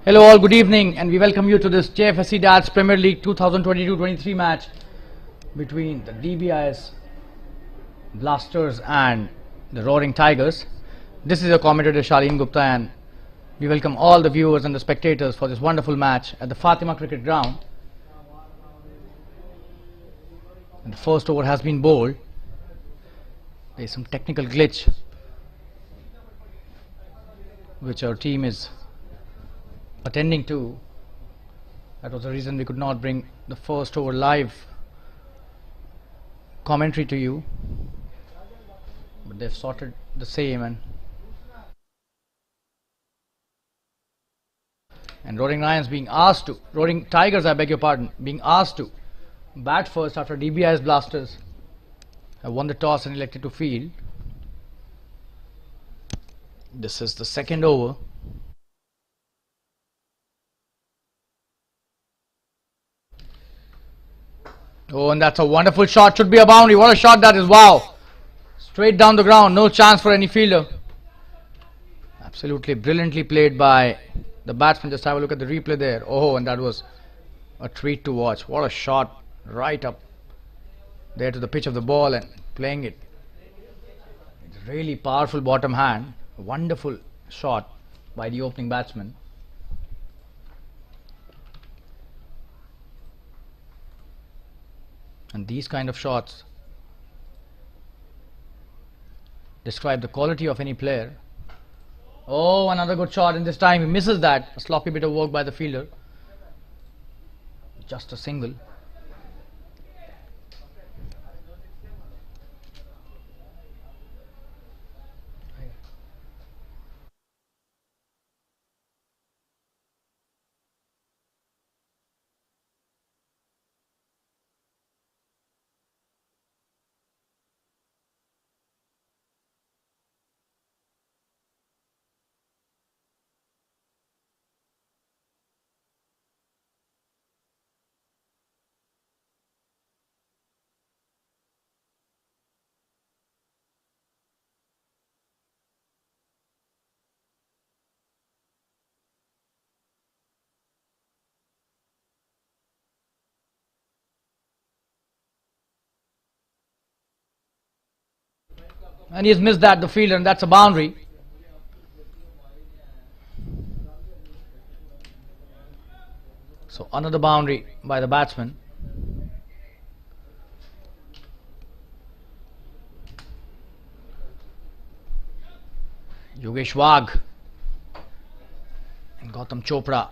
Hello all, good evening, and we welcome you to this Jfsc Darts Premier League 2022-23 match between the Dbis Blasters and the Rroaring Tigers. This is your commentator Shaleen Gupta, and we welcome all the viewers and the spectators for this wonderful match at the Fatima Cricket Ground. And the first over has been bowled. There is some technical glitch which our team is attending to. That was the reason we could not bring the first over live commentary to you, but they've sorted the same. And Rroaring Tigers, I beg your pardon, being asked to bat first after Dbis Blasters have won the toss and elected to field. This is the second over. Oh, and that's a wonderful shot. Should be a boundary. What a shot that is. Wow. Straight down the ground. No chance for any fielder. Absolutely brilliantly played by the batsman. Just have a look at the replay there. Oh, and that was a treat to watch. What a shot. Right up there to the pitch of the ball and playing it. It's a really powerful bottom hand. A wonderful shot by the opening batsman. And these kind of shots describe the quality of any player. Oh, another good shot, and this time he misses that. A sloppy bit of work by the fielder. Just a single. And he has missed that, the fielder, and that's a boundary. So another boundary by the batsman. Jfsc and Gautam Chopra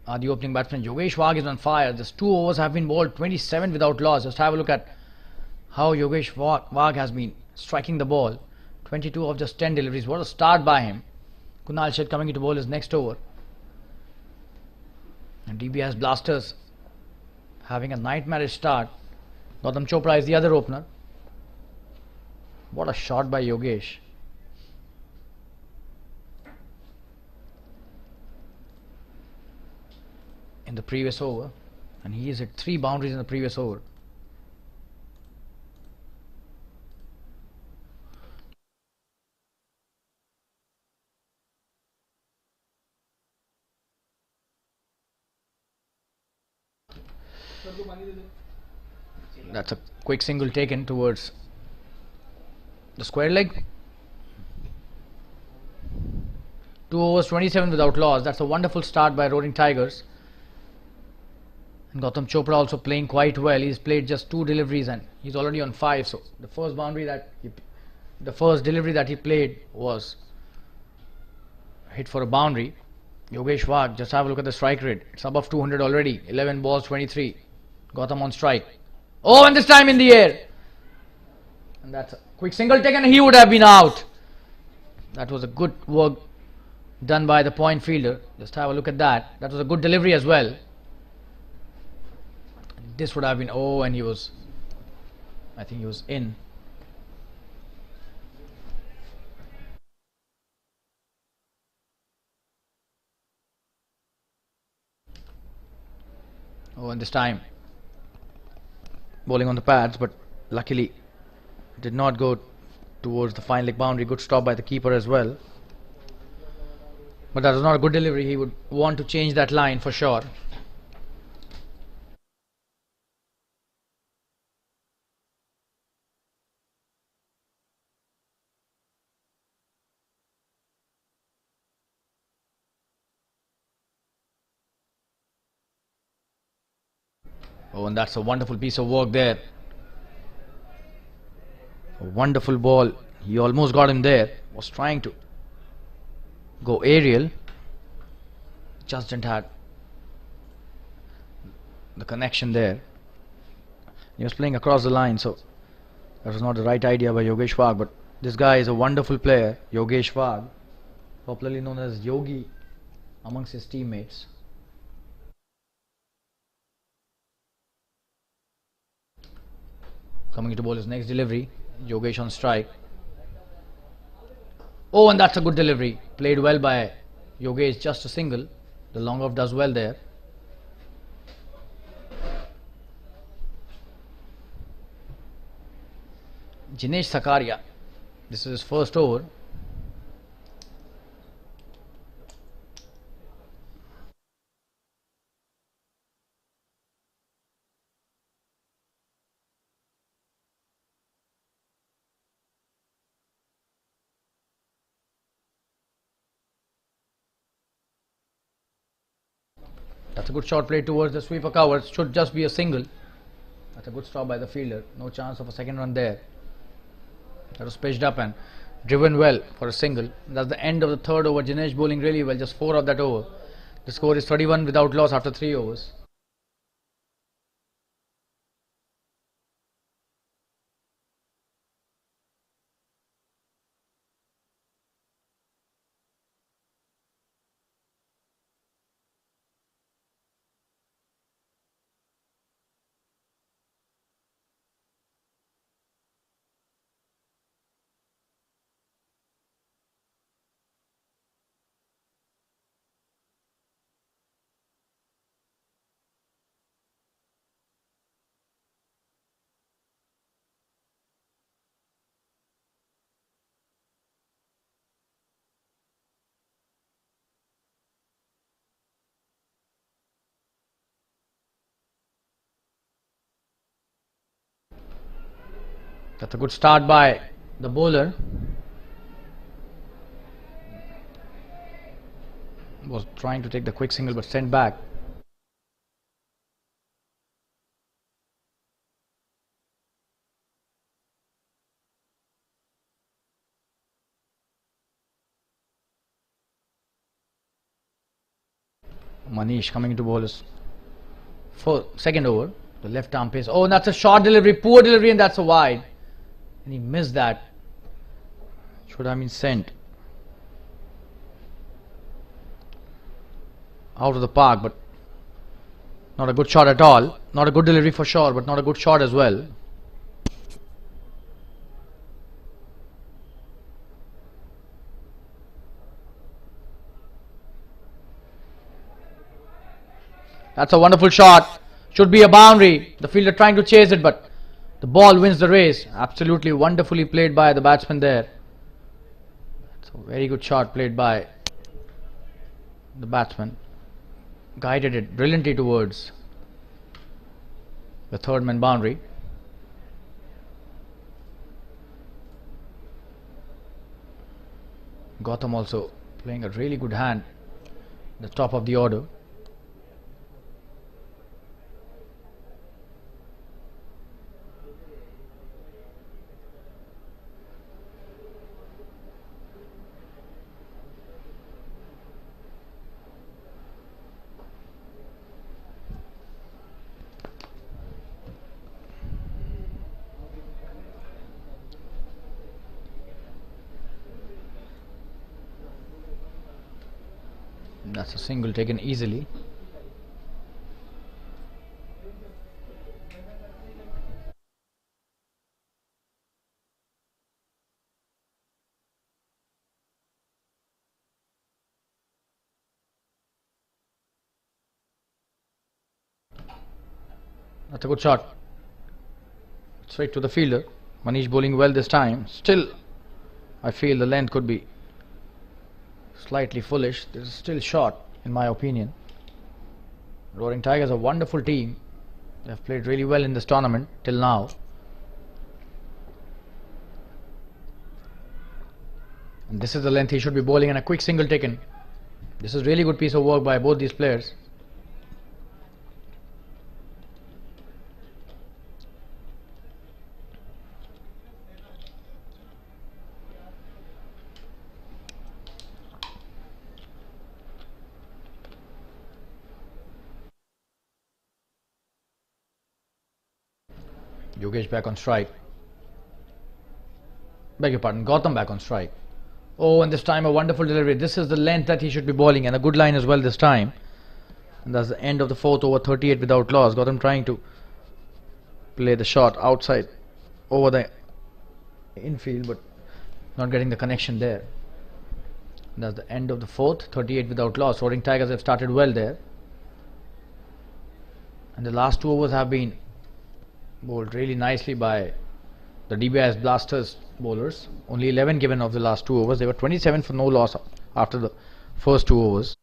are the opening batsmen. Jfsc is on fire. Just 2 overs have been bowled, 27 without loss. Just have a look at how Jfsc has been striking the ball. 22 of just 10 deliveries. What a start by him. Kunal Shet coming into bowl his next over. And Dbis Blasters having a nightmarish start. Gautam Chopra is the other opener. What a shot by Jfsc. In the previous over, and he has hit 3 boundaries in the previous over. That's a quick single taken towards the square leg. 2 overs, 27 without loss. That's a wonderful start by Rroaring Tigers. And Gautam Chopra also playing quite well. He's played just 2 deliveries and he's already on 5. So the first delivery that he played was hit for a boundary. Jfsc, just have a look at the strike rate. It's above 200 already. 11 balls, 23. Gautam on strike. Oh, and this time in the air. And that's a quick single taken, and he would have been out. That was a good work done by the point fielder. Just have a look at that. That was a good delivery as well. This would have been, oh, and I think he was in. Oh, and this time bowling on the pads, but luckily did not go towards the fine leg boundary. Good stop by the keeper as well. But that was not a good delivery. He would want to change that line for sure. Oh, and that's a wonderful piece of work there. A wonderful ball. He almost got him there. Was trying to go aerial. Just didn't have the connection there. He was playing across the line, so that was not the right idea by Yogesh Wagh. But this guy is a wonderful player, Yogesh Wagh, popularly known as Yogi amongst his teammates. Coming to bowl his next delivery, Yogesh on strike. Oh, and that's a good delivery. Played well by Yogesh, just a single. The long off does well there. Jinesh Sakaria. This is his first over. That's a good shot played towards the sweeper cover. Should just be a single. That's a good stop by the fielder. No chance of a second run there. That was pitched up and driven well for a single. That's the end of the third over. Jinesh bowling really well. Just 4 of that over. The score is 31 without loss after 3 overs. That's a good start by the bowler. Was trying to take the quick single but sent back. Manish coming into bowlers for second over. The left arm pace. Oh, and that's a short delivery, poor delivery, and that's a wide. And he missed that. Should have been sent out of the park, but not a good shot at all. Not a good delivery for sure, but not a good shot as well. That's a wonderful shot. Should be a boundary. The fielder trying to chase it, but the ball wins the race. Absolutely wonderfully played by the batsman there. It's a very good shot played by the batsman. Guided it brilliantly towards the third man boundary. Gautam also playing a really good hand at the top of the order. That's a single taken easily. That's a good shot. Straight to the fielder. Manish bowling well this time. Still, I feel the length could be Slightly foolish. This is still short, in my opinion. Roaring Tigers are a wonderful team. They have played really well in this tournament till now. And this is the length he should be bowling, and a quick single taken. This is really good piece of work by both these players. Yogesh back on strike. Beg your pardon, Gautam back on strike. Oh, and this time a wonderful delivery. This is the length that he should be bowling, and a good line as well this time. And that's the end of the 4th over, 38 without loss. Gautam trying to play the shot outside over the infield, but not getting the connection there. And that's the end of the 4th, 38 without loss. Roaring Tigers have started well there. And the last 2 overs have been bowled really nicely by the Dbis Blasters bowlers. Only 11 given of the last 2 overs. They were 27 for no loss after the first 2 overs.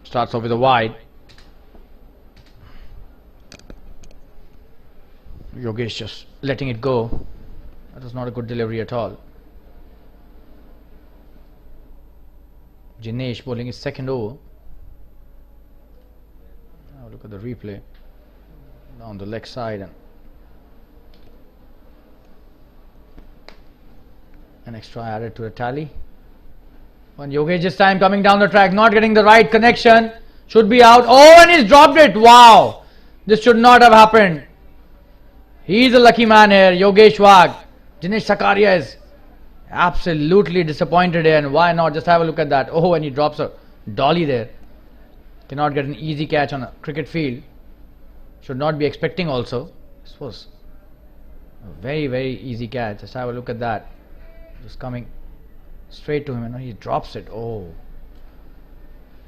Starts off with a wide. Yogesh just letting it go. That was not a good delivery at all. Jinesh bowling his second over. Now look at the replay. Down the leg side, and an extra added to the tally. When Yogesh this time coming down the track, not getting the right connection. Should be out. Oh, and he's dropped it. Wow. This should not have happened. He's a lucky man here, Yogesh Wagh. Dinesh Sakaria is absolutely disappointed here, and why not? Just have a look at that. Oh, and he drops a dolly there. Cannot get an easy catch on a cricket field. Should not be expecting also. This was a very, very easy catch. Just have a look at that. Just coming straight to him, and he drops it. Oh.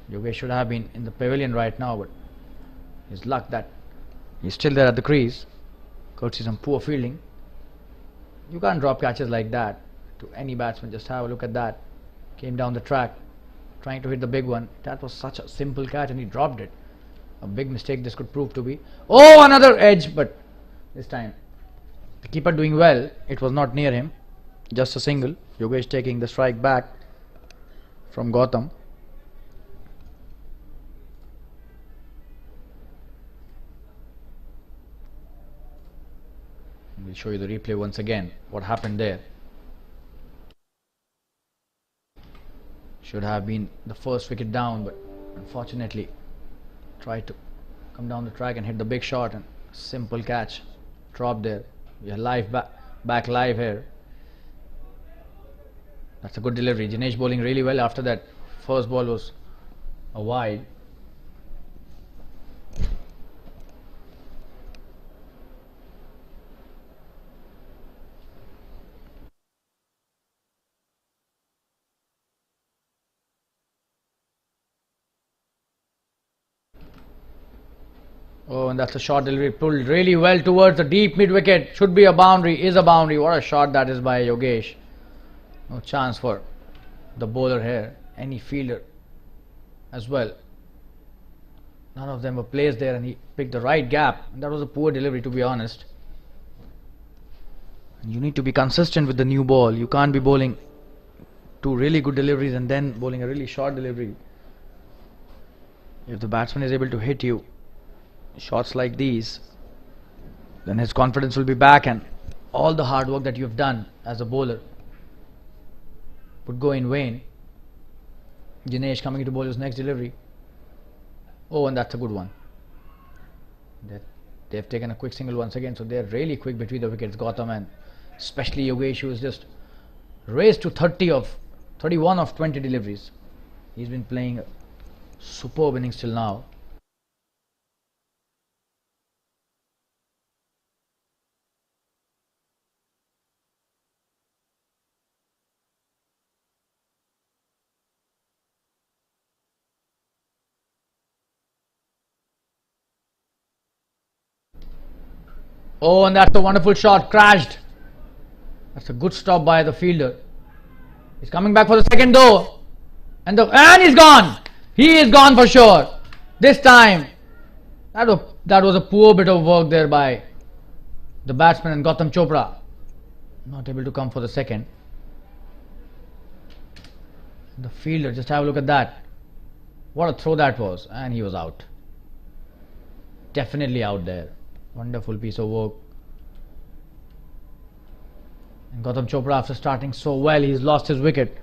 Yogesh should have been in the pavilion right now, but his luck that he's still there at the crease. Courtesy some poor fielding. You can't drop catches like that to any batsman. Just have a look at that. Came down the track trying to hit the big one. That was such a simple catch, and he dropped it. A big mistake this could prove to be. Oh, another edge, but this time the keeper doing well. It was not near him. Just a single. Yogesh taking the strike back from Gautam. We'll show you the replay once again. What happened there? Should have been the first wicket down, but unfortunately tried to come down the track and hit the big shot, and simple catch dropped there. We are live back live here. That's a good delivery. Jinesh bowling really well. After that first ball was a wide. Oh, and that's a short delivery, pulled really well towards the deep mid wicket. Should be a boundary, is a boundary. What a shot that is by Yogesh. No chance for the bowler here. Any fielder as well. None of them were placed there, and he picked the right gap. And that was a poor delivery, to be honest. You need to be consistent with the new ball. You can't be bowling 2 really good deliveries and then bowling a really short delivery. If the batsman is able to hit you shots like these, then his confidence will be back, and all the hard work that you have done as a bowler would go in vain. Jinesh coming to bowl his next delivery. Oh, and that's a good one. They've taken a quick single once again, so they're really quick between the wickets. Gautam and especially Yogesh, who is just raised to 31 of 20 deliveries. He's been playing a superb innings till now. Oh, and that's a wonderful shot. Crashed. That's a good stop by the fielder. He's coming back for the second though. And he's gone. He is gone for sure. This time. That was a poor bit of work there by the batsman and Gautam Chopra. Not able to come for the second. The fielder, just have a look at that. What a throw that was. And he was out. Definitely out there. Wonderful piece of work. And Gautam Chopra, after starting so well, he's lost his wicket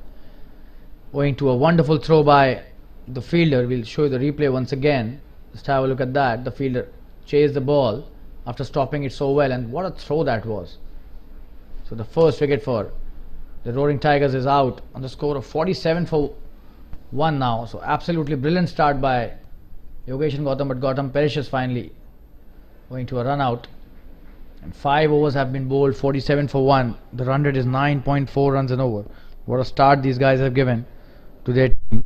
owing to a wonderful throw by the fielder. We'll show you the replay once again. Just have a look at that. The fielder chased the ball after stopping it so well, and what a throw that was. So the first wicket for the Rroaring Tigers is out on the score of 47 for 1 now. So absolutely brilliant start by Yogesh and Gautam, but Gautam perishes finally owing to a run out. And 5 overs have been bowled, 47 for 1. The run rate is 9.4 runs an over. What a start these guys have given to their team.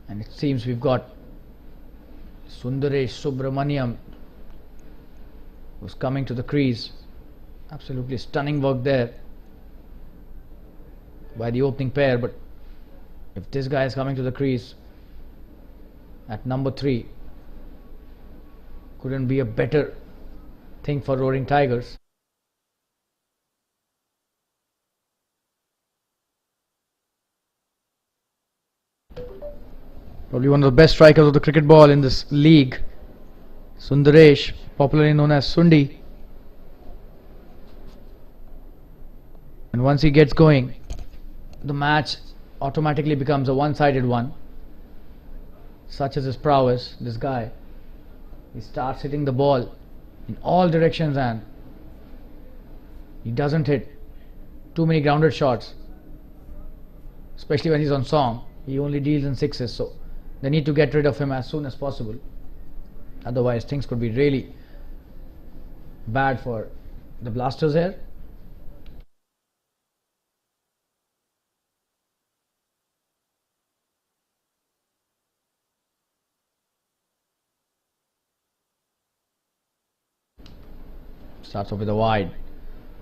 And it seems we've got Sundaresh Subramaniam, who's coming to the crease. Absolutely stunning work there by the opening pair. But if this guy is coming to the crease at number 3, couldn't be a better thing for Rroaring Tigers. Probably one of the best strikers of the cricket ball in this league, Sundaresh, popularly known as Sundi. And once he gets going, the match automatically becomes a one-sided one. Such as his prowess, this guy. He starts hitting the ball in all directions and he doesn't hit too many grounded shots, especially when he's on song. He only deals in sixes, so they need to get rid of him as soon as possible. Otherwise things could be really bad for the Blasters here. Starts off with a wide,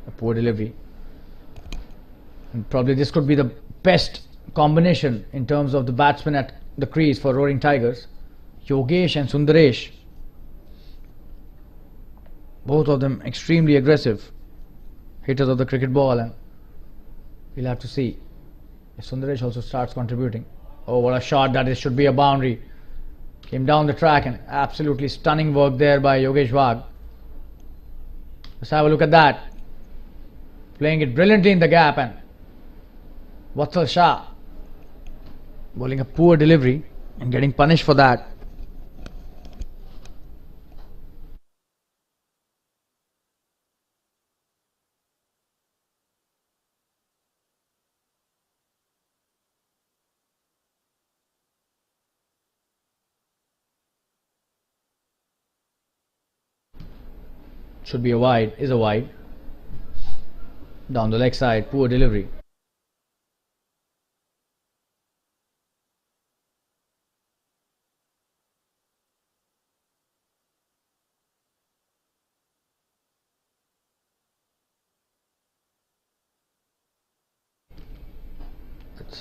a poor delivery. And probably this could be the best combination in terms of the batsmen at the crease for Rroaring Tigers. Yogesh and Sundaresh, both of them extremely aggressive hitters of the cricket ball, and we'll have to see if Sundaresh also starts contributing. Oh, what a shot that is! Should be a boundary. Came down the track, and absolutely stunning work there by Yogesh Vag. Let's have a look at that. Playing it brilliantly in the gap, and Vatsal Shah bowling a poor delivery and getting punished for that. Should be a wide, is a wide. Down the leg side, poor delivery.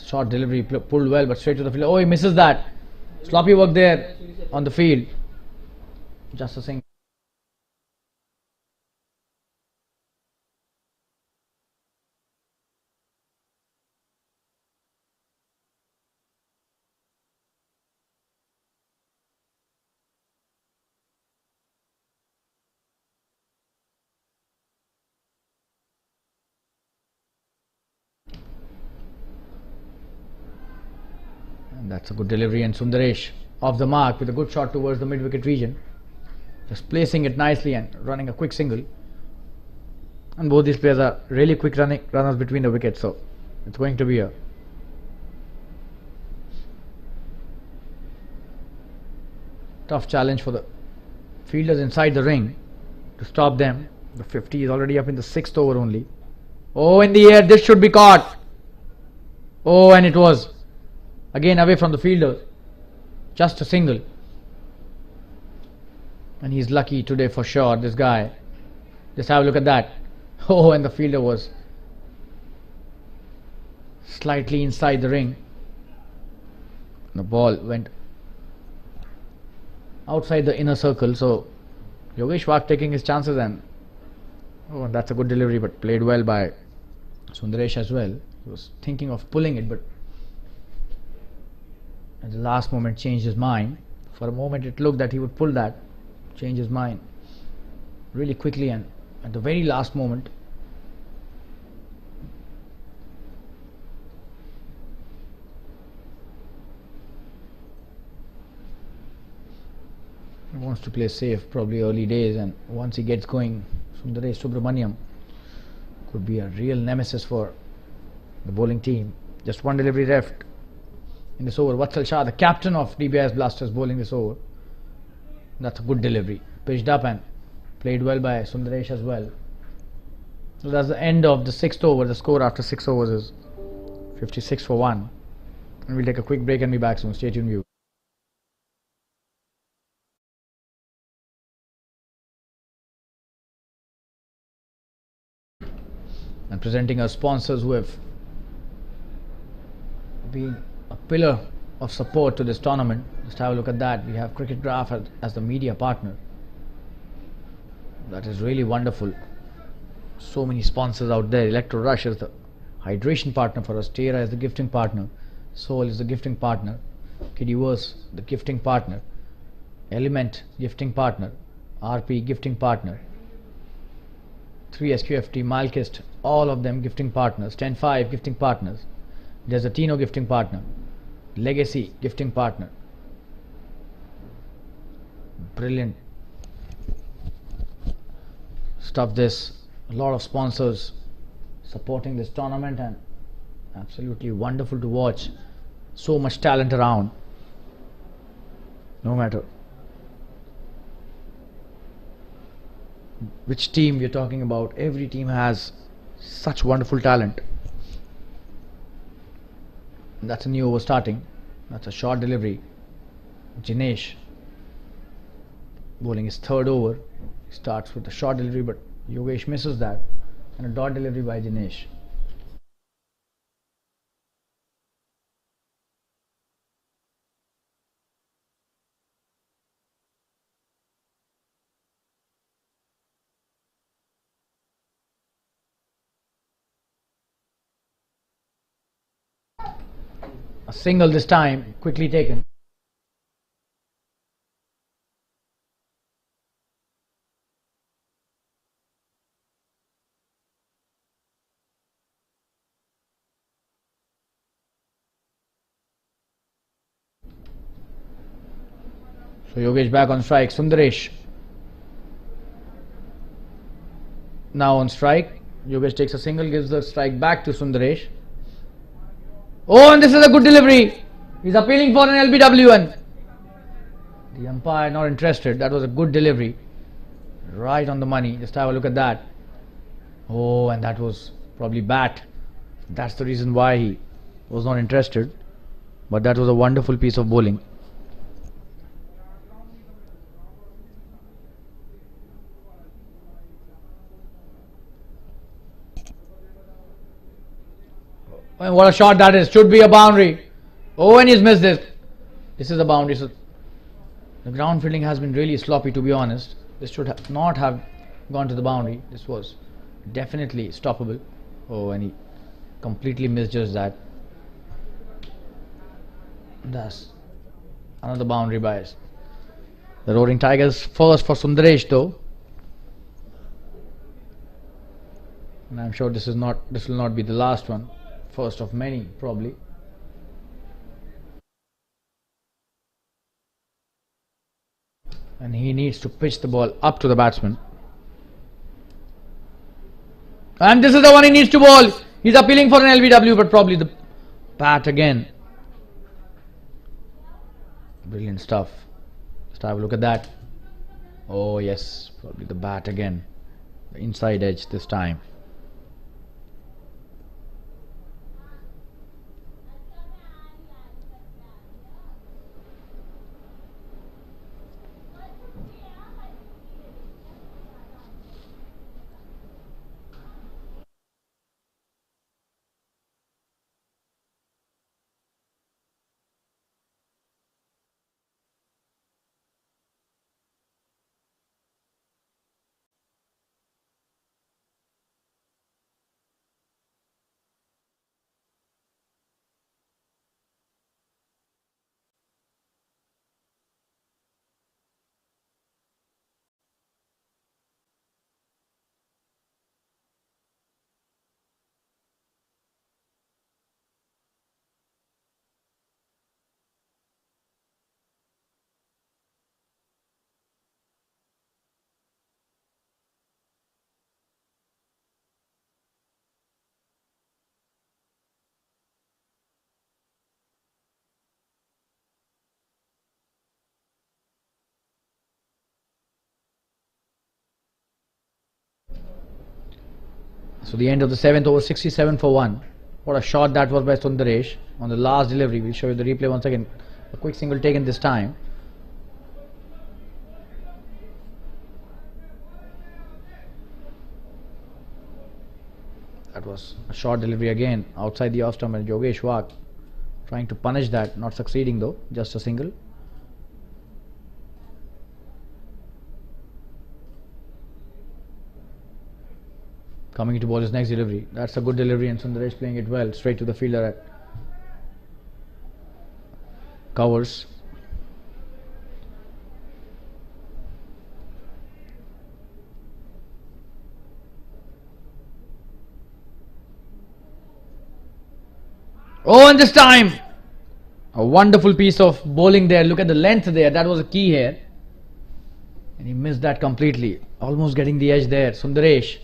Short delivery, pulled well, but straight to the field. Oh, he misses that. Sloppy work there on the field. Just a single. That's a good delivery, and Sundaresh off the mark with a good shot towards the mid-wicket region, just placing it nicely and running a quick single. And both these players are really quick runners between the wickets, so it's going to be a tough challenge for the fielders inside the ring to stop them. The 50 is already up in the 6th over only. Oh, in the air, this should be caught. Oh, and it was. Again away from the fielder. Just a single. And he's lucky today for sure, this guy. Just have a look at that. Oh, and the fielder was slightly inside the ring. The ball went outside the inner circle, so Yogesh Wagh taking his chances, and oh, that's a good delivery, but played well by Sundaresh as well. He was thinking of pulling it, but at the last moment changed his mind. For a moment it looked that he would pull that, change his mind really quickly, and at the very last moment he wants to play safe, probably early days, and once he gets going, Sundaresh Subramaniam could be a real nemesis for the bowling team. Just one delivery left in this over. Vatsal Shah, the captain of Dbis Blasters, bowling this over. That's a good delivery, pitched up and played well by Sundaresh as well. So that's the end of the 6th over. The score after 6 overs is 56 for 1. And we'll take a quick break and be back soon. Stay tuned, viewers. And presenting our sponsors who have been a pillar of support to this tournament. Just have a look at that. We have Cricket Graph as the media partner. That is really wonderful. So many sponsors out there. Electro Rush is the hydration partner for us. Tera is the gifting partner. Soul is the gifting partner. Kiddyverse, the gifting partner. Element, gifting partner. RP, gifting partner. 3SQFT, Malkist, all of them gifting partners. 10-5 gifting partners. There's a Tino gifting partner. Legacy gifting partner. Brilliant stuff this. A lot of sponsors supporting this tournament, and absolutely wonderful to watch. So much talent around. No matter which team we're talking about, every team has such wonderful talent. That's a new over starting. That's a short delivery. Jinesh bowling his 3rd over. He starts with a short delivery, but Yogesh misses that, and a dot delivery by Jinesh. A single this time, quickly taken. So Yogesh back on strike. Sundaresh now on strike. Yogesh takes a single, gives the strike back to Sundaresh. Oh, and this is a good delivery. He's appealing for an LBW, and the umpire not interested. That was a good delivery. Right on the money. Just have a look at that. Oh, and that was probably bat. That's the reason why he was not interested. But that was a wonderful piece of bowling. And what a shot that is. Should be a boundary. Oh, and he's missed this. This is a boundary. So the ground fielding has been really sloppy, to be honest. This should not have gone to the boundary. This was definitely stoppable. Oh, and he completely misjudged that. That's another boundary by the Rroaring Tigers. First for Sundaresh though. And I'm sure this will not be the last one. First of many, probably. And he needs to pitch the ball up to the batsman. And this is the one he needs to bowl. He's appealing for an LBW, but probably the bat again. Brilliant stuff. Just have a look at that. Oh yes, probably the bat again. The inside edge this time. So the end of the 7th over, 67 for 1. What a shot that was by Sundaresh on the last delivery. We'll show you the replay once again. A quick single taken this time. That was a short delivery again outside the off stump, and Yogesh Wagh trying to punish that, not succeeding though, just a single. Coming to ball his next delivery. That's a good delivery, and Sundaresh playing it well, straight to the fielder at covers. Oh, and this time a wonderful piece of bowling there. Look at the length there. That was a key here, and he missed that completely. Almost getting the edge there, Sundaresh.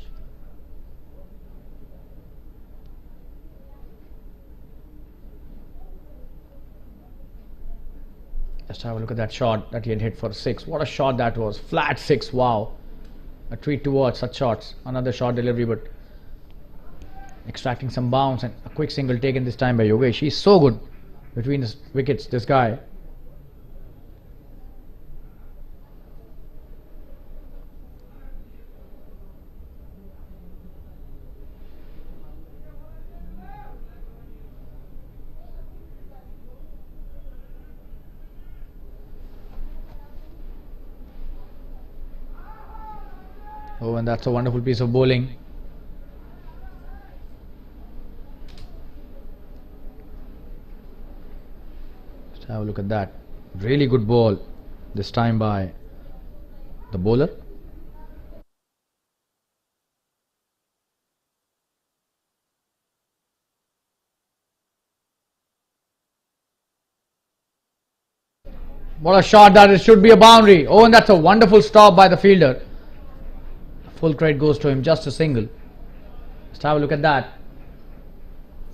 Just have a look at that shot that he had hit for 6. What a shot that was. Flat 6. Wow. A treat to watch such shots. Another short delivery, but extracting some bounce, and a quick single taken this time by Yogesh. He's so good between his wickets, this guy. Oh, and that's a wonderful piece of bowling. Just have a look at that. Really good ball this time by the bowler. What a shot that is. Should be a boundary. Oh, and that's a wonderful stop by the fielder. Full credit goes to him, just a single. Just have a look at that.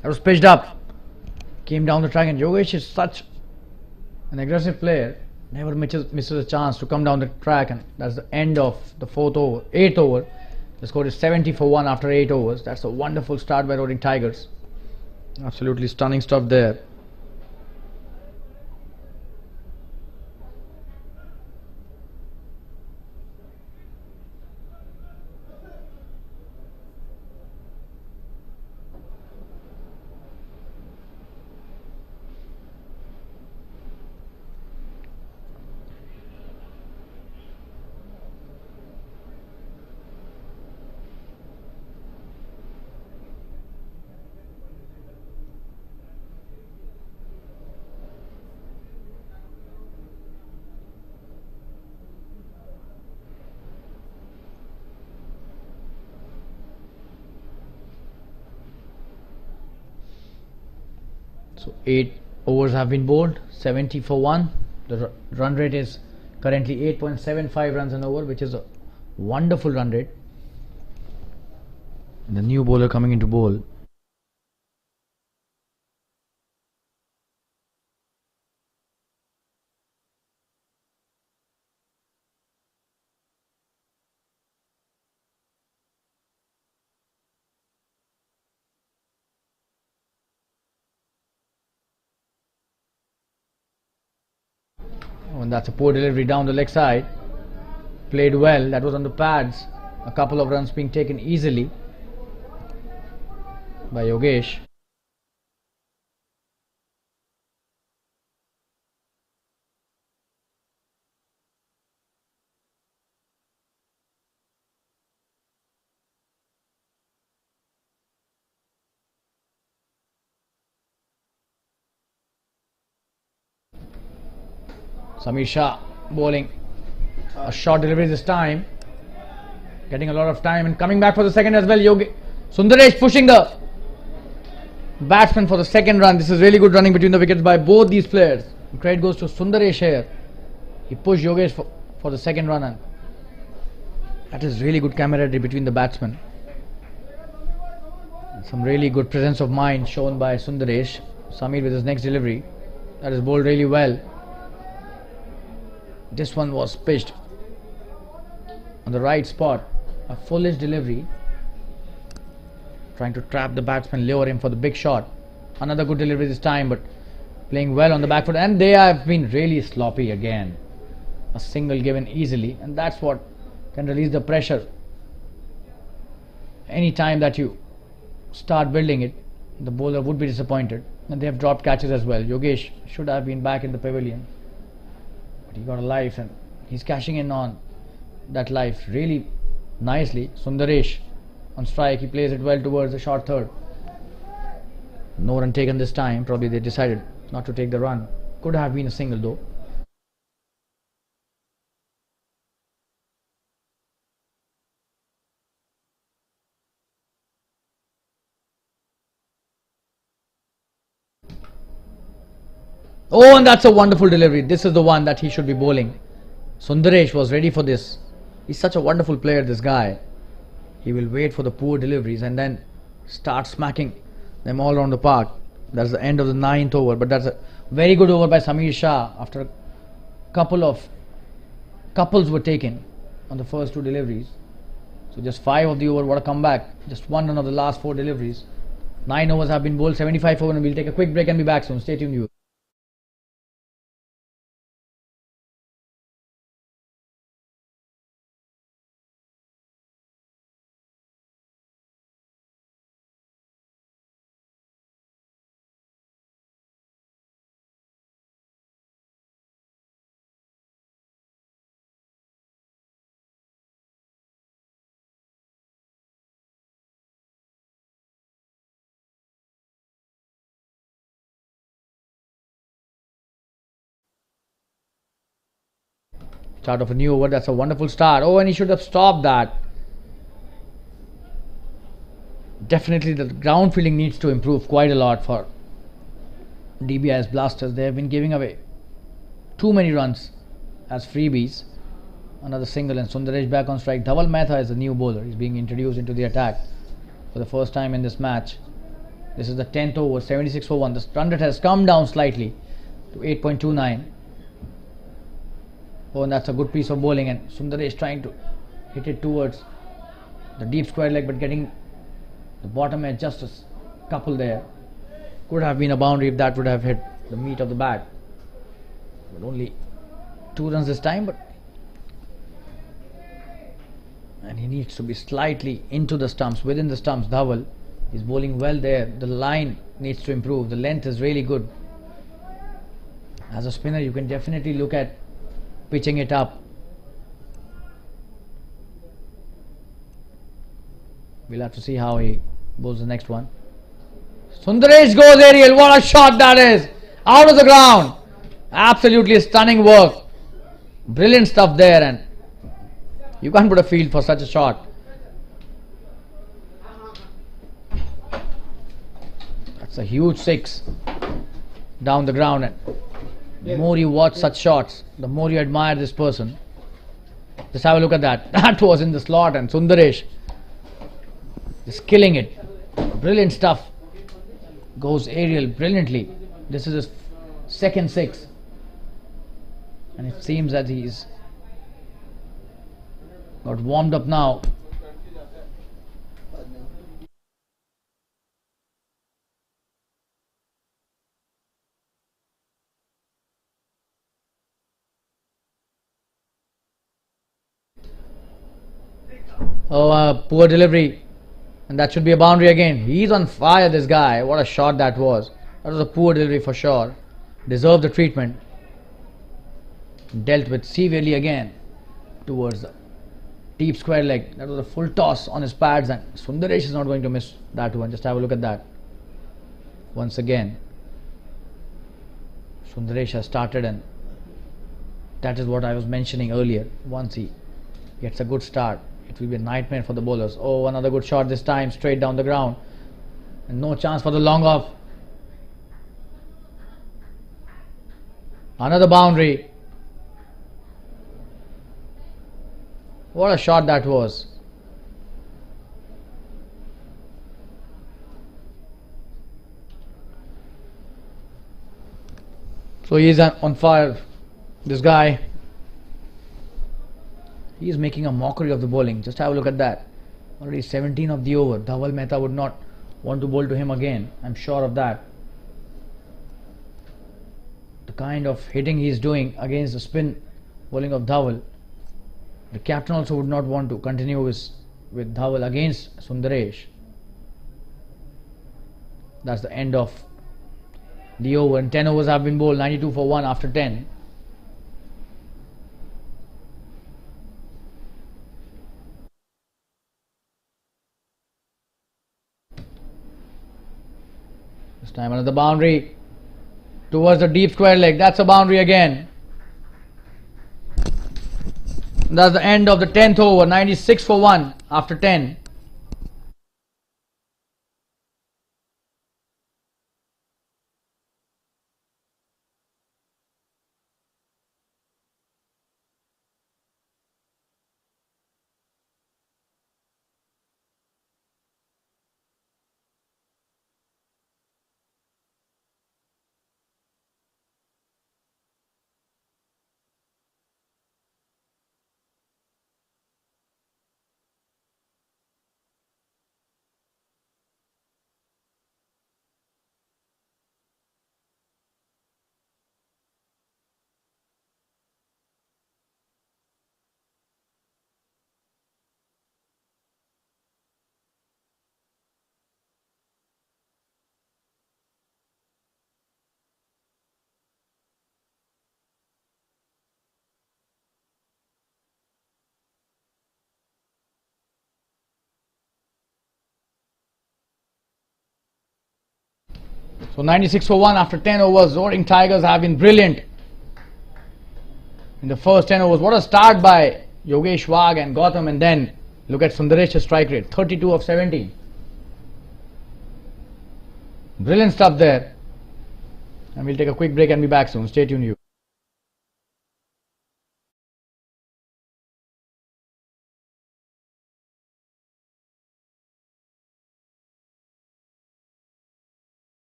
That was pitched up. Came down the track, and Yogesh is such an aggressive player. Never misses a chance to come down the track, and that's the end of the 8th over. The score is 70 for 1 after 8 overs. That's a wonderful start by Rroaring Tigers. Absolutely stunning stuff there. So 8 overs have been bowled, 70 for 1. The run rate is currently 8.75 runs an over, which is a wonderful run rate. And the new bowler coming into bowl. Oh, and that's a poor delivery down the leg side. Played well. That was on the pads. A couple of runs being taken easily by Yogesh. Samir Shah bowling a short delivery this time, getting a lot of time and coming back for the second as well. Sundaresh pushing the batsman for the second run. This is really good running between the wickets by both these players. Credit goes to Sundaresh here. He pushed Yogesh for the second run, and that is really good camaraderie between the batsmen. Some really good presence of mind shown by Sundaresh. Samir with his next delivery. That is bowled really well. This one was pitched on the right spot. A foolish delivery. trying to trap the batsman, lure him for the big shot. Another good delivery this time, but playing well on the back foot, and they have been really sloppy again. A single given easily, and that's what can release the pressure. Any time that you start building it, the bowler would be disappointed, and they have dropped catches as well. Yogesh should have been back in the pavilion, but he got a life and he's cashing in on that life really nicely. Sundaresh on strike, he plays it well towards the short third. No run taken this time. Probably they decided not to take the run. Could have been a single though. Oh, and that's a wonderful delivery. This is the one that he should be bowling. Sundaresh was ready for this. He's such a wonderful player, this guy. He will wait for the poor deliveries and then start smacking them all around the park. That's the end of the 9th over. But that's a very good over by Samir Shah. After a couple of couples were taken on the first 2 deliveries. So just 5 of the over. What a comeback. Just 1 run of the last 4 deliveries. 9 overs have been bowled. 75 over, and we'll take a quick break and be back soon. Stay tuned, you. Start of a new over. That's a wonderful start. Oh, and he should have stopped that. Definitely the ground fielding needs to improve quite a lot for Dbis Blasters. They have been giving away too many runs as freebies. Another single, and Sundaresh back on strike. Dhaval Mehta is a new bowler. He's being introduced into the attack for the first time in this match. This is the 10th over, 76 for 1. The run rate has come down slightly to 8.29. Oh, and that's a good piece of bowling, and Sundaresh trying to hit it towards the deep square leg, but getting the bottom edge just a couple there. Could have been a boundary if that would have hit the meat of the bat. But only 2 runs this time, and he needs to be slightly into the stumps, within the stumps. Dhaval is bowling well there. The line needs to improve. The length is really good. As a spinner, you can definitely look at pitching it up. We'll have to see how he bowls the next one. Sundaresh goes aerial. What a shot that is! Out of the ground. Absolutely stunning work. Brilliant stuff there, and you can't put a field for such a shot. That's a huge 6 down the ground, and the more you watch such shots, the more you admire this person. Just have a look at that. That was in the slot, and Sundaresh is killing it. Brilliant stuff. Goes aerial brilliantly. This is his second 6, and it seems that he's got warmed up now. Oh, poor delivery, and that should be a boundary again. He's on fire, this guy. What a shot that was. That was a poor delivery for sure. Deserved the treatment. Dealt with severely again towards the deep square leg. That was a full toss on his pads, and Sundaresh is not going to miss that one. Just have a look at that. Once again, Sundaresh has started, and that is what I was mentioning earlier. Once he gets a good start, it will be a nightmare for the bowlers. Oh, another good shot this time, straight down the ground, and no chance for the long off. Another boundary. What a shot that was. So he is on fire, this guy. He is making a mockery of the bowling. Just have a look at that. Already 17 of the over. Dhaval Mehta would not want to bowl to him again. I'm sure of that. The kind of hitting he's doing against the spin bowling of Dhawal, the captain also would not want to continue with Dhawal against Sundaresh. That's the end of the over, and 10 overs have been bowled, 92 for 1 after 10. This time another boundary towards the deep square leg. That's a boundary again. That's the end of the 10th over, 96 for 1 after 10. So 96 for 1 after 10 overs. Rroaring Tigers have been brilliant in the first 10 overs. What a start by Yogesh Wagh and Gautam, and then look at Sundaresh's strike rate, 32 of 70. Brilliant stuff there. And we'll take a quick break and be back soon. Stay tuned, you.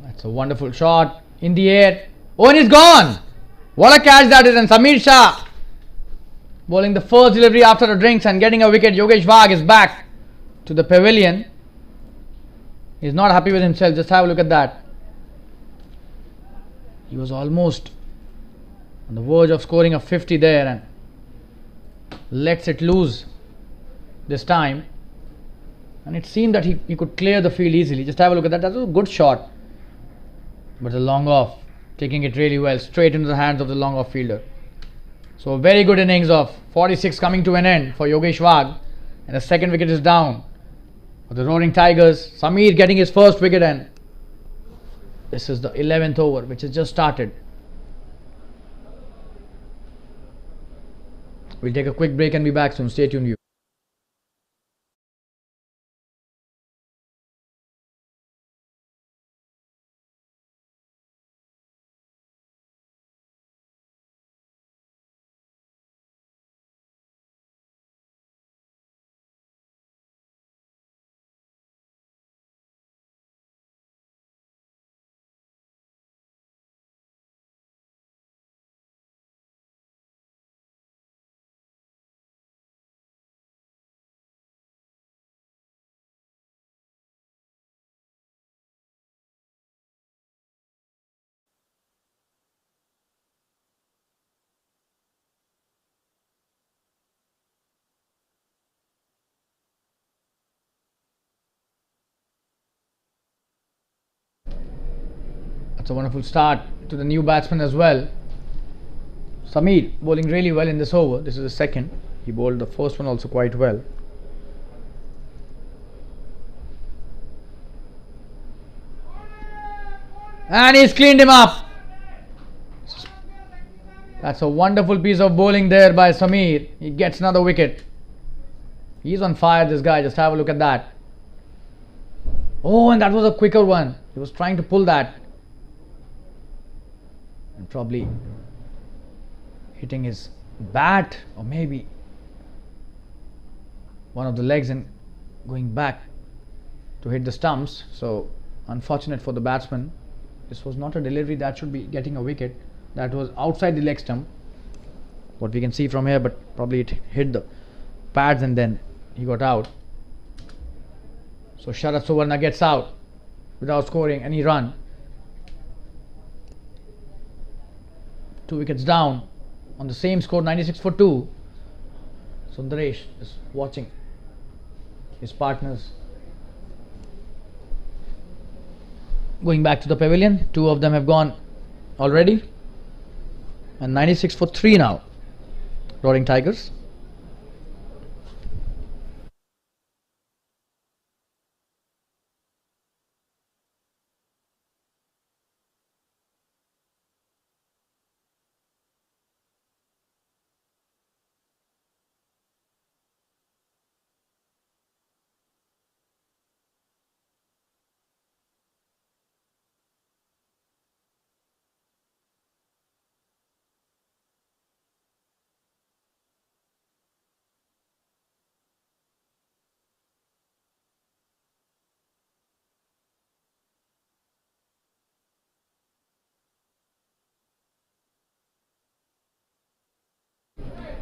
That's a wonderful shot in the air. Oh, and he's gone. What a catch that is. And Samir Shah bowling the first delivery after the drinks and getting a wicket. Yogesh Wagh is back to the pavilion. He's not happy with himself. Just have a look at that. He was almost on the verge of scoring a 50 there and lets it loose this time. And it seemed that he could clear the field easily. Just have a look at that. That was a good shot. But the long off taking it really well, straight into the hands of the long off fielder. So a very good innings of 46 coming to an end for Yogesh Wagh, and the second wicket is down for the Rroaring Tigers. Sameer getting his first wicket, and this is the 11th over which has just started. We'll take a quick break and be back soon. Stay tuned. That's a wonderful start to the new batsman as well. Sameer bowling really well in this over. This is the second. He bowled the first one also quite well. And he's cleaned him up. That's a wonderful piece of bowling there by Sameer. He gets another wicket. He's on fire, this guy. Just have a look at that. Oh, and that was a quicker one. He was trying to pull that, and probably hitting his bat or maybe one of the legs and going back to hit the stumps. So unfortunate for the batsman. This was not a delivery that should be getting a wicket. That was outside the leg stump, what we can see from here, but probably it hit the pads and then he got out. So Sharad Suvarna gets out without scoring any run. 2 wickets down on the same score, 96 for 2. Sundaresh is watching his partners going back to the pavilion. 2 of them have gone already, and 96 for 3 now, Rroaring Tigers.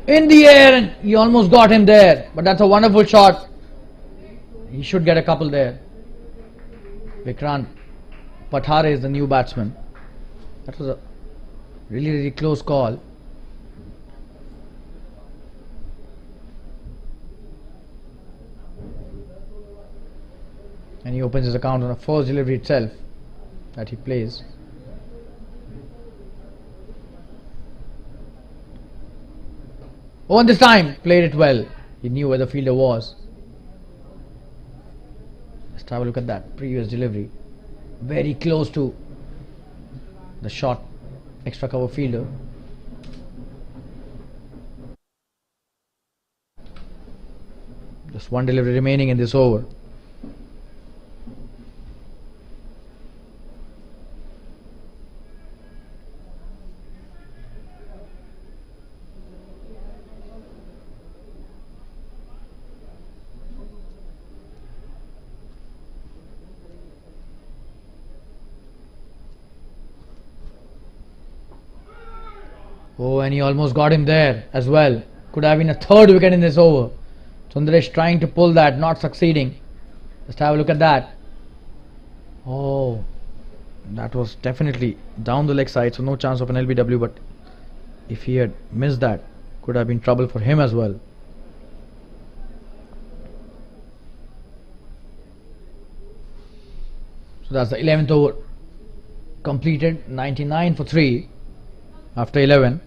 In the air, and he almost got him there, but that's a wonderful shot. He should get a couple there. Vikrant Pathare is the new batsman. That was a really close call. And he opens his account on the first delivery itself that he plays. Oh, and this time played it well. He knew where the fielder was. Let's have a look at that previous delivery. Very close to the short extra cover fielder. Just one delivery remaining in this over. Oh, and he almost got him there as well. Could have been a third wicket in this over. Sundaresh trying to pull that, not succeeding. Just have a look at that. Oh, that was definitely down the leg side, so no chance of an LBW, but if he had missed that, could have been trouble for him as well. So that's the 11th over completed 99 for 3 after 11.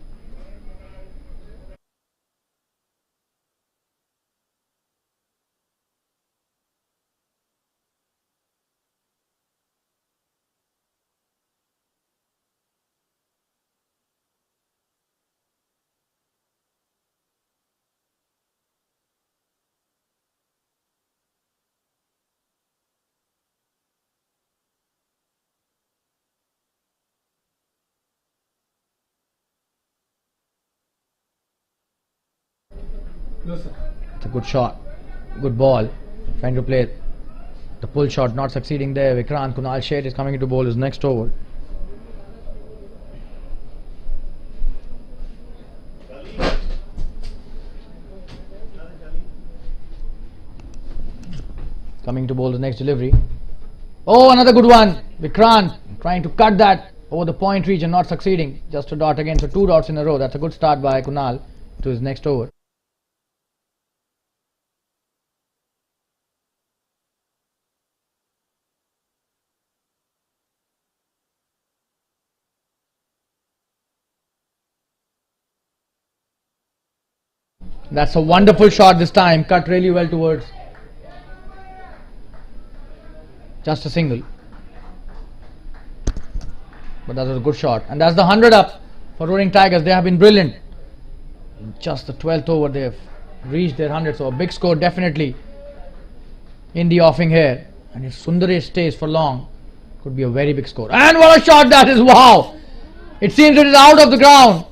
It's a good shot, good ball. Trying to play the pull shot, not succeeding there. Vikrant, Kunal Sheth is coming into bowl his next over. Coming to bowl his next delivery. Oh, another good one. Vikrant trying to cut that over the point region, not succeeding. Just a dot again, so 2 dots in a row. That's a good start by Kunal to his next over. That's a wonderful shot this time, cut really well towards just a single. But that was a good shot, and that's the 100 up for Rroaring Tigers. They have been brilliant. In just the 12th over, they have reached their 100, so a big score definitely in the offing here. And if Sundaresh stays for long, could be a very big score. And what a shot that is! Wow! It seems it is out of the ground.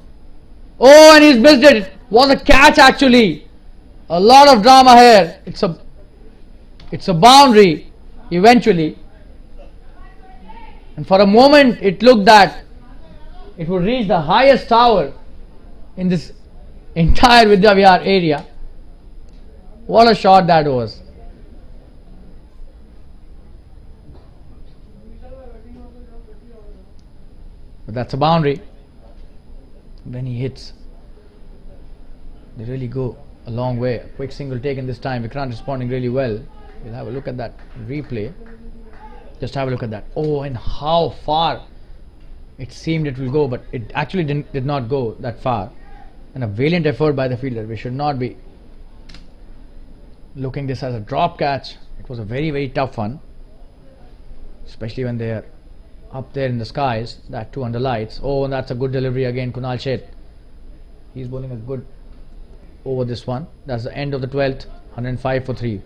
Oh, and he's missed it. It was a catch actually. A lot of drama here. It's a boundary eventually. And for a moment it looked that it would reach the highest tower in this entire Vidyavihar area. What a shot that was. But that's a boundary. When he hits, they really go a long way. A quick single taken this time. Vikrant responding really well. We'll have a look at that replay. Just have a look at that. Oh, and how far it seemed it will go, but it actually did not go that far. And a valiant effort by the fielder. We should not be looking this as a drop catch. It was a very, very tough one, especially when they are up there in the skies, that too under lights. Oh, and that's a good delivery again, Kunal Sheth. He's bowling a good over this one. That's the end of the 12th, 105 for 3.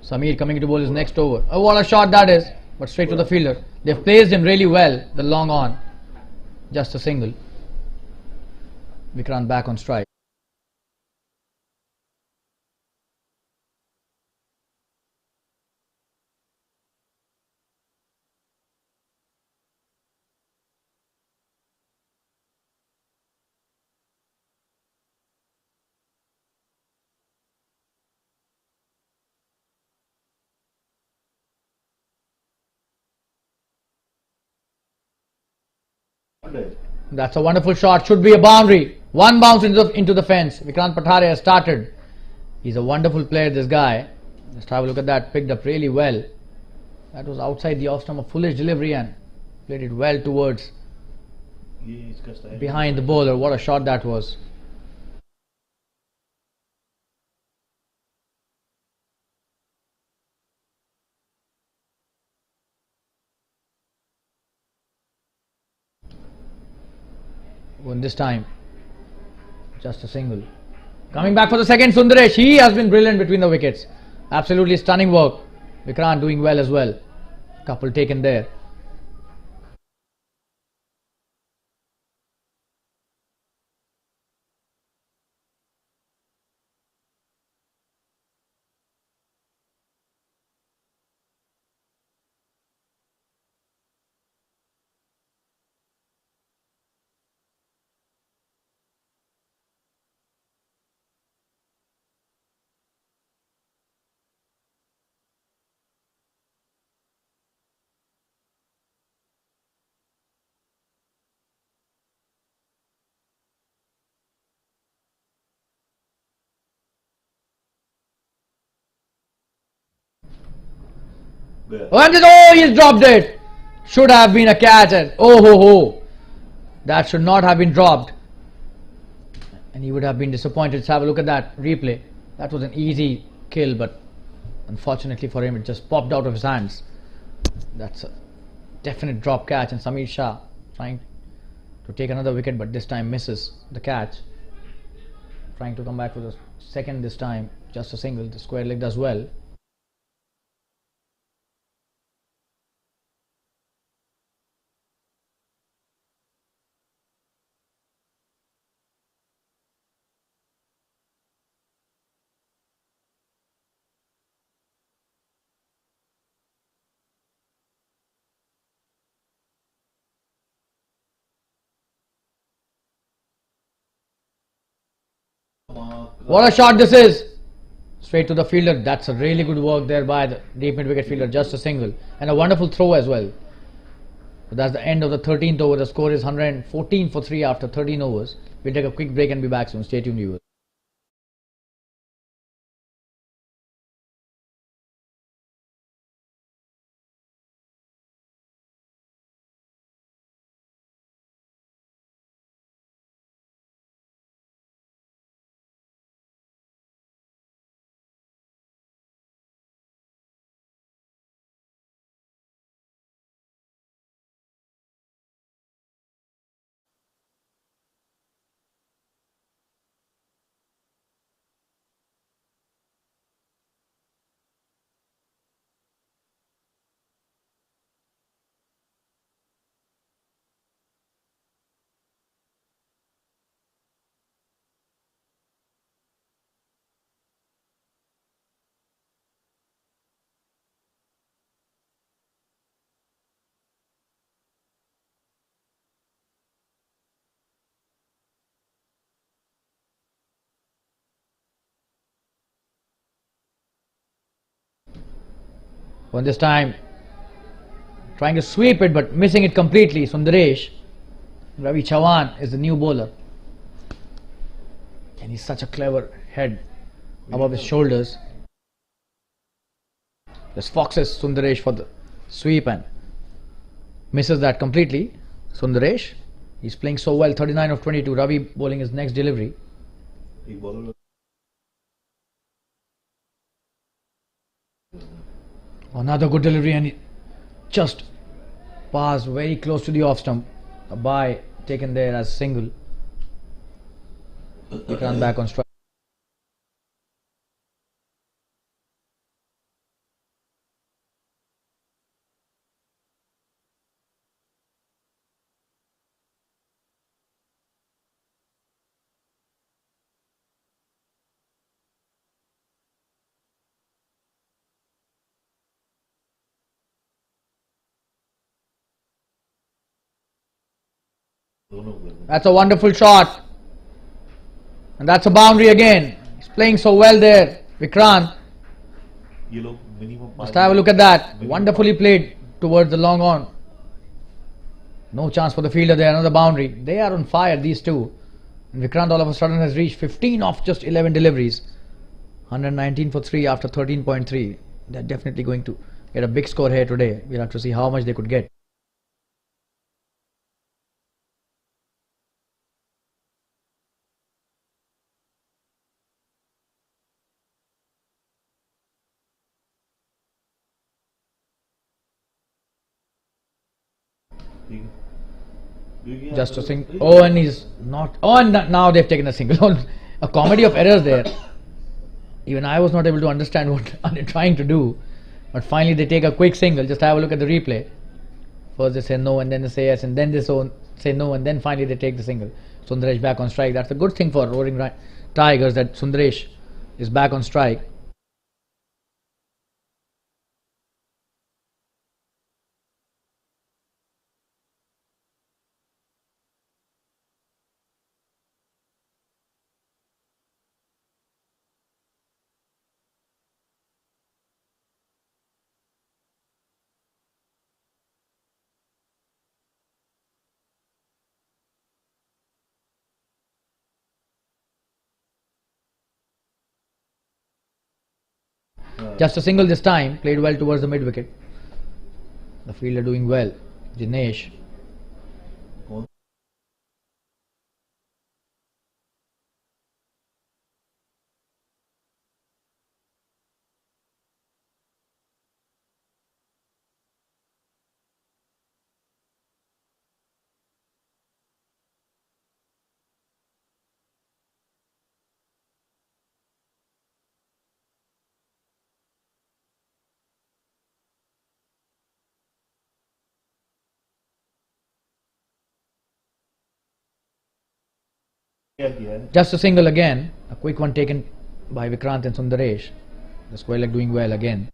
Samir coming to bowl his next over. Oh, what a shot that is! But straight to the fielder. They've placed him really well, the long on. Just a single. Vikrant back on strike. That's a wonderful shot. Should be a boundary. One bounce into the fence. Vikrant Pathare has started. He's a wonderful player, this guy. Just have a look at that. Picked up really well. That was outside the off stump. A foolish delivery and played it well towards behind the bowler. What a shot that was. And this time, just a single. Coming back for the second, Sundaresh. He has been brilliant between the wickets. Absolutely stunning work. Vikrant doing well as well. Couple taken there. Oh, and he's dropped it. Should have been a catch, and oh ho ho, that should not have been dropped. And he would have been disappointed. Let's have a look at that replay. That was an easy kill, but unfortunately for him, it just popped out of his hands. That's a definite drop catch, and Samir Shah trying to take another wicket, but this time misses the catch. Trying to come back with a second this time, just a single. The square leg does well. What a shot this is! Straight to the fielder. That's a really good work there by the deep mid wicket fielder. Just a single and a wonderful throw as well. So that's the end of the 13th over. The score is 114 for 3 after 13 overs. We'll take a quick break and be back soon. Stay tuned, viewers. Well, this time trying to sweep it but missing it completely. Sundaresh. Ravi Chavan is the new bowler, and he's such a clever head above his shoulders. This foxes Sundaresh for the sweep and misses that completely. Sundaresh, he's playing so well. 39 of 22. Ravi bowling his next delivery. Another good delivery, and he just passed very close to the off stump. A bye taken there as single. He can back on strike. That's a wonderful shot, and that's a boundary again. He's playing so well there, Vikrant. Just have a look at that. Wonderfully played towards the long on. No chance for the fielder there. Another boundary. They are on fire, these two. And Vikrant all of a sudden has reached 15 off just 11 deliveries. 119 for 3 after 13.3. They're definitely going to get a big score here today. We'll have to see how much they could get. Just a single. Oh, and he's not. Oh, and now they've taken a single. A comedy of errors there. Even I was not able to understand what are they trying to do. But finally they take a quick single. Just have a look at the replay. First they say no, and then they say yes, and then they say no, and then finally they take the single. Sundaresh back on strike. That's a good thing for Roaring Tigers, that Sundaresh is back on strike. Just a single this time, played well towards the mid wicket. The fielder doing well. Dinesh. Just a single again. A quick one taken by Vikrant and Sundaresh. The square leg doing well again.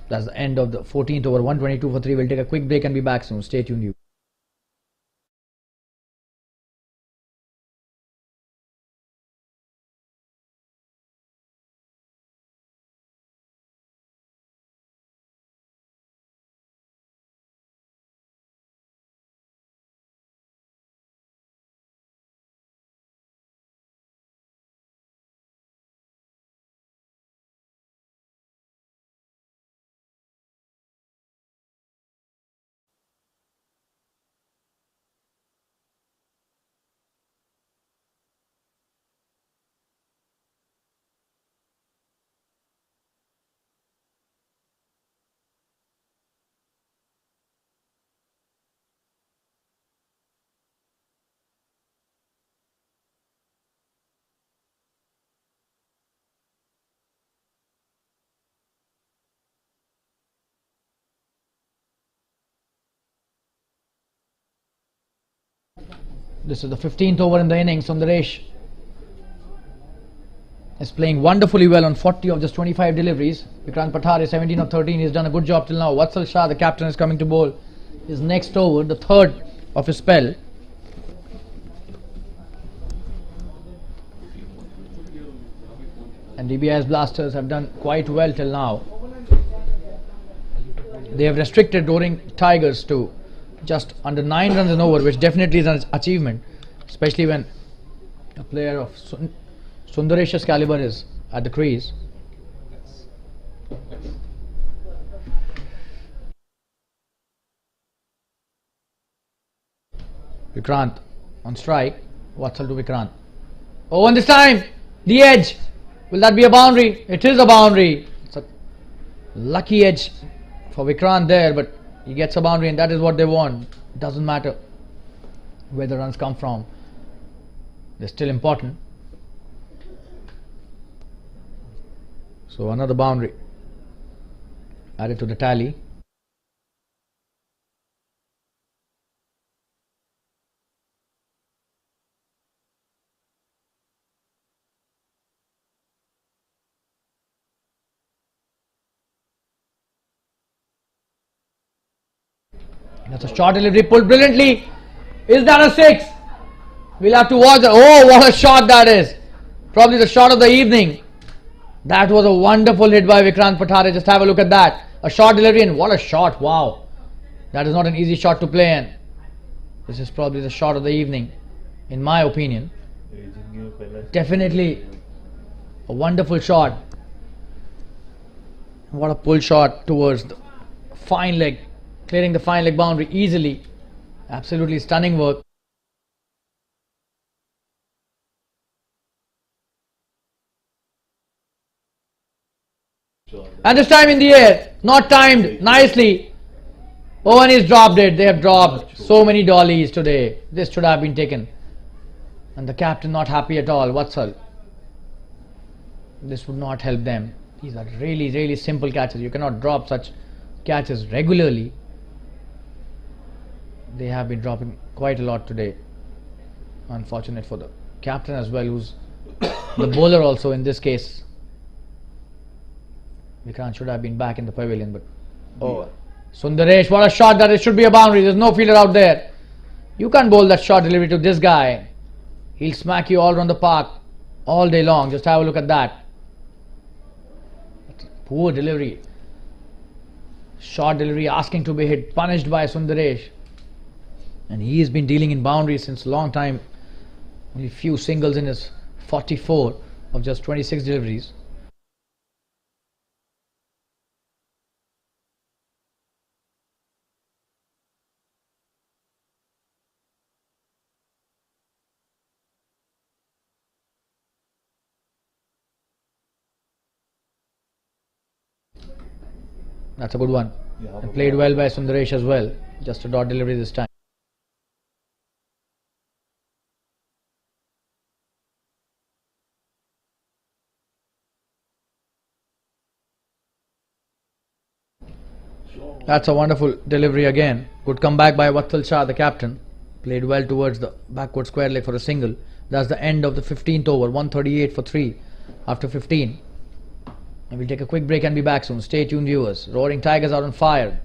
That's the end of the 14th over. 122 for 3. We'll take a quick break and be back soon. Stay tuned, you. This is the 15th over in the innings. Sundaresh is playing wonderfully well on 40 of just 25 deliveries. Vikrant Pathare 17 of 13. He's done a good job till now. Vatsal Shah, the captain, is coming to bowl his next over, the third of his spell. And Dbis Blasters have done quite well till now. They have restricted Rroaring Tigers to just under 9 runs an over, which definitely is an achievement, especially when a player of Sundaresh's caliber is at the crease. Vikrant on strike. Vatsal to Vikrant. Oh, and this time the edge. Will that be a boundary? It is a boundary. It's a lucky edge for Vikrant there, but he gets a boundary, and that is what they want. It doesn't matter where the runs come from. They're still important. So another boundary added to the tally. That's a short delivery, pulled brilliantly. Is that a 6? We'll have to watch that. Oh, what a shot that is. Probably the shot of the evening. That was a wonderful hit by Vikrant Pathare. Just have a look at that. A short delivery, and what a shot. Wow. That is not an easy shot to play in. This is probably the shot of the evening, in my opinion. Definitely a wonderful shot. What a pull shot towards the fine leg. Clearing the fine leg boundary easily. Absolutely stunning work. And this time in the air. Not timed nicely. Oh, and he's dropped it. They have dropped so many dollies today. This should have been taken. And the captain not happy at all. Vatsal. This would not help them. These are really, really simple catches. You cannot drop such catches regularly. They have been dropping quite a lot today. Unfortunate for the captain as well, who's the bowler also in this case. Vikrant should have been back in the pavilion, but oh, Sundaresh, what a shot that is. Should be a boundary. There's no fielder out there. You can't bowl that short delivery to this guy. He'll smack you all around the park all day long. Just have a look at that. Poor delivery. Short delivery asking to be hit. Punished by Sundaresh. And he has been dealing in boundaries since a long time. Only few singles in his 44 of just 26 deliveries. That's a good one. And played well by Sundaresh as well. Just a dot delivery this time. That's a wonderful delivery again. Good comeback by Vatsal Shah, the captain. Played well towards the backward square leg for a single. That's the end of the 15th over. 138 for 3 after 15. And we'll take a quick break and be back soon. Stay tuned, viewers. Roaring Tigers are on fire.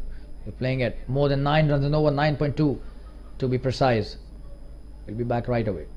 We're playing at more than 9 runs and over, 9.2 to be precise. We'll be back right away.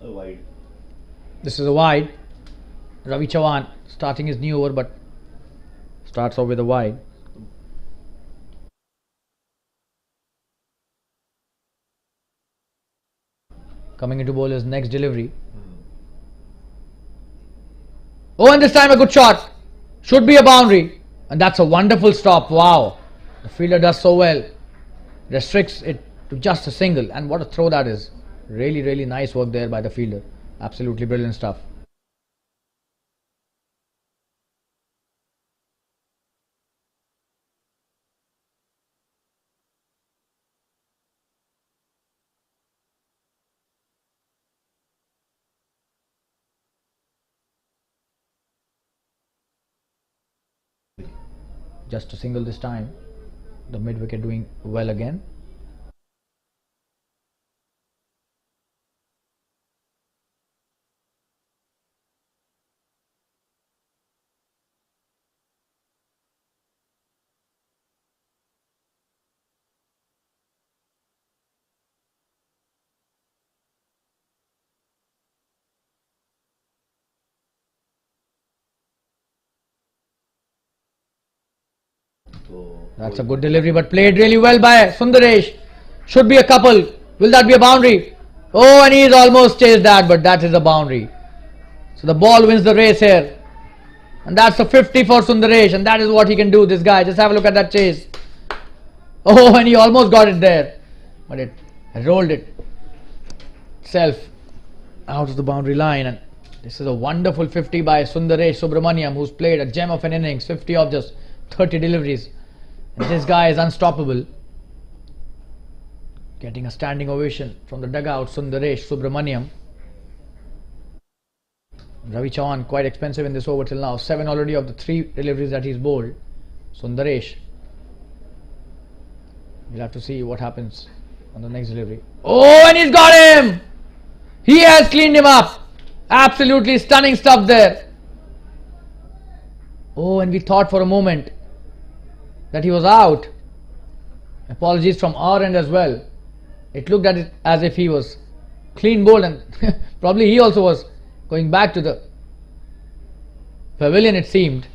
Wide. This is a wide. Ravi Chavan starting his new over, but starts off with a wide. Coming into bowler's next delivery. Oh, and this time a good shot. Should be a boundary. And that's a wonderful stop. Wow. The fielder does so well. Restricts it to just a single. And what a throw that is. Really, really nice work there by the fielder. Absolutely brilliant stuff. Just a single this time. The mid wicket doing well again. That's a good delivery, but played really well by Sundaresh. Should be a couple. Will that be a boundary? Oh, and he's almost chased that, but that is a boundary. So the ball wins the race here. And that's a 50 for Sundaresh, and that is what he can do, this guy. Just have a look at that chase. Oh, and he almost got it there. But it rolled itself out of the boundary line. And this is a wonderful 50 by Sundaresh Subramaniam, who's played a gem of an innings. 50 of just 30 deliveries. And this guy is unstoppable. Getting a standing ovation from the dugout, Sundaresh Subramaniam. Ravi Chavan quite expensive in this over till now. 7 already of the 3 deliveries that he's bowled. Sundaresh. We'll have to see what happens on the next delivery. Oh, and he's got him! He has cleaned him up. Absolutely stunning stuff there. Oh, and we thought for a moment that he was out. Apologies from our end as well. It looked at it as if he was clean bowled, and probably he also was going back to the pavilion, it seemed.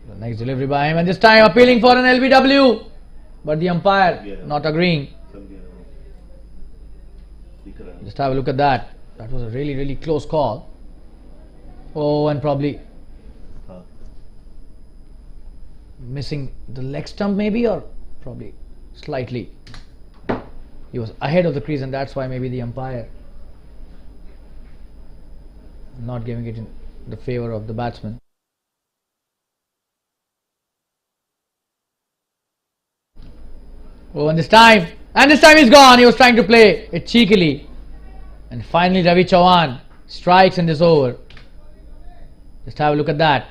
The next delivery by him, and this time appealing for an LBW, but the umpire not agreeing. Just have a look at that. That was a really, really close call. Oh, and probably missing the leg stump maybe, or probably slightly. He was ahead of the crease, and that's why maybe the umpire not giving it in the favor of the batsman. Oh, and this time he's gone. He was trying to play it cheekily. And finally Ravi Chavan strikes in this over. Just have a look at that.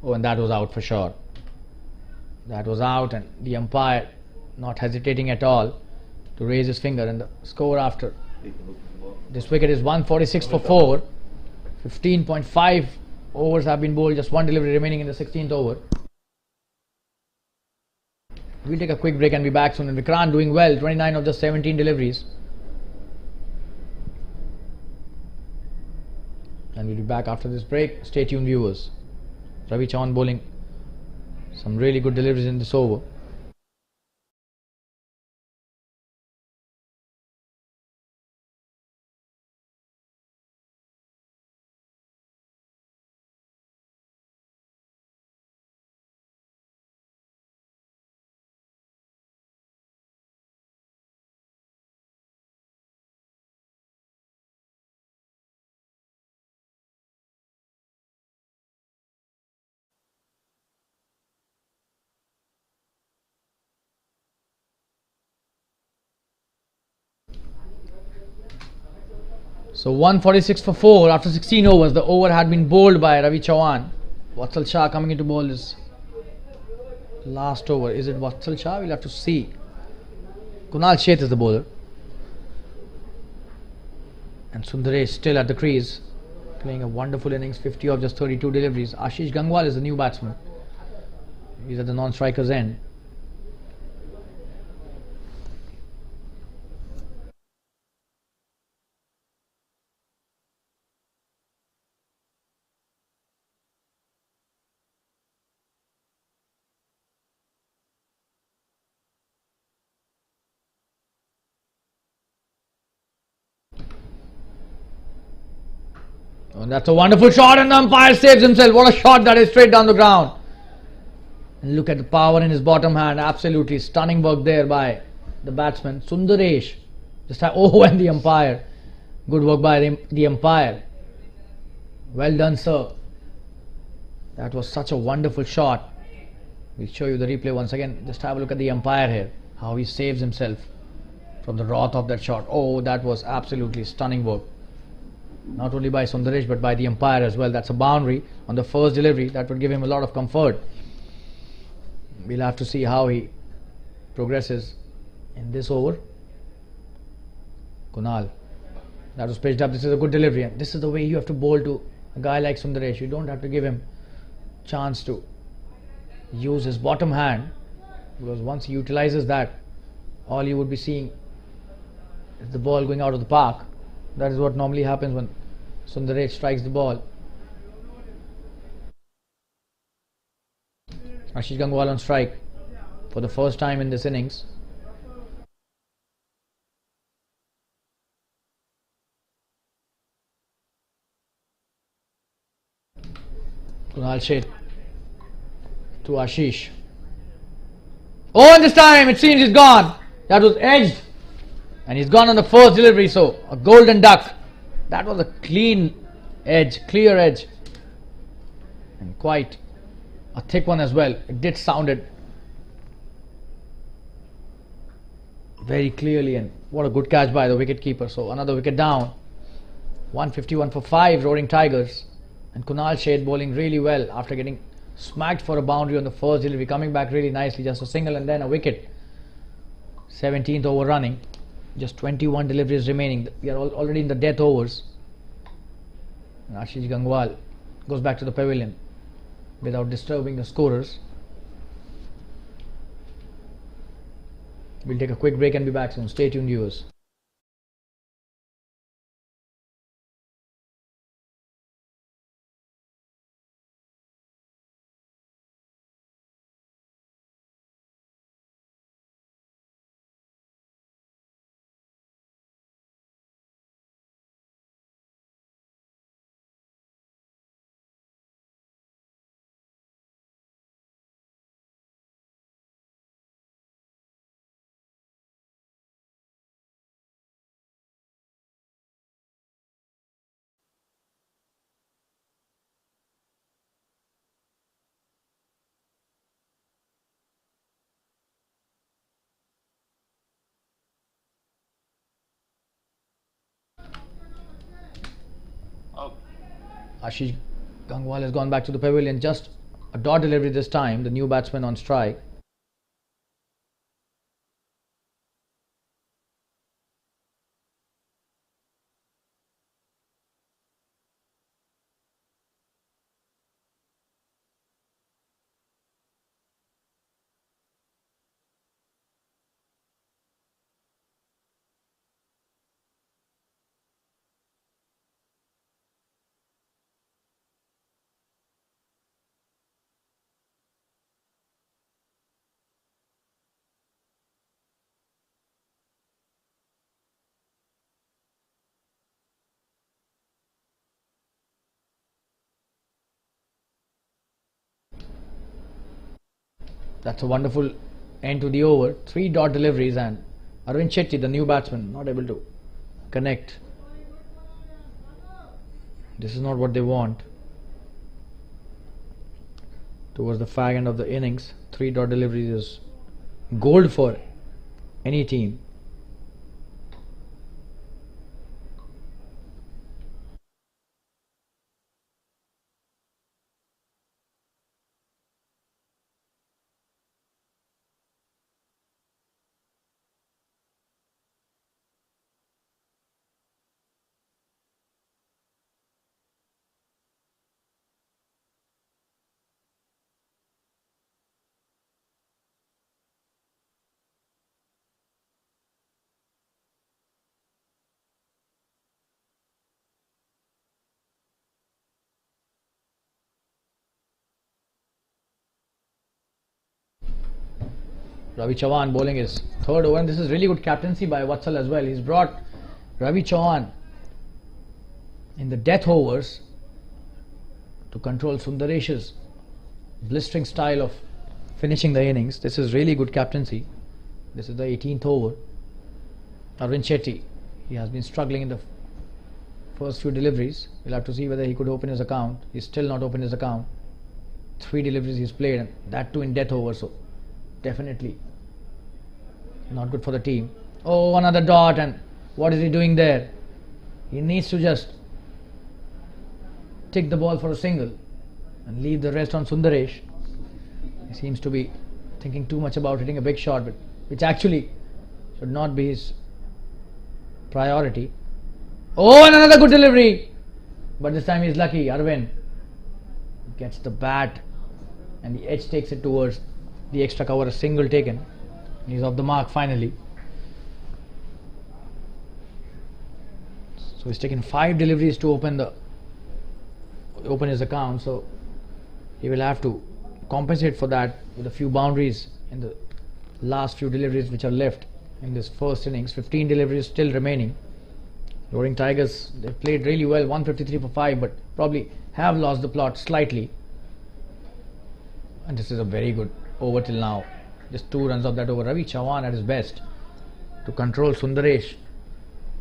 Oh, and that was out for sure. That was out, and the umpire not hesitating at all to raise his finger, and the score after This wicket is 146 for 4. 15.5 overs have been bowled, just one delivery remaining in the 16th over. We'll take a quick break and be back soon. And Vikrant doing well, 29 of just 17 deliveries. And we'll be back after this break. Stay tuned, viewers. Ravi Chauhan bowling some really good deliveries in this over. So 146 for 4 after 16 overs. The over had been bowled by Ravi Chauhan. Vatsal Shah coming into bowl is last over. Is it Vatsal Shah? We'll have to see. Kunal Sheth is the bowler. And Sundaresh still at the crease, playing a wonderful innings, 50 of just 32 deliveries. Ashish Gangwal is the new batsman. He's at the non-striker's end. And that's a wonderful shot, and the umpire saves himself. What a shot that is, straight down the ground. And look at the power in his bottom hand. Absolutely stunning work there by the batsman. Sundaresh. Just and the umpire. Good work by the umpire. Well done, sir. That was such a wonderful shot. We'll show you the replay once again. Just have a look at the umpire here. How he saves himself from the wrath of that shot. Oh, that was absolutely stunning work. Not only by Sundaresh but by the umpire as well. That's a boundary on the first delivery. That would give him a lot of comfort. We'll have to see how he progresses in this over. Kunal. That was pitched up. This is a good delivery. And this is the way you have to bowl to a guy like Sundaresh. You don't have to give him chance to use his bottom hand, because once he utilizes that, all you would be seeing is the ball going out of the park. That is what normally happens when Sundaresh strikes the ball. Ashish Gangwal on strike for the first time in this innings. Kunal Sheth to Ashish. Oh, and this time it seems he's gone. That was edged. And he's gone on the first delivery, so a golden duck. That was a clean edge, clear edge. And quite a thick one as well. It did sounded very clearly, and what a good catch by the wicket-keeper. So another wicket down. 151 for 5, Rroaring Tigers. And Kunal Sheth bowling really well after getting smacked for a boundary on the first delivery. Coming back really nicely, just a single and then a wicket. 17th over running. Just 21 deliveries remaining. We are already in the death overs. And Ashish Gangwal goes back to the pavilion without disturbing the scorers. We'll take a quick break and be back soon. Stay tuned, viewers. Ashish Gangwal has gone back to the pavilion. Just a dot delivery this time. The new batsman on strike. That's a wonderful end to the over. 3 dot deliveries, and Arvind Shetty, the new batsman, not able to connect. This is not what they want. Towards the fag end of the innings, 3 dot deliveries is gold for any team. Ravi Chauhan bowling his third over, and this is really good captaincy by Vatsal as well. He's brought Ravi Chauhan in the death overs to control Sundaresh's blistering style of finishing the innings. This is really good captaincy. This is the 18th over. Arvind Shetty, he has been struggling in the first few deliveries. We'll have to see whether he could open his account. He's still not opened his account. 3 deliveries he's played, and that too in death over, so definitely not good for the team. Oh, another dot, and what is he doing there? He needs to just take the ball for a single and leave the rest on Sundaresh. He seems to be thinking too much about hitting a big shot, but which actually should not be his priority. Oh, and another good delivery, but this time he's lucky. Arvind gets the bat, and the edge takes it towards the extra cover. A single taken. He's off the mark finally. So he's taken 5 deliveries to open his account. So he will have to compensate for that with a few boundaries in the last few deliveries which are left in this first innings. 15 deliveries still remaining. Rroaring Tigers, they've played really well. 153 for 5, but probably have lost the plot slightly. And this is a very good over till now. Just 2 runs of that over. Ravi Chauhan at his best to control Sundaresh,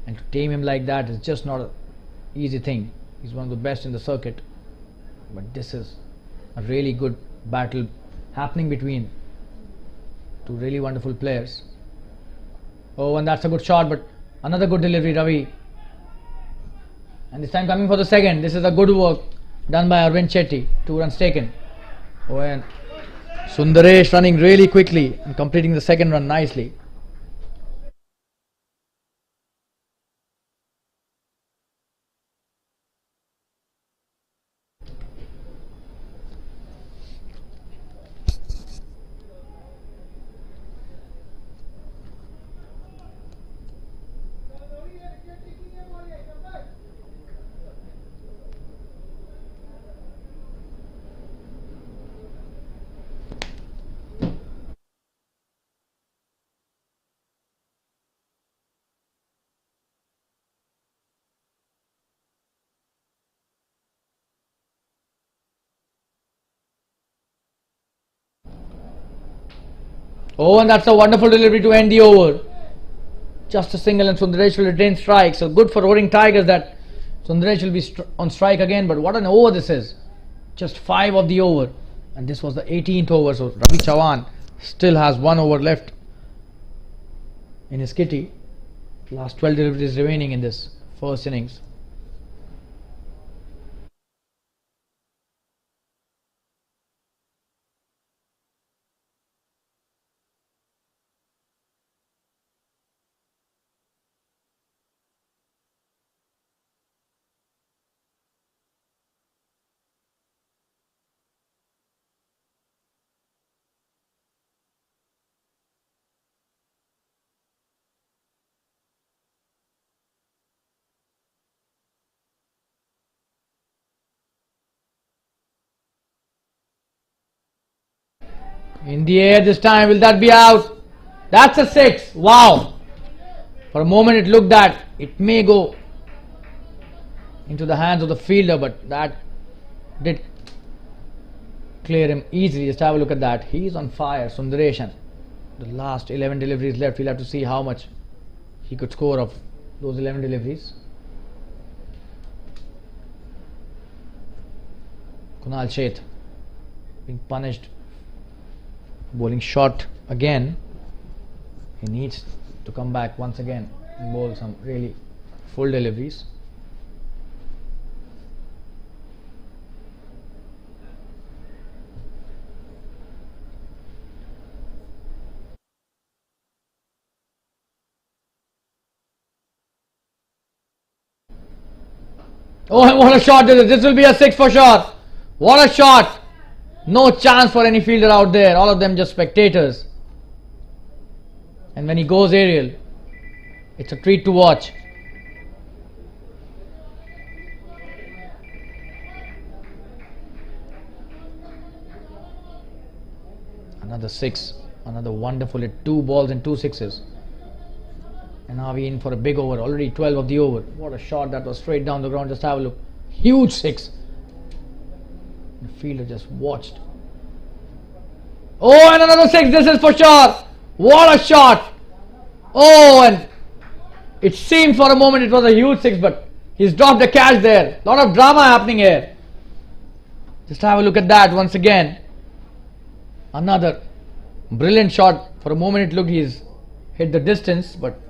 and to tame him like that is just not an easy thing. He's one of the best in the circuit, but this is a really good battle happening between 2 really wonderful players. Oh, and that's a good shot, but another good delivery, Ravi, and this time coming for the second. This is a good work done by Arvind Shetty. 2 runs taken. Oh, and Sundaresh running really quickly and completing the second run nicely. Oh, and that's a wonderful delivery to end the over. Just a single, and Sundaresh will retain strike. So good for Rroaring Tigers that Sundaresh will be on strike again. But what an over this is. Just 5 of the over. And this was the 18th over. So Ravi Chauhan still has 1 over left in his kitty. Last 12 deliveries remaining in this first innings. In the air this time, will that be out? That's a 6. Wow. For a moment it looked that it may go into the hands of the fielder, but that did clear him easily. Just have a look at that. He's on fire, Sundaresh, and the last 11 deliveries left. We'll have to see how much he could score of those 11 deliveries. Kunal Sheth being punished, bowling short again. He needs to come back once again and bowl some really full deliveries. Oh, and what a shot this is. This will be a 6 for sure. What a shot. No chance for any fielder out there. All of them just spectators. And when he goes aerial, it's a treat to watch. Another 6. Another wonderful hit. 2 balls and 2 sixes. And now we in for a big over. Already 12 of the over. What a shot that was, straight down the ground. Just have a look. Huge 6. The fielder just watched. Oh, and another 6. This is for sure. What a shot. Oh, and it seemed for a moment it was a huge 6, but he's dropped the catch there. Lot of drama happening here. Just have a look at that once again. Another brilliant shot. For a moment it looked he's hit the distance, but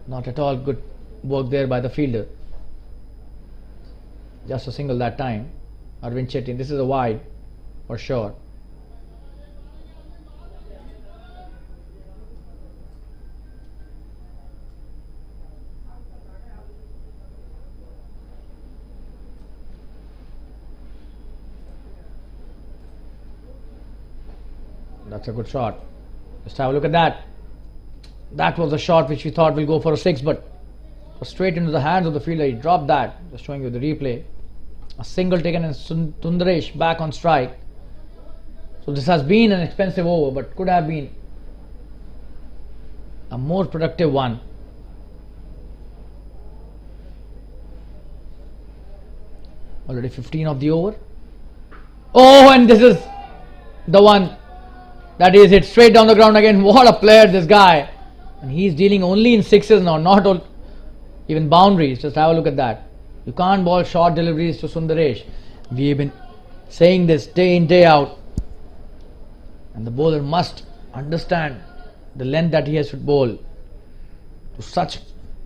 not at all good work there by the fielder. Just a single that time. Arvind Chetty. This is a wide for sure. That's a good shot. Just have a look at that. That was a shot which we thought will go for a 6, but was straight into the hands of the fielder. He dropped that. Just showing you the replay. A single taken and Sundaresh back on strike. So this has been an expensive over, but could have been a more productive one. Already 15 of the over. Oh, and this is the one that is hit straight down the ground again. What a player this guy. And he's dealing only in 6s now, not all, even boundaries. Just have a look at that. You can't bowl short deliveries to Sundaresh. We have been saying this day in, day out. And the bowler must understand the length that he has to bowl to such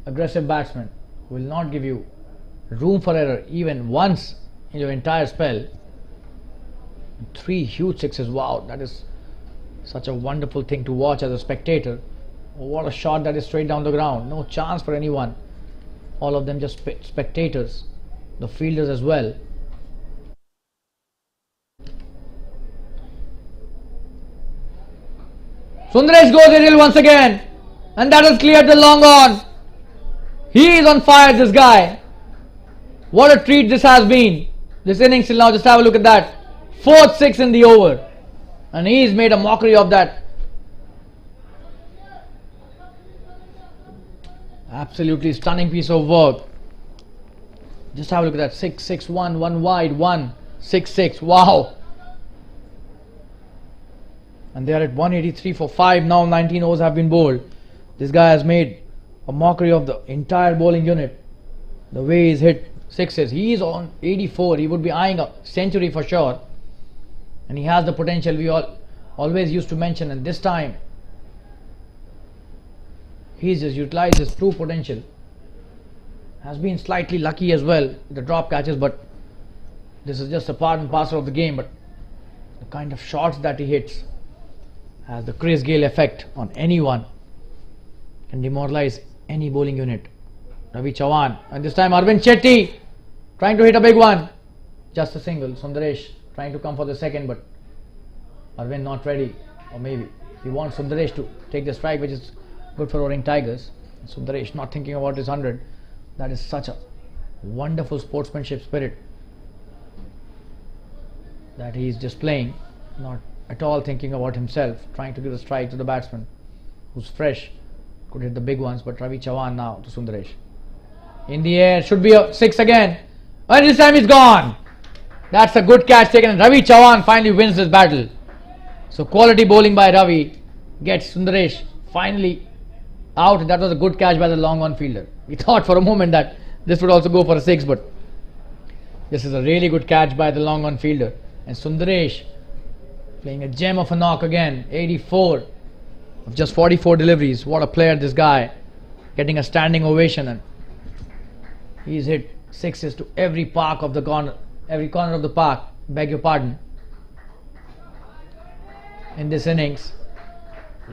aggressive batsmen who will not give you room for error even once in your entire spell. 3 huge 6s. Wow, that is such a wonderful thing to watch as a spectator. Oh, what a shot that is, straight down the ground. No chance for anyone. All of them just spectators. The fielders as well. Sundaresh goes aerial once again. And that has cleared the long on. He is on fire, this guy. What a treat this has been. This innings till now, just have a look at that. 4th 6 in the over. And he's made a mockery of that. Absolutely stunning piece of work. Just have a look at that. 6 6 1 1 wide 1 6 6. Wow. And they are at 183 for 5 now. 19 overs have been bowled. This guy has made a mockery of the entire bowling unit. The way he's hit 6s. He is on 84. He would be eyeing a century for sure. And he has the potential we always used to mention. And this time, he's just utilized his true potential. Has been slightly lucky as well, the drop catches, but this is just a part and parcel of the game. But the kind of shots that he hits has the Chris Gayle effect on anyone. Can demoralize any bowling unit. Ravi Chavan, and this time Arvind Chetty trying to hit a big one. Just a single. Sundaresh trying to come for the second, but Arvind not ready. Or maybe he wants Sundaresh to take the strike, which is good for Rroaring Tigers. Sundaresh not thinking about his 100. That is such a wonderful sportsmanship spirit that he is displaying, not at all thinking about himself, trying to give a strike to the batsman who's fresh, could hit the big ones. But Ravi Chavan now to Sundaresh. In the air, should be a 6 again. And this time it's gone. That's a good catch taken, and Ravi Chauhan finally wins this battle. So quality bowling by Ravi gets Sundaresh finally out. That was a good catch by the long on fielder. We thought for a moment that this would also go for a 6, but this is a really good catch by the long on fielder. And Sundaresh playing a gem of a knock again. 84 of just 44 deliveries. What a player this guy. Getting a standing ovation, and he's hit 6s to every corner of the park. Beg your pardon. In this innings,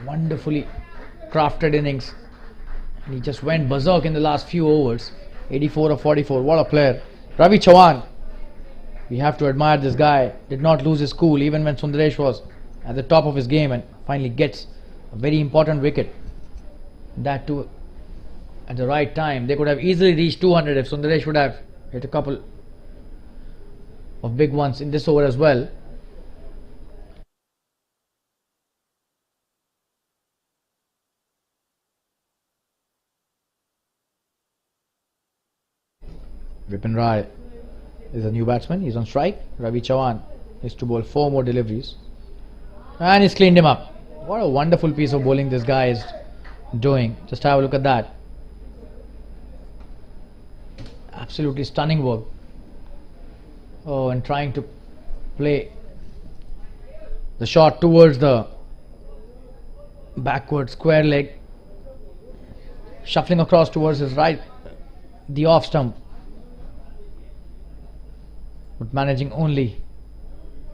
wonderfully crafted innings, and he just went berserk in the last few overs. 84 of 44. What a player. Ravi Chauhan, we have to admire this guy. Did not lose his cool even when Sundaresh was at the top of his game, and finally gets a very important wicket. That too at the right time. They could have easily reached 200 if Sundaresh would have hit a couple of big ones in this over as well. Vipin Rai is a new batsman. He's on strike. Ravi Chauhan is to bowl 4 more deliveries, and he's cleaned him up. What a wonderful piece of bowling this guy is doing. Just have a look at that. Absolutely stunning work. Oh, and trying to play the shot towards the backward square leg, shuffling across towards his right, the off stump, but managing only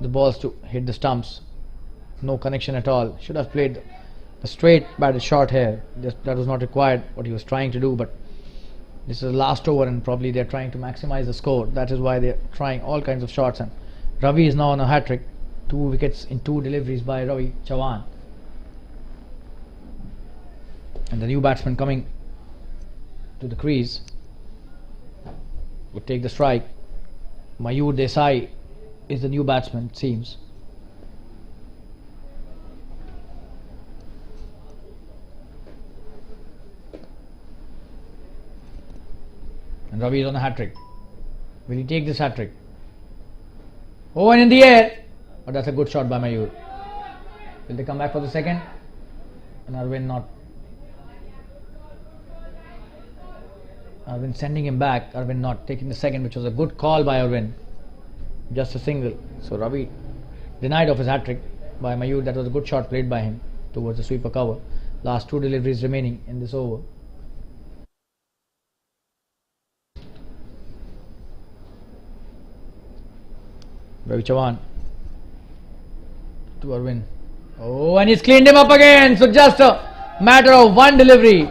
the balls to hit the stumps. No connection at all. Should have played a straight batted shot here. That was not required, what he was trying to do, but this is the last over, and probably they're trying to maximize the score. That is why they're trying all kinds of shots, and Ravi is now on a hat-trick. 2 wickets in 2 deliveries by Ravi Chauhan. And the new batsman coming to the crease would take the strike. Mayur Desai is the new batsman, it seems. And Ravi is on a hat-trick. Will he take this hat-trick? Oh, and in the air! But that's a good shot by Mayur. Will they come back for the second? And Arvind not. Arvind sending him back. Arvind not taking the second, which was a good call by Arvind. Just a single. So Ravi denied of his hat-trick by Mayur. That was a good shot played by him towards the sweeper cover. Last 2 deliveries remaining in this over. Ravi Chauhan to Arvind. Oh, and he's cleaned him up again. So just a matter of 1 delivery.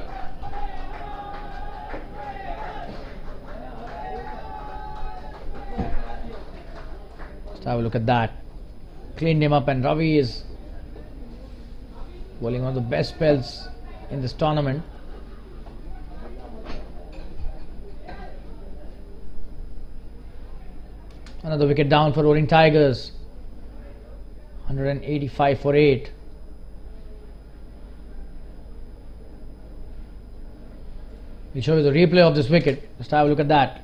Just have a look at that. Cleaned him up, and Ravi is bowling one of the best spells in this tournament. Another wicket down for Rroaring Tigers. 185 for 8. We'll show you the replay of this wicket. Just have a look at that.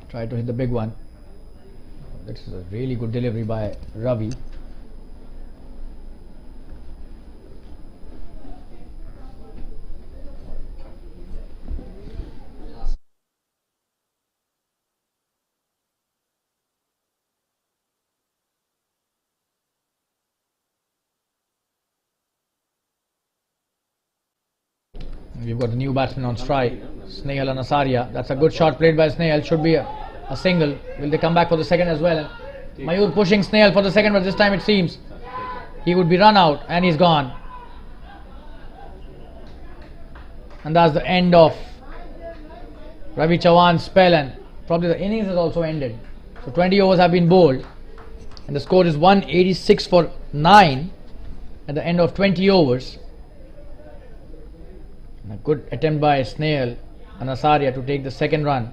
Try to hit the big one. This is a really good delivery by Ravi. We've got a new batsman on strike, Snehal Anasaria. That's a good shot played by Snehal. Should be a single. Will they come back for the second as well? And Mayur pushing Snehal for the second, but this time it seems he would be run out, and he's gone. And that's the end of Ravi Chauhan's spell, and probably the innings has also ended. So 20 overs have been bowled, and the score is 186 for 9 at the end of 20 overs. A good attempt by Snehal Anasaria to take the second run.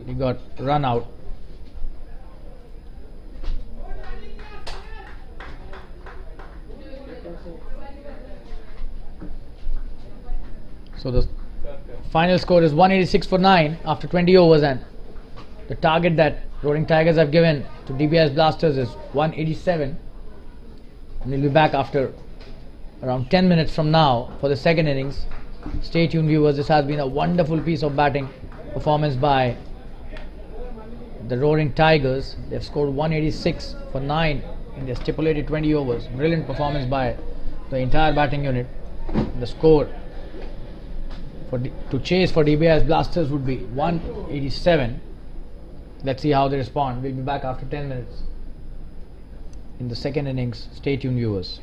He got run out. So the Final score is 186 for 9 after 20 overs, and the target that Roaring Tigers have given to Dbis Blasters is 187. And we'll be back after around 10 minutes from now for the second innings. Stay tuned, viewers. This has been a wonderful piece of batting performance by the Roaring Tigers. They've scored 186 for 9 in their stipulated 20 overs. Brilliant performance by the entire batting unit. The score to chase for Dbis Blasters would be 187. Let's see how they respond. We'll be back after 10 minutes in the second innings. Stay tuned, viewers.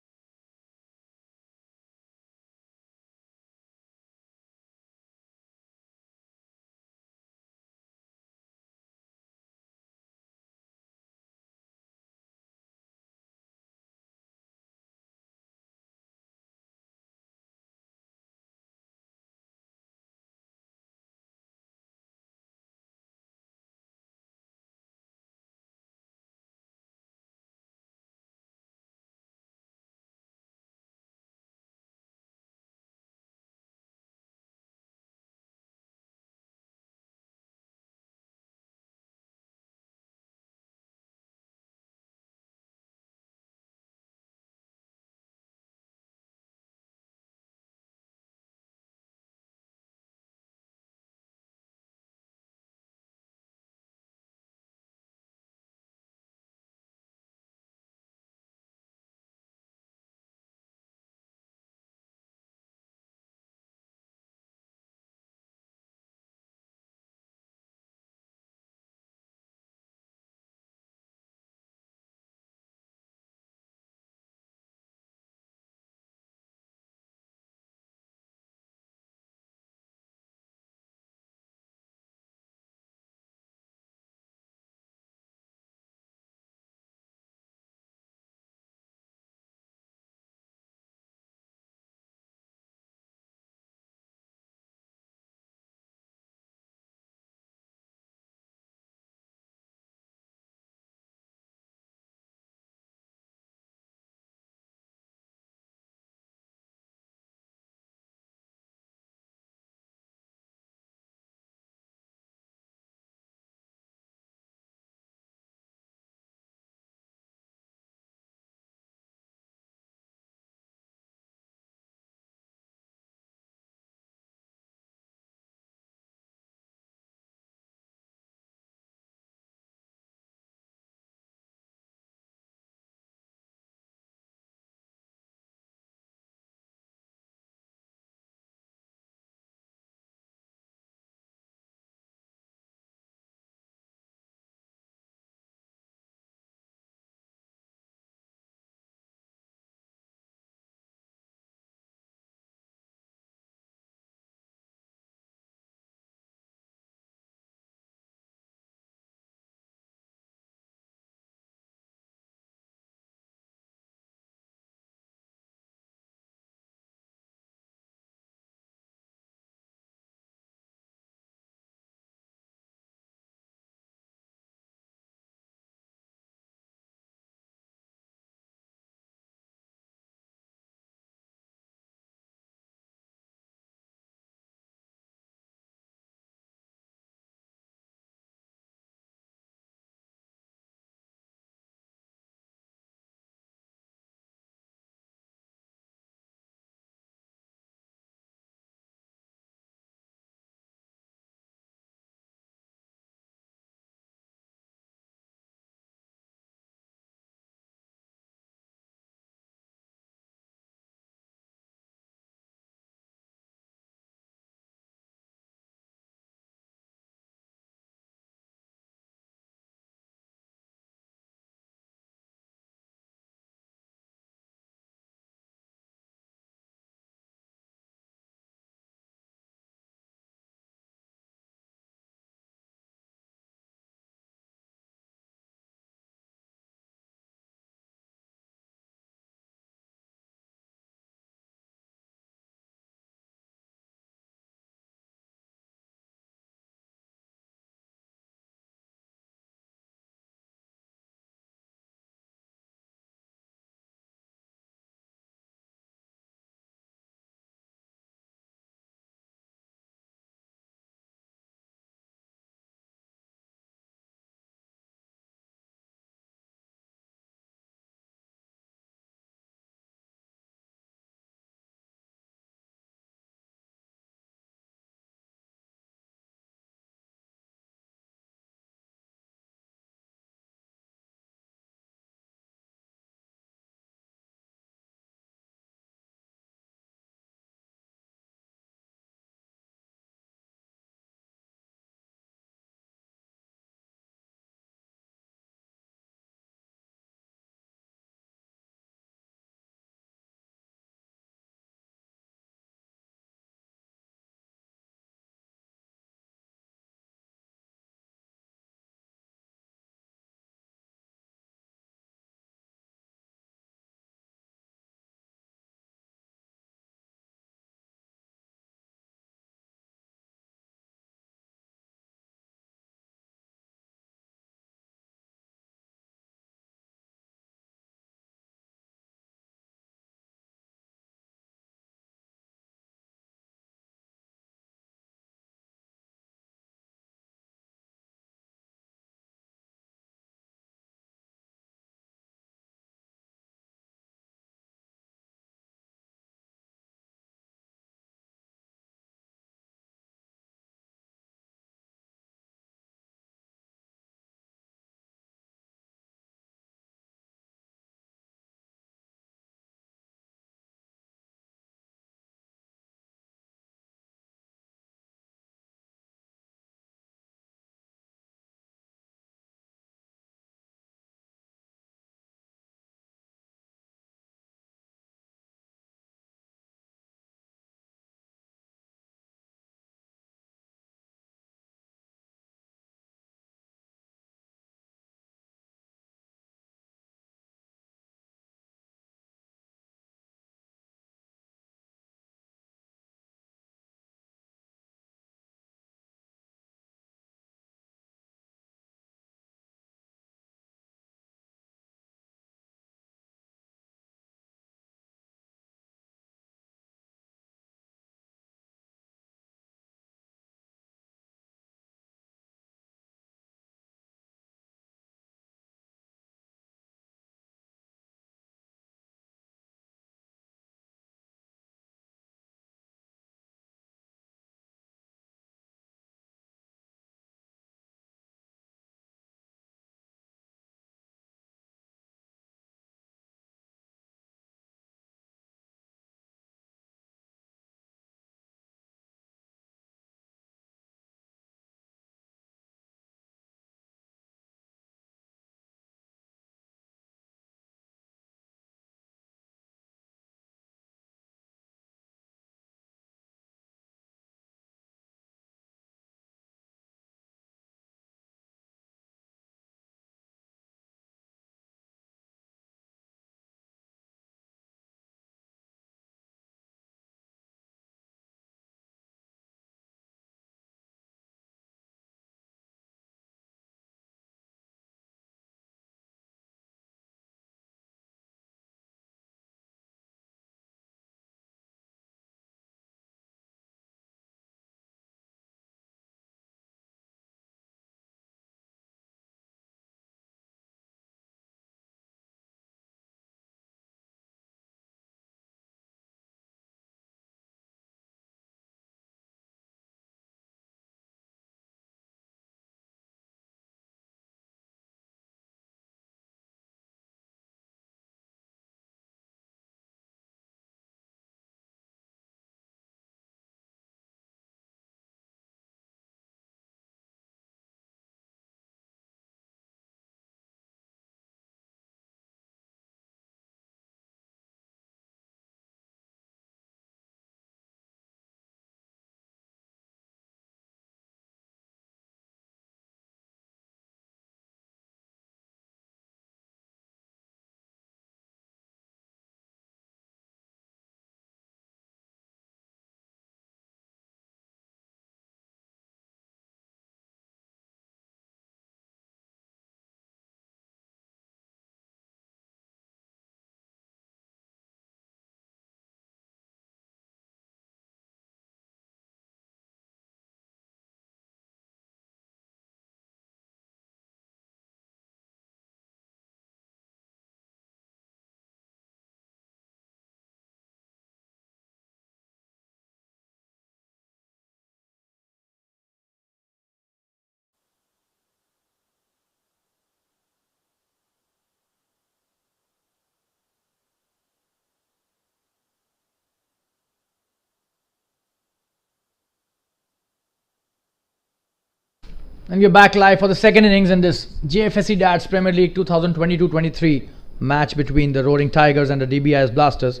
And we're back live for the second innings in this Jfsc Darts Premier League 2022-23 match between the Rroaring Tigers and the Dbis Blasters.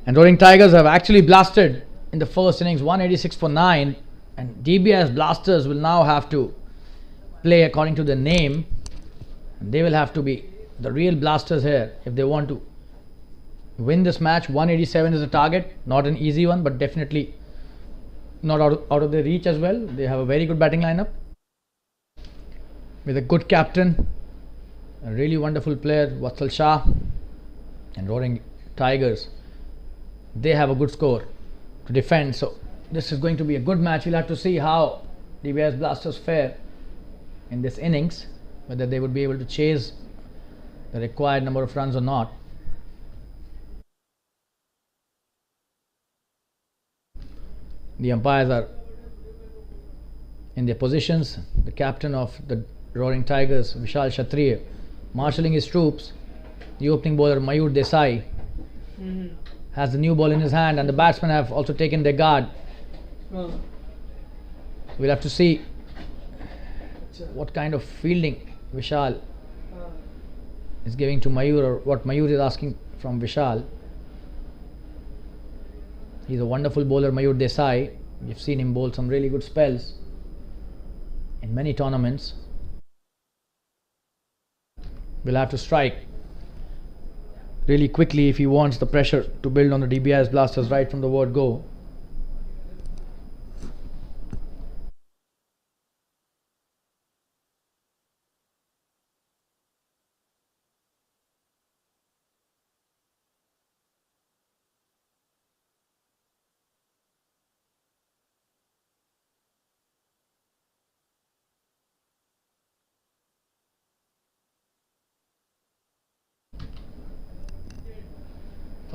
And Rroaring Tigers have actually blasted in the first innings 186 for 9, and Dbis Blasters will now have to play according to the name, and they will have to be the real blasters here if they want to win this match. 187 is the target, not an easy one, but definitely not out of their reach as well. They have a very good batting lineup with a good captain, a really wonderful player, Vatsal Shah, and Rroaring Tigers. They have a good score to defend, so this is going to be a good match. We'll have to see how Dbis Blasters fare in this innings, whether they would be able to chase the required number of runs or not. The umpires are in their positions. The captain of the Rroaring Tigers, Vishal Kshatriya, marshalling his troops. The opening bowler, Mayur Desai, has the new ball in his hand, and the batsmen have also taken their guard. We'll have to see what kind of fielding Vishal is giving to Mayur, or what Mayur is asking from Vishal. He's a wonderful bowler, Mayur Desai. You've seen him bowl some really good spells in many tournaments. Will have to strike really quickly if he wants the pressure to build on the Dbis Blasters right from the word go.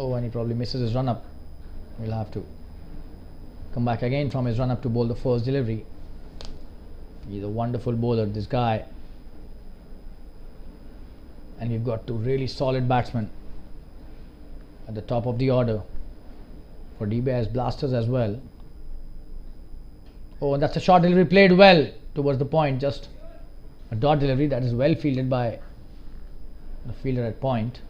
Oh, and he probably misses his run up. We'll have to come back again from his run up to bowl the first delivery. He's a wonderful bowler, this guy. And we've got two really solid batsmen at the top of the order for Dbis Blasters as well. Oh, and that's a short delivery, played well towards the point, just a dot delivery that is well fielded by the fielder at point.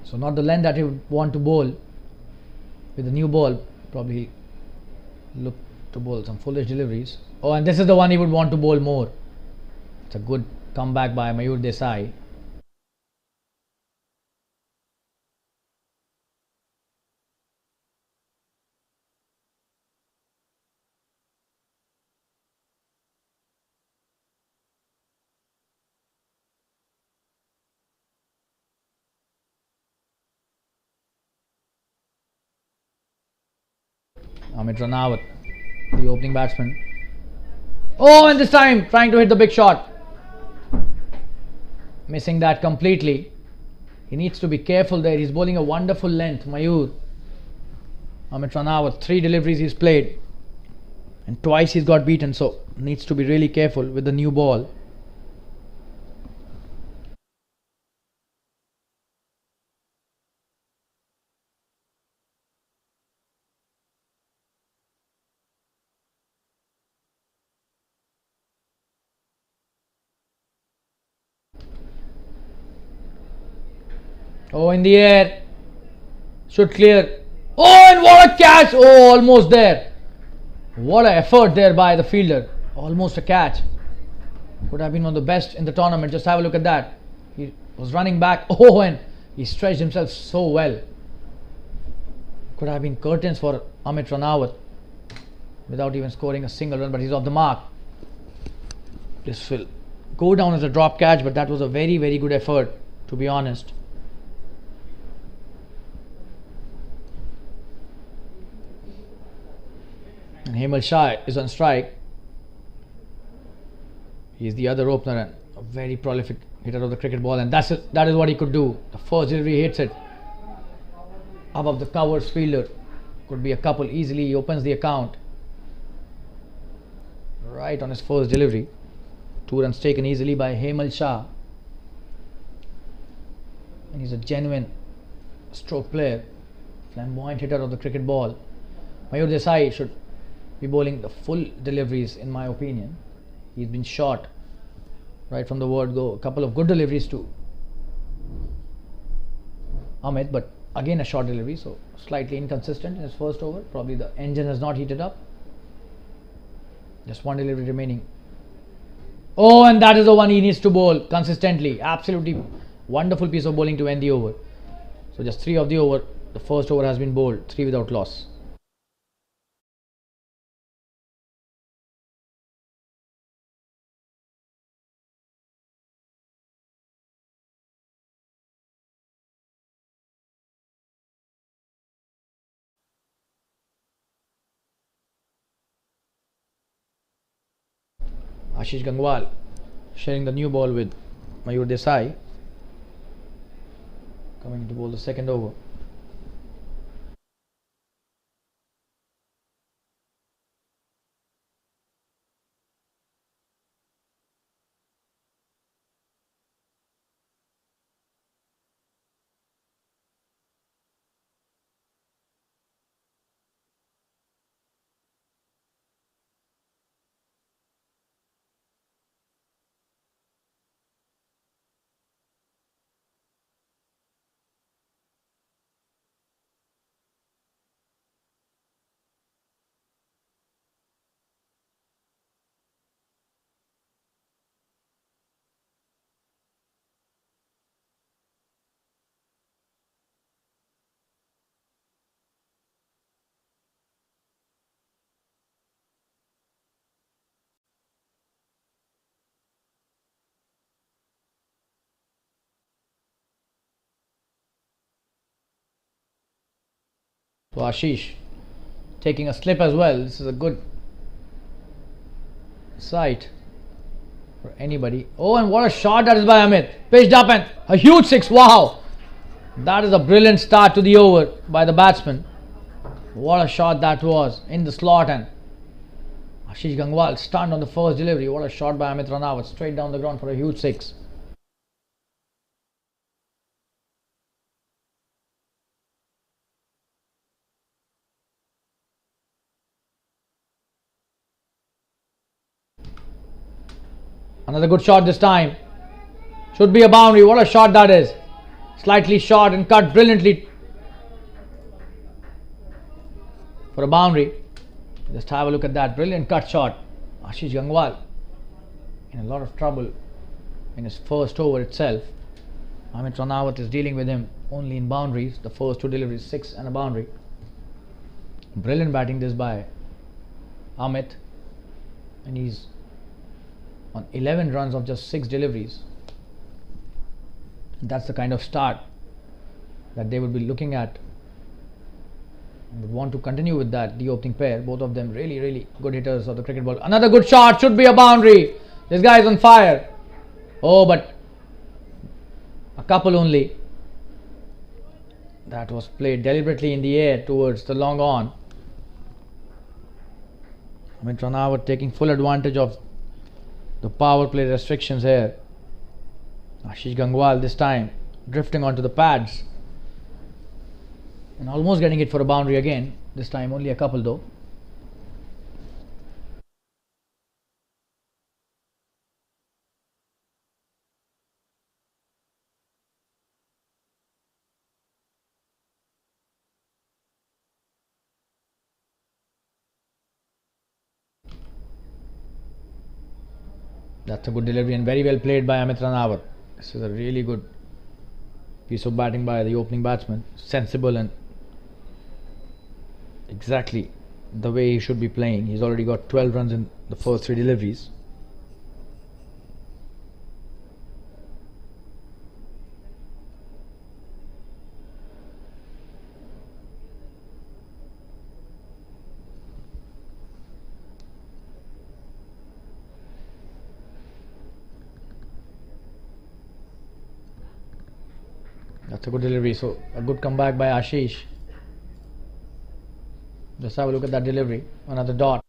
So not the length that he would want to bowl with the new ball. Probably look to bowl some foolish deliveries. Oh, and this is the one he would want to bowl more. It's a good comeback by Mayur Desai. Rroaring, the opening batsman. Oh, and this time trying to hit the big shot. Missing that completely. He needs to be careful there. He's bowling a wonderful length, Mayur. Rroaring, 3 deliveries he's played, and twice he's got beaten, so needs to be really careful with the new ball. Oh, in the air. Should clear. Oh, and what a catch. Oh, almost there. What an effort there by the fielder. Almost a catch. Could have been one of the best in the tournament. Just have a look at that. He was running back. Oh, and he stretched himself so well. Could have been curtains for Rroaring without even scoring a single run, but he's off the mark. This will go down as a drop catch, but that was a very, very good effort, to be honest. And Hemal Shah is on strike. He is the other opener and a very prolific hitter of the cricket ball, and that is what he could do. The first delivery, he hits it above the covers fielder. Could be a couple easily. He opens the account right on his first delivery. 2 runs taken easily by Hemal Shah. And he's a genuine stroke player, flamboyant hitter of the cricket ball. Mayur Desai should be bowling the full deliveries in my opinion. He's been short right from the word go. A couple of good deliveries to Amit, but again a short delivery, so slightly inconsistent in his first over. Probably the engine has not heated up. Just one delivery remaining. Oh, and that is the one he needs to bowl consistently. Absolutely wonderful piece of bowling to end the over. So just 3 of the over. The first over has been bowled, 3 without loss. Ashish Gangwal sharing the new ball with Mayur Desai, coming to bowl the second over. So Ashish taking a slip as well. This is a good sight for anybody. Oh, and what a shot that is by Amit. Pitched up and a huge 6. Wow. That is a brilliant start to the over by the batsman. What a shot that was in the slot, and Ashish Gangwal stunned on the first delivery. What a shot by Amit Ranawat, straight down the ground for a huge 6. Another good shot this time. Should be a boundary. What a shot that is. Slightly short and cut brilliantly for a boundary. Just have a look at that. Brilliant cut shot. Ashish Gangwal in a lot of trouble in his first over itself. Amit Ranawat is dealing with him only in boundaries. The first 2 deliveries, 6 and a boundary. Brilliant batting this by Amit. And he's on 11 runs of just 6 deliveries. That's the kind of start that they would be looking at. Would want to continue with that, the opening pair. Both of them really good hitters of the cricket ball. Another good shot, should be a boundary. This guy is on fire. Oh, but a couple only. That was played deliberately in the air towards the long on. Amit Ranawat taking full advantage of the power play restrictions here. Ashish Gangwal this time drifting onto the pads and almost getting it for a boundary again. This time only a couple though. That's a good delivery and very well played by Amit Ranawat. This is a really good piece of batting by the opening batsman. Sensible and exactly the way he should be playing. He's already got 12 runs in the first 3 deliveries. That's a good delivery. So a good comeback by Ashish. Just have a look at that delivery. Another dot.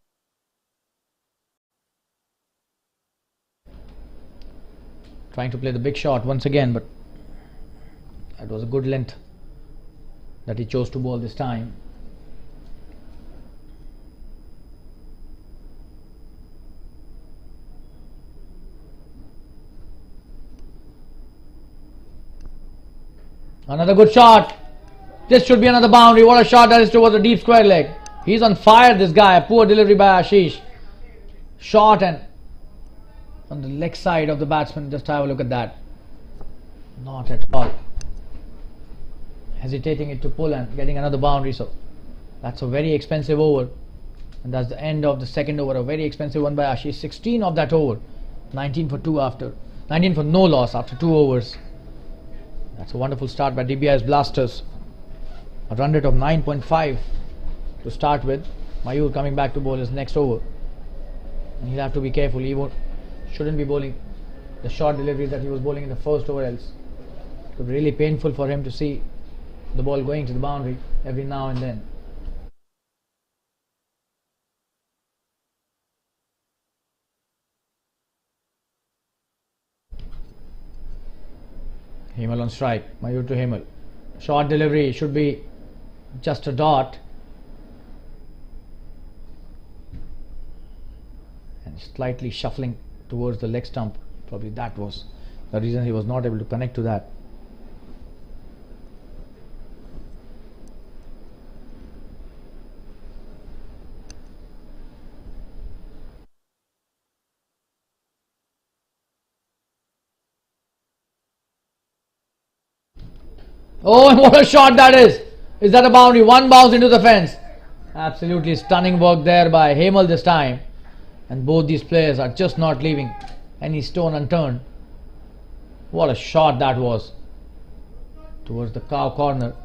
trying to play the big shot once again, but that was a good length that he chose to bowl this time. Another good shot. This should be another boundary. What a shot that is towards the deep square leg. He's on fire, this guy. Poor delivery by Ashish. Short and on the leg side of the batsman. Just have a look at that. Not at all hesitating it to pull and getting another boundary. So that's a very expensive over. And that's the end of the second over. A very expensive one by Ashish. 16 of that over. 19 for no loss after 2 overs. That's a wonderful start by Dbis Blasters. A run rate of 9.5 to start with. Mayur coming back to bowl his next over. And he'll have to be careful. He shouldn't be bowling the short deliveries that he was bowling in the first over, else it could be really painful for him to see the ball going to the boundary every now and then. Hemal on strike. Mayur to Hemal. Short delivery should be just a dot. And slightly shuffling towards the leg stump. Probably that was the reason he was not able to connect to that. Oh, and what a shot that is! Is that a boundary? One bounce into the fence. Absolutely stunning work there by Hemal this time. And both these players are just not leaving any stone unturned. What a shot that was. Towards the cow corner.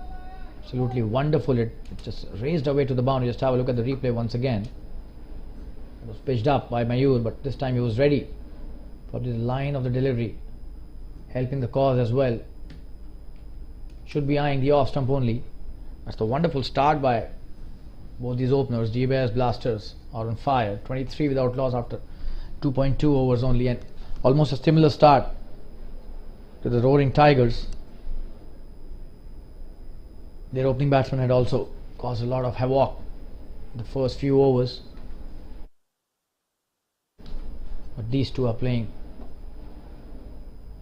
Absolutely wonderful. It just raised away to the boundary. Just have a look at the replay once again. It was pitched up by Mayur, but this time he was ready. Probably the line of the delivery helping the cause as well. Should be eyeing the off stump only. That's the wonderful start by both these openers. Dbis Blasters are on fire. 23 without loss after 2.2 overs only, and almost a similar start to the Rroaring Tigers. Their opening batsman had also caused a lot of havoc in the first few overs. But these two are playing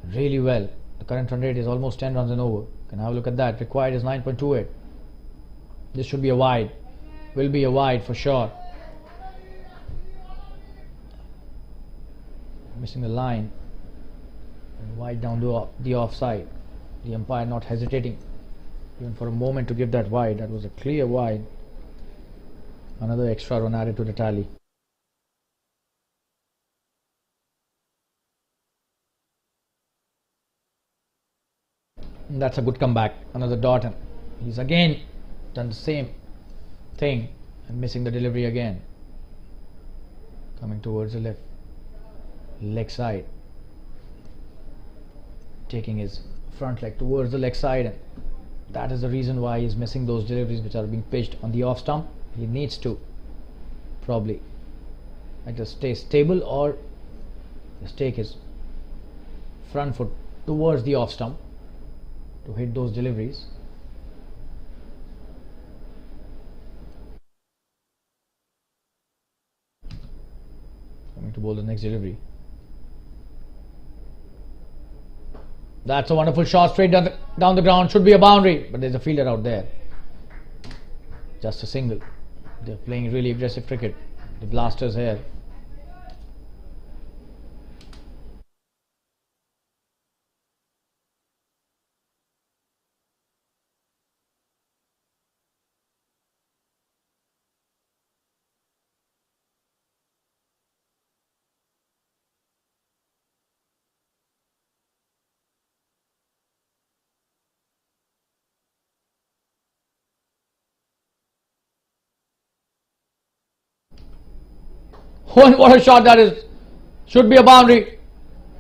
really well. The current run rate is almost 10 runs an over. Can have a look at that. Required is 9.28. This should be a wide. Will be a wide for sure. Missing the line. And wide down the offside. The umpire not hesitating even for a moment to give that wide. That was a clear wide. Another extra run added to the tally. And that's a good comeback. Another dot, and he's again done the same thing and missing the delivery again. Coming towards the left leg side, taking his front leg towards the leg side, and that is the reason why he's missing those deliveries which are being pitched on the off stump. He needs to probably either stay stable or just take his front foot towards the off stump to hit those deliveries. Coming to bowl the next delivery. That's a wonderful shot straight down the ground. Should be a boundary, but there's a fielder out there. Just a single. They're playing really aggressive cricket. The Blasters here. Oh, and what a shot that is. Should be a boundary.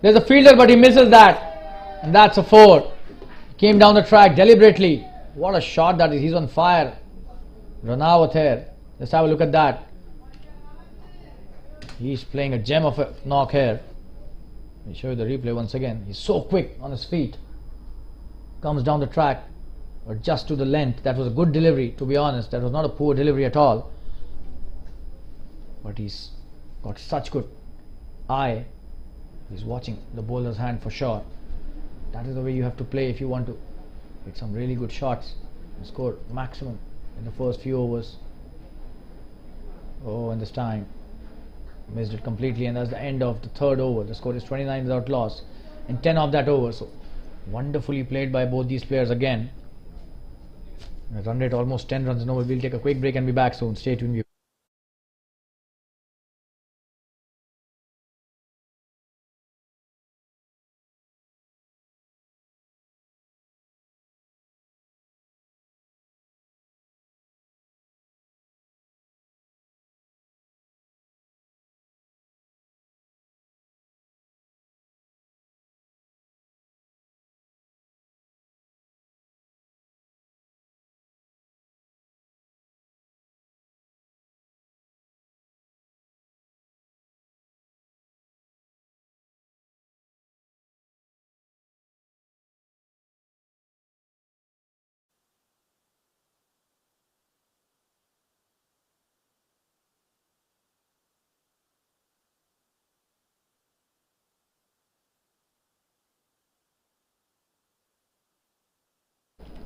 There's a fielder, but he misses that. And that's a 4. Came down the track deliberately. What a shot that is. He's on fire. Ranawat here. Let's have a look at that. He's playing a gem of a knock here. I'll show you the replay once again. He's so quick on his feet. Comes down the track, but just to the length. That was a good delivery, to be honest. That was not a poor delivery at all. But he's got such good eye. He's watching the bowler's hand for sure. That is the way you have to play if you want to hit some really good shots and score maximum in the first few overs. Oh, and this time missed it completely, and that's the end of the third over. The score is 29 without loss in 10 of that over. So wonderfully played by both these players again. The run rate almost 10 runs an over. We'll take a quick break and be back soon. Stay tuned.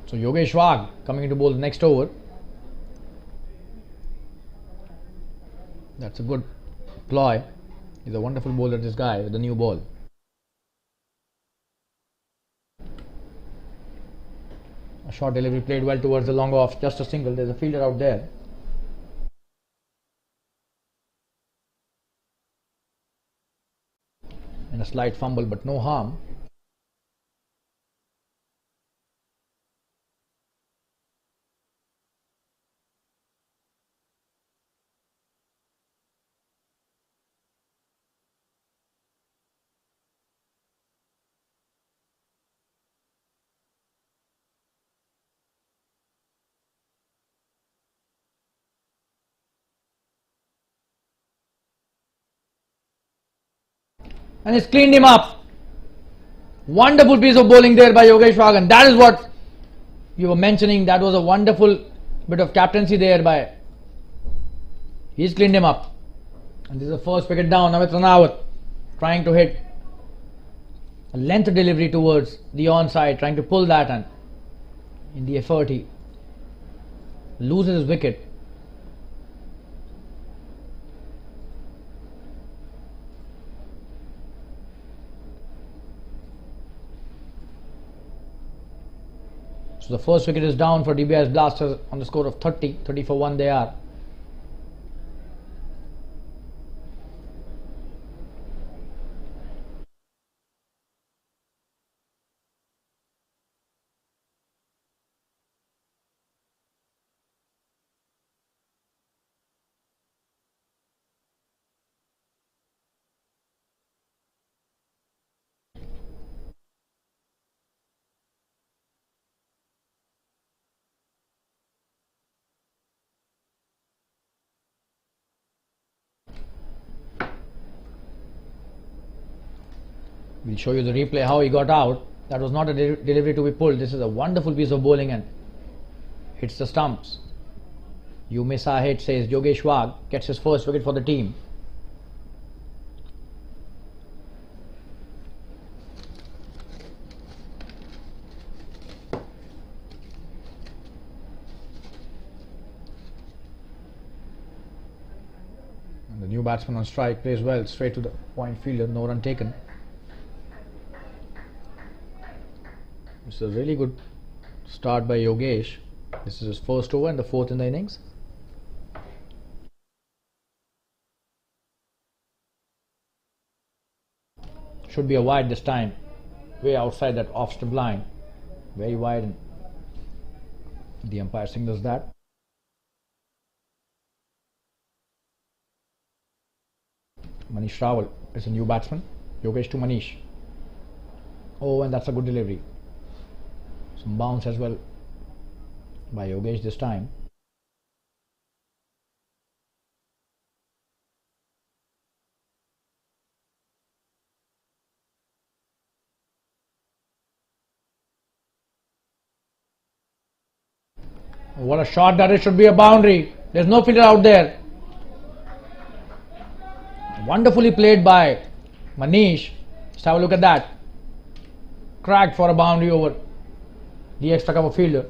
So Jfsc coming into bowl the next over. That's a good ploy. He's a wonderful bowler, this guy, with the new ball. A short delivery played well towards the long off, just a single. There's a fielder out there. And a slight fumble, but no harm. And he's cleaned him up. Wonderful piece of bowling there by Jfsc, and that is what you were mentioning. That was a wonderful bit of captaincy there by. He's cleaned him up. And this is the first wicket down. Now it's Ranawat trying to hit a length delivery towards the onside, trying to pull that, and in the effort he loses his wicket. So the first wicket is down for Dbis Blasters on the score of 30 for 1 they are. We'll show you the replay how he got out. That was not a delivery to be pulled. This is a wonderful piece of bowling and hits the stumps. You miss our hit, says Jfsc. Gets his first wicket for the team. And the new batsman on strike plays well, straight to the point fielder, no run taken. It's a really good start by Yogesh. This is his first over and the fourth in the innings. Should be a wide this time. Way outside that off stump line. Very wide, and the umpire signals that. Manish Rawal is a new batsman. Yogesh to Manish. Oh, and that's a good delivery. Some bounce as well by Yogesh this time. What a shot that is, should be a boundary. There's no fielder out there. Wonderfully played by Manish. Just have a look at that. Cracked for a boundary over the extra cover fielder.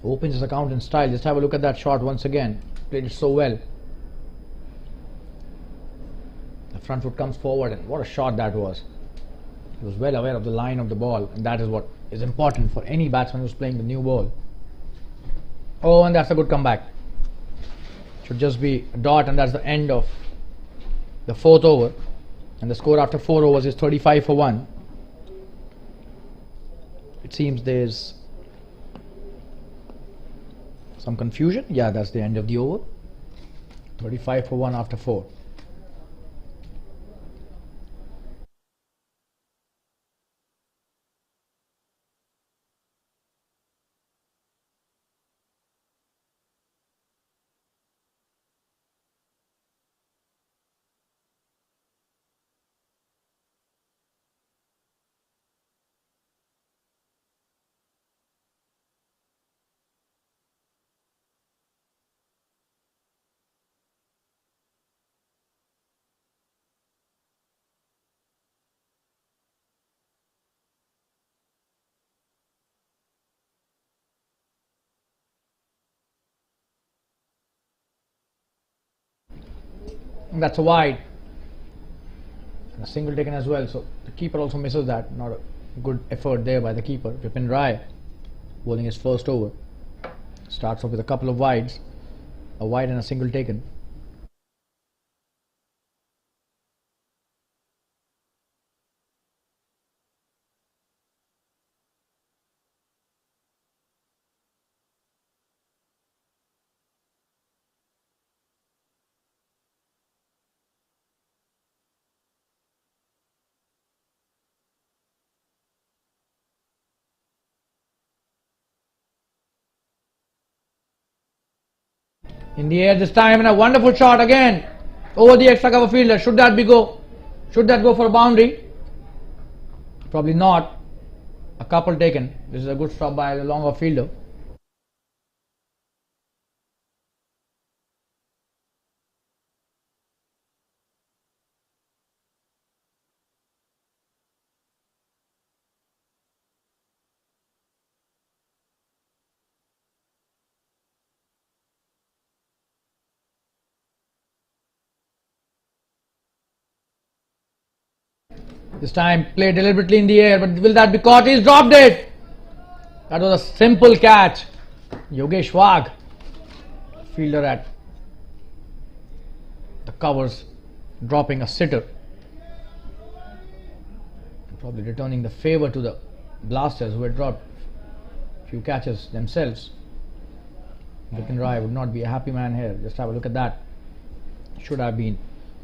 Opens his account in style. Just have a look at that shot once again. Played it so well. The front foot comes forward, and what a shot that was. He was well aware of the line of the ball, and that is what is important for any batsman who's playing the new ball. Oh, and that's a good comeback. Should just be a dot, and that's the end of the 4th over. And the score after 4 overs is 35 for 1. It seems there's some confusion. Yeah, that's the end of the over. 35 for 1 after 4. And that's a wide. And a single taken as well. So the keeper also misses that. Not a good effort there by the keeper. Vipin Rai bowling his first over. Starts off with a couple of wides. A wide and a single taken. In the air this time, and a wonderful shot again over the extra cover fielder. Should that go for a boundary? Probably not. A couple taken. This is a good stop by the longer fielder. This time played deliberately in the air, but will that be caught? He's dropped it. That was a simple catch. Yogesh Wagh, fielder at the covers, dropping a sitter. Probably returning the favour to the Blasters, who had dropped a few catches themselves. Vipin Rai would not be a happy man here. Just have a look at that. Should have been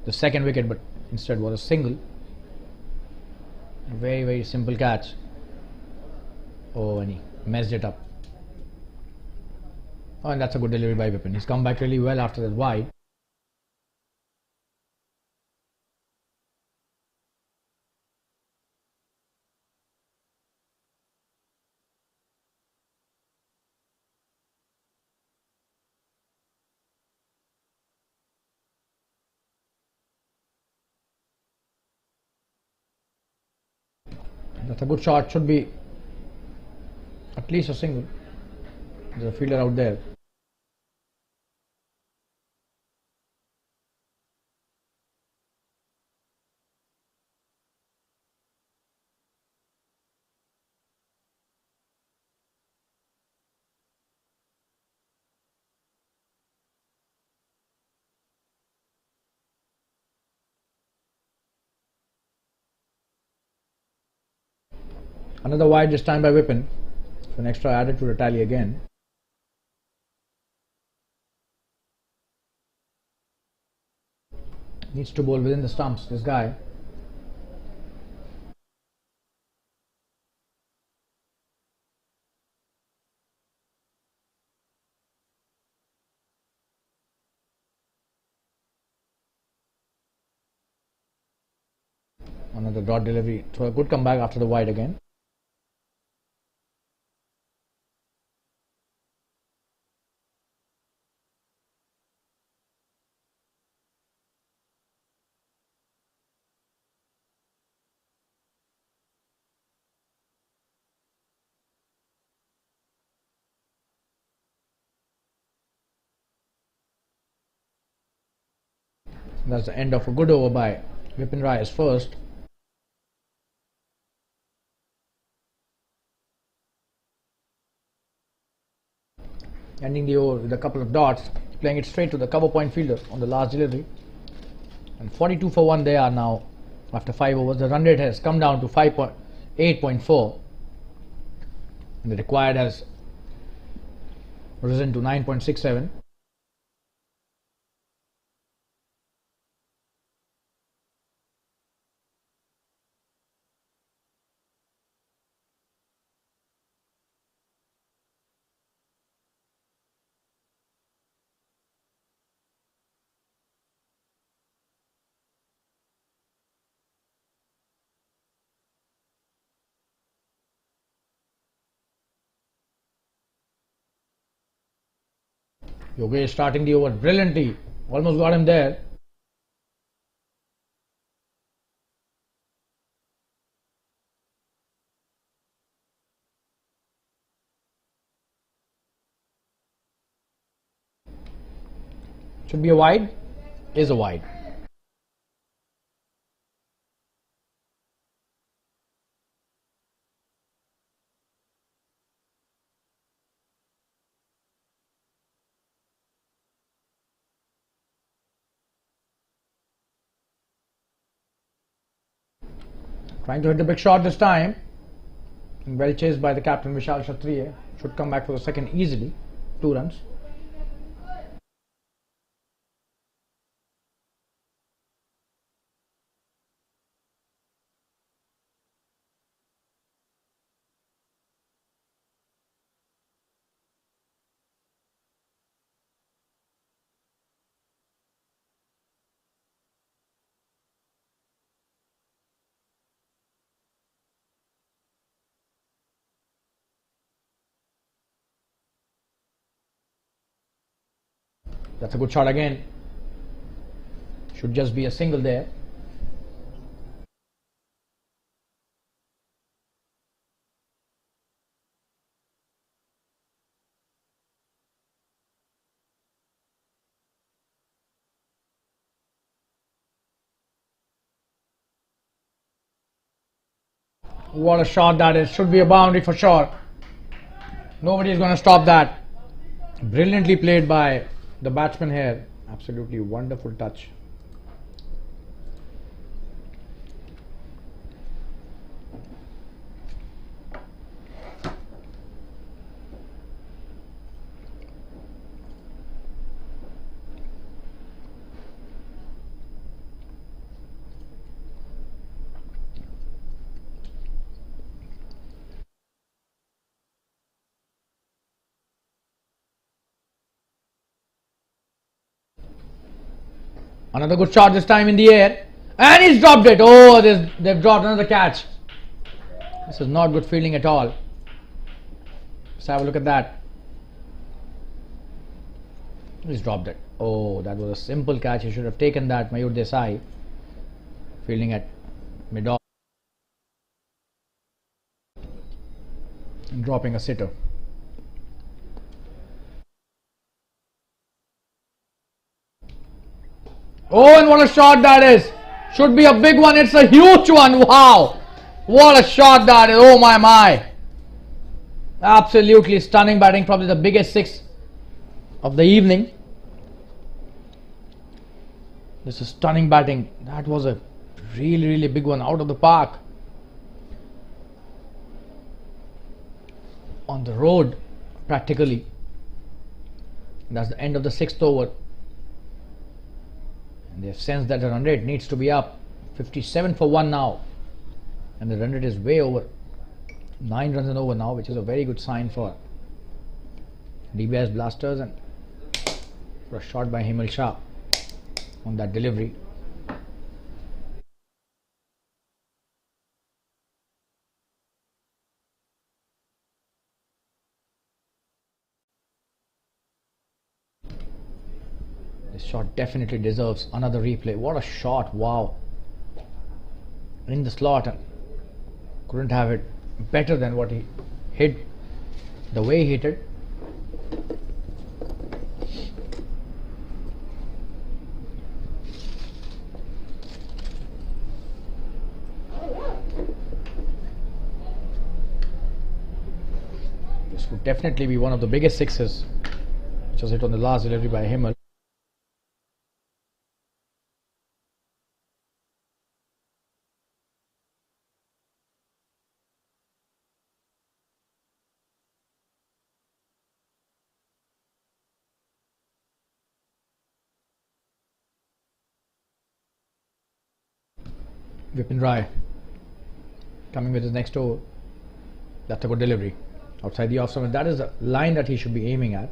the second wicket, but instead was a single. Very, very simple catch. Oh, and he messed it up. Oh, and that's a good delivery by Vipin. He's come back really well after that wide. That's a good shot. Should be at least a single. There's a fielder out there. Another wide this time by Vipin. So an extra added to the tally again. Needs to bowl within the stumps, this guy. Another dot delivery. So a good comeback after the wide again. That's the end of a good over by Vipin Ray's first. Ending the over with a couple of dots, playing it straight to the cover point fielder on the last delivery. And 42 for 1 they are now after 5 overs. The run rate has come down to 8.4 and the required has risen to 9.67. Yogesh starting the over brilliantly, almost got him there. Should be a wide, is a wide. Trying to hit the big shot this time. And well chased by the captain Vishal Kshatriya. Should come back for the second easily. 2 runs. That's a good shot again. Should just be a single there. What a shot that is. Should be a boundary for sure. Nobody is going to stop that. Brilliantly played by the batsman here. Absolutely wonderful touch. Another good shot this time in the air. And he's dropped it. Oh, they've dropped another catch. This is not good fielding at all. Let's have a look at that. He's dropped it. Oh, that was a simple catch. He should have taken that. Mayur Desai fielding at mid-off and dropping a sitter. Oh, and what a shot that is. Should be a big one. It's a huge one. Wow. What a shot that is. Oh my. Absolutely stunning batting. Probably the biggest 6 of the evening. This is stunning batting. That was a really big one out of the park. On the road practically. That's the end of the 6th over. And they've sensed that the run rate needs to be up. 57 for 1 now. And the run rate is way over. 9 runs and over now, which is a very good sign for Dbis Blasters. And for a shot by Himal Shah on that delivery. shot definitely deserves another replay. What a shot, wow. In the slot, and couldn't have it better than what he hit, the way he hit it. This would definitely be one of the biggest sixes, which was hit on the last delivery by Himmel. Vipin Rai coming with his next over. That's a good delivery outside the off stump. That is the line that he should be aiming at.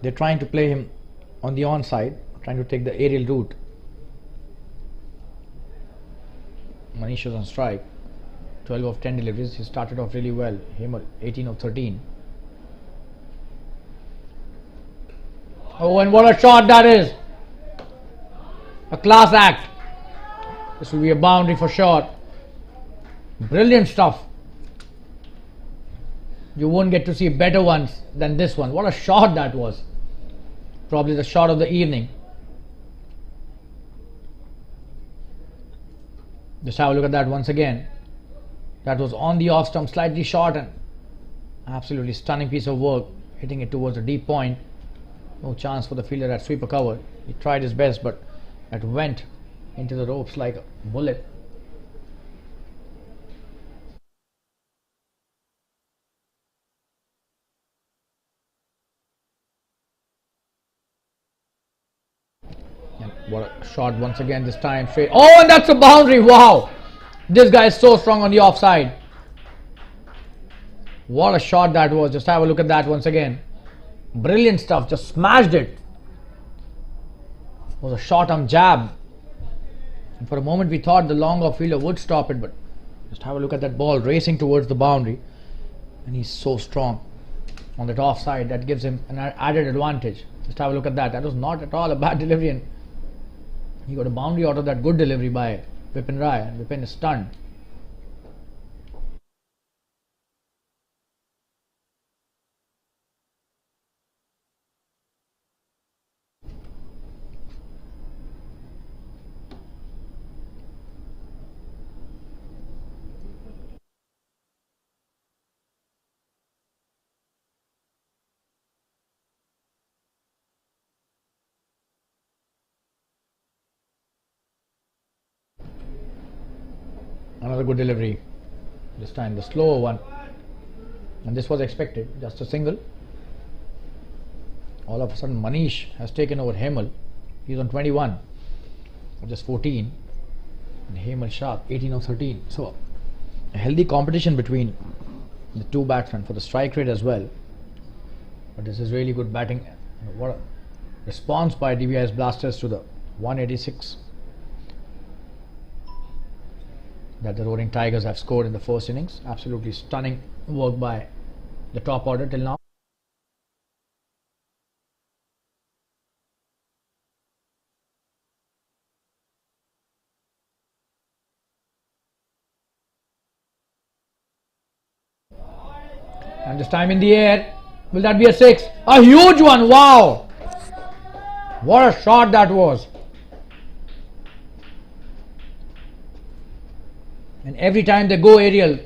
They're trying to play him on the onside, trying to take the aerial route. Manish is on strike. 12 of 10 deliveries. He started off really well. Himmel 18 of 13. Oh, and what a shot that is! A class act. This will be a boundary for sure. Brilliant stuff. You won't get to see better ones than this one. What a shot that was. Probably the shot of the evening. Just have a look at that once again. That was on the off stump, slightly short, and absolutely stunning piece of work, hitting it towards the deep point. No chance for the fielder at sweeper cover. He tried his best, but it went into the ropes like a bullet. And what a shot once again, this time straight. Oh, and that's a boundary. Wow, this guy is so strong on the offside. What a shot that was. Just have a look at that once again. Brilliant stuff. Just smashed it. It was a short arm jab, and for a moment we thought the long off fielder would stop it, but just have a look at that ball racing towards the boundary, and he's so strong on that offside. That gives him an added advantage. Just have a look at that. That was not at all a bad delivery, and he got a boundary out of that good delivery by Vipin Rai, and Vipin is stunned. Another good delivery, this time the slower one, and this was expected, just a single. All of a sudden Manish has taken over Himmel. He's on 21 or just 14, and Himmel sharp 18 or 13. So a healthy competition between the two batsmen for the strike rate as well. But this is really good batting. What a response by Dbis Blasters to the 186 that the Rroaring Tigers have scored in the first innings. Absolutely stunning work by the top order till now. And this time in the air, will that be a six? A huge one, wow! What a shot that was. And every time they go aerial,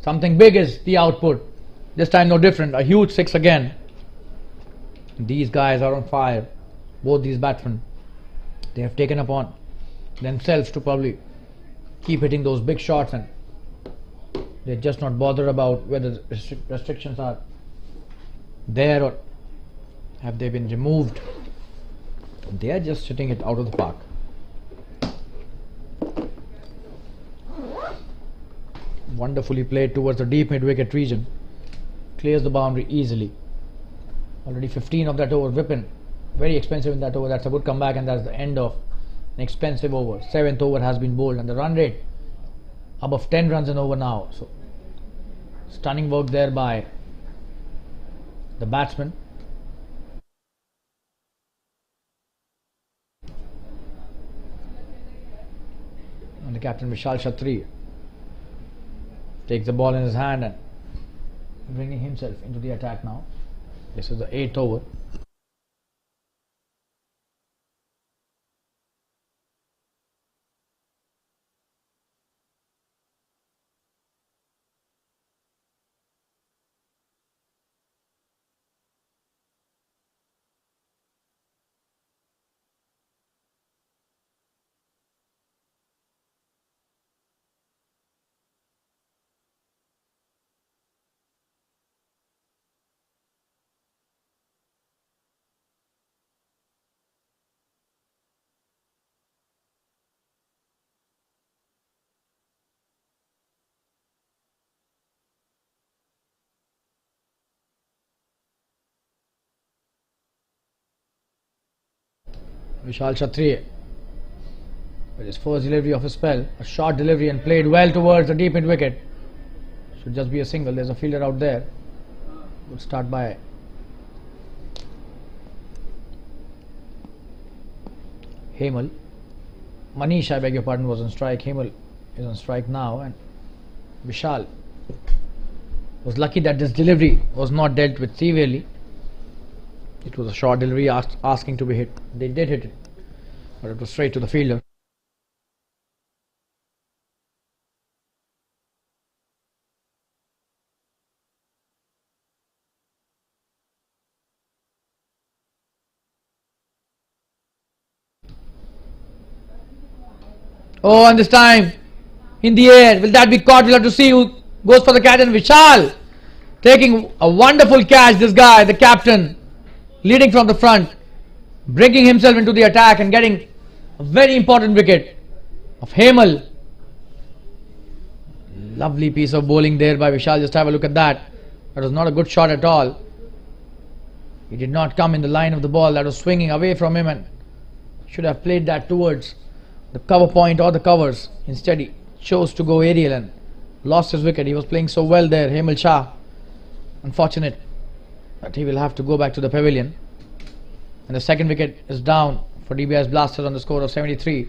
something big is the output. This time no different, a huge six again. These guys are on fire, both these batsmen. They have taken upon themselves to probably keep hitting those big shots, and they're just not bothered about whether the restrictions are there or have they been removed. They are just hitting it out of the park. Wonderfully played towards the deep mid-wicket region. Clears the boundary easily. Already 15 of that over. Vipin, very expensive in that over. That's a good comeback, and that's the end of an expensive over. 7th over has been bowled, and the run rate above 10 runs an over now. So stunning work there by the batsman. And the captain Vishal Kshatriya takes the ball in his hand and bringing himself into the attack now. This is the 8th over. Vishal Kshatriya with his first delivery of his spell, a short delivery and played well towards the deep mid wicket. Should just be a single. There's a fielder out there. Good start by Hemal. Manish, I beg your pardon, was on strike. Hemal is on strike now, and Vishal was lucky that this delivery was not dealt with severely. It was a short delivery asking to be hit. They did hit it, but it was straight to the fielder. Oh, and this time in the air, will that be caught? We'll have to see who goes for the catch. And Vishal taking a wonderful catch. This guy, the captain, leading from the front, bringing himself into the attack and getting a very important wicket of Hemal. Lovely piece of bowling there by Vishal. Just have a look at that. That was not a good shot at all. He did not come in the line of the ball that was swinging away from him and should have played that towards the cover point or the covers. Instead he chose to go aerial and lost his wicket. He was playing so well there, Hemal Shah. Unfortunate that he will have to go back to the pavilion. And the second wicket is down for Dbis Blasters on the score of 73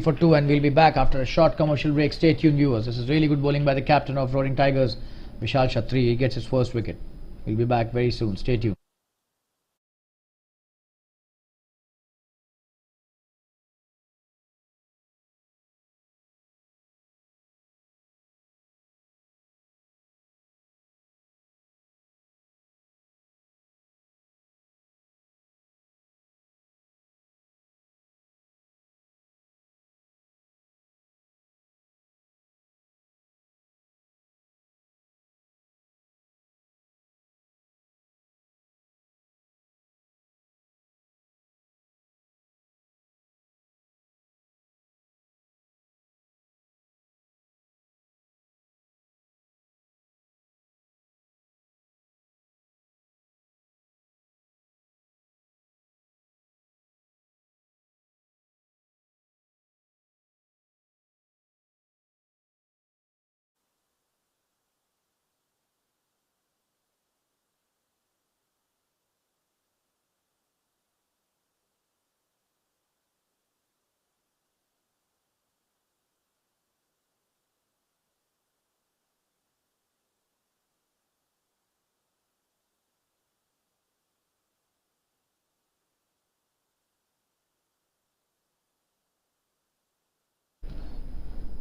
for 2, and we'll be back after a short commercial break. Stay tuned, viewers. This is really good bowling by the captain of Rroaring Tigers, Vishal Kshatriya. He gets his first wicket. We'll be back very soon. Stay tuned.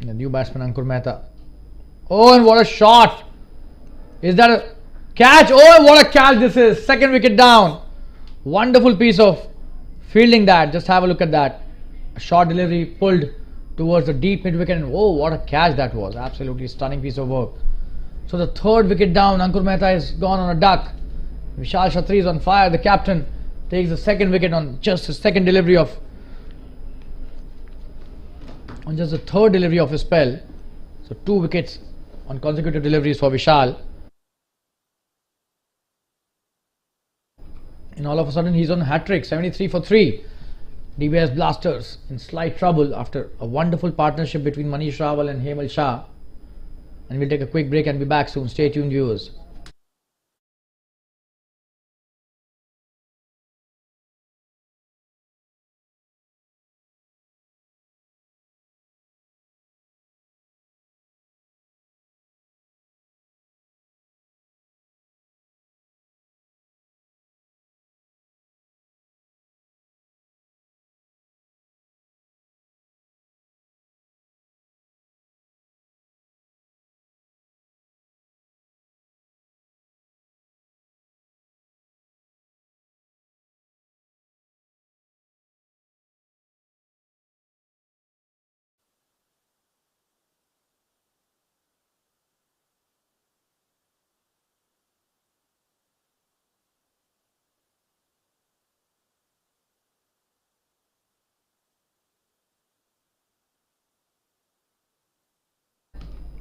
The new batsman Ankur Mehta. Oh, and what a shot! Is that a catch? Oh, what a catch this is! Second wicket down. Wonderful piece of fielding that. Just have a look at that. A short delivery pulled towards the deep mid wicket, and oh, what a catch that was! Absolutely stunning piece of work. So the third wicket down. Ankur Mehta is gone on a duck. Vishal Kshatriya is on fire. The captain takes the second wicket on just his second delivery of. On just the third delivery of his spell. So 2 wickets on consecutive deliveries for Vishal. And all of a sudden he's on hat-trick, 73 for 3. Dbis Blasters in slight trouble after a wonderful partnership between Manish Rawal and Hemal Shah. And we'll take a quick break and be back soon. Stay tuned, viewers.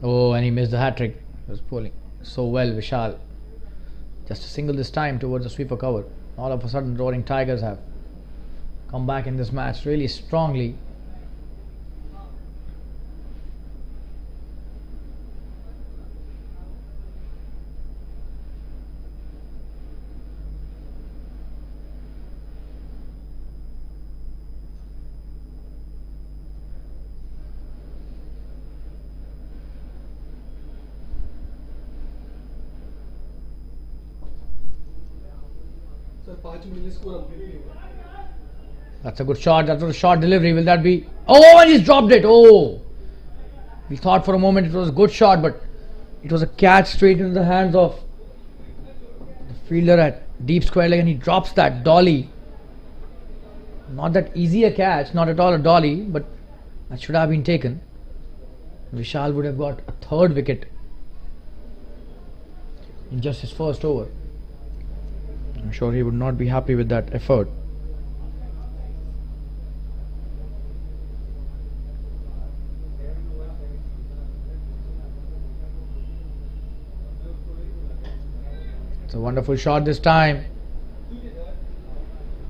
Oh, and he missed the hat trick. He was bowling so well, Vishal. Just a single this time towards the sweeper cover. All of a sudden, Roaring Tigers have come back in this match really strongly. That's a good shot. That was a short delivery. Will that be? Oh, and he's dropped it. Oh, we thought for a moment it was a good shot, but it was a catch straight into the hands of the fielder at deep square leg, and he drops that dolly. Not that easy a catch, not at all a dolly, but that should have been taken. Vishal would have got a third wicket in just his first over. I'm sure he would not be happy with that effort. It's a wonderful shot this time.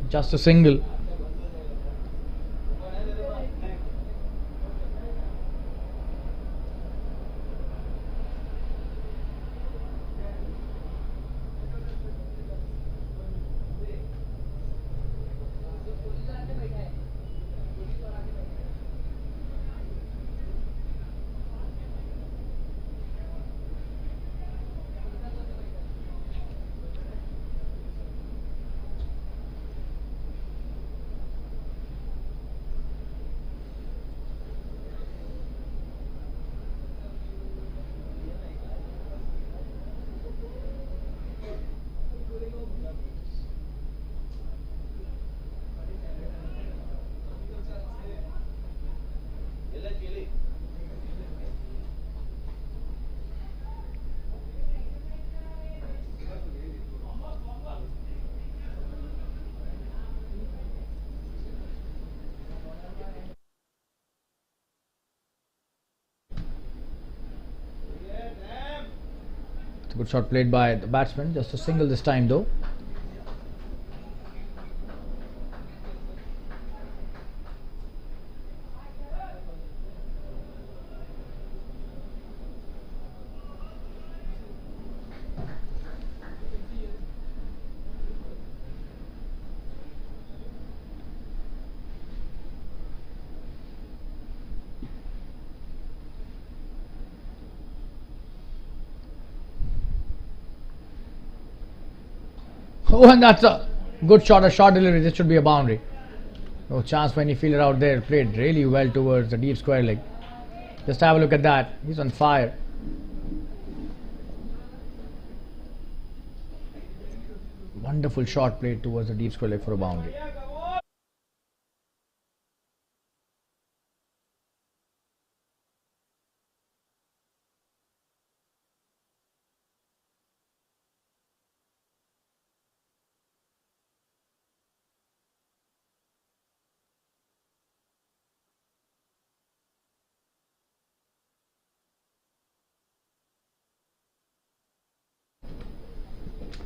Just a single. It's a good shot played by the batsman. Just a single this time though. Oh, and that's a good shot, a short delivery. This should be a boundary. No chance for any fielder out there. Played really well towards the deep square leg. Just have a look at that. He's on fire. Wonderful shot played towards the deep square leg for a boundary.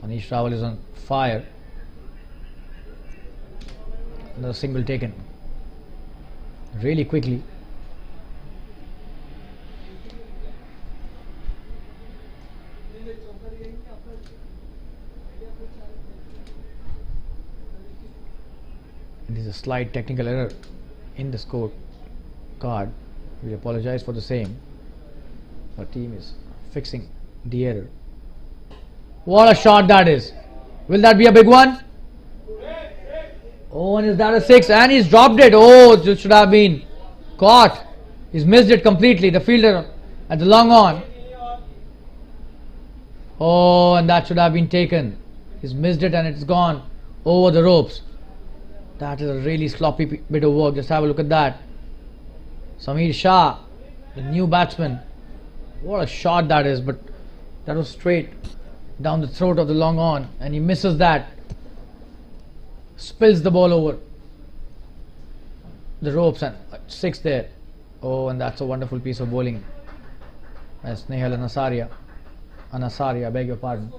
Anish Rawal is on fire. Another single taken really quickly. It is a slight technical error in the score card. We apologize for the same. Our team is fixing the error. What a shot that is. Will that be a big one? Oh, and is that a six? And he's dropped it. Oh, this should have been caught. He's missed it completely. The fielder at the long on. Oh, and that should have been taken. He's missed it and it's gone over the ropes. That is a really sloppy bit of work. Just have a look at that. Sameer Shah, the new batsman. What a shot that is, but that was straight down the throat of the long on, and he misses that. Spills the ball over the ropes and six there. Oh, and that's a wonderful piece of bowling Snehal Anasaria, beg your pardon.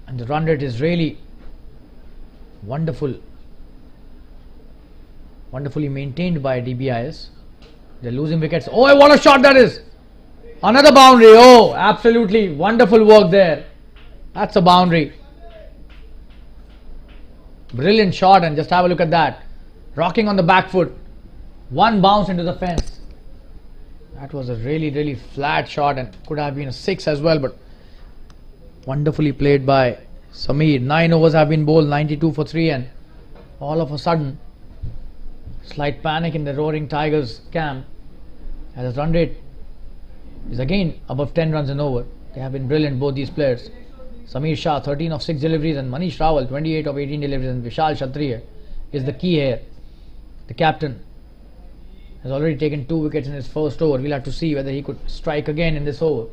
And the run rate is really wonderfully maintained by Dbis. They're losing wickets. Oh, what a shot that is! Another boundary. Oh, absolutely wonderful work there. That's a boundary. Brilliant shot, and just have a look at that. Rocking on the back foot. One bounce into the fence. That was a really flat shot and could have been a 6 as well, but wonderfully played by Sameer. 9 overs have been bowled, 92 for 3, and all of a sudden slight panic in the Rroaring Tigers camp as the run rate is again above 10 runs an over. They have been brilliant, both these players. Sameer Shah 13 of 6 deliveries and Manish Rawal 28 of 18 deliveries, and Vishal Kshatriya is the key here. The captain has already taken 2 wickets in his first over. We'll have to see whether he could strike again in this over.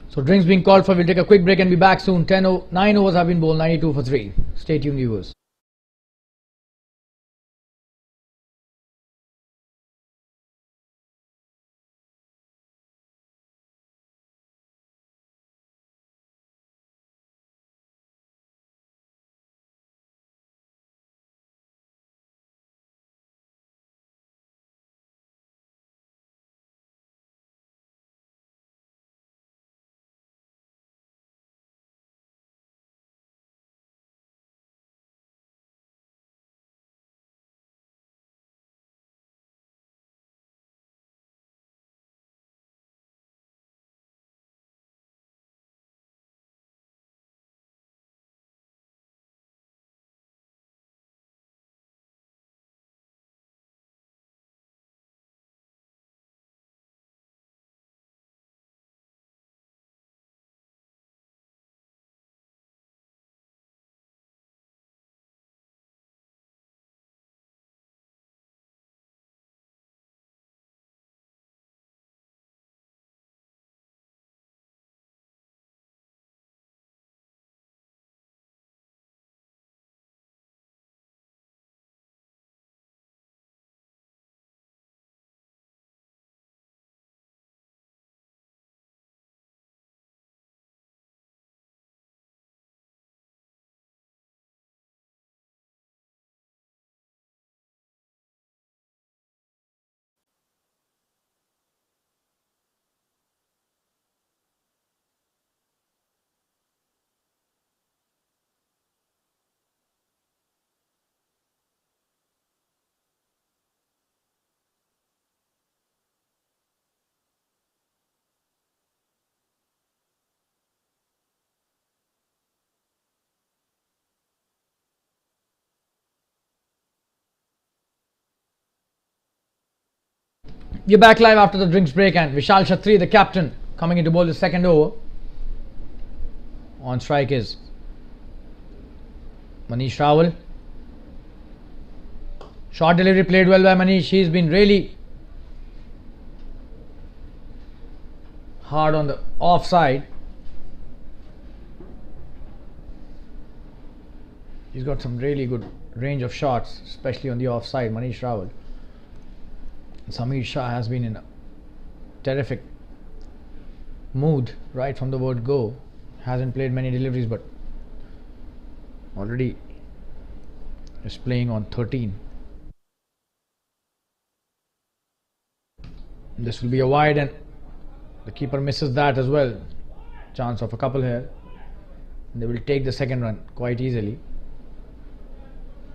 So drinks being called for. We'll take a quick break and be back soon. 9 overs have been bowled, 92 for 3. Stay tuned, viewers. We're back live after the drinks break, and Vishal Kshatriya, the captain, coming into bowl the second over. On strike is Manish Rawal. Short delivery played well by Manish. He's been really hard on the offside. He's got some really good range of shots, especially on the offside. Manish Rawal. Samir Shah has been in a terrific mood right from the word go. Hasn't played many deliveries, but already is playing on 13. This will be a wide, and the keeper misses that as well. Chance of a couple here. And they will take the second run quite easily.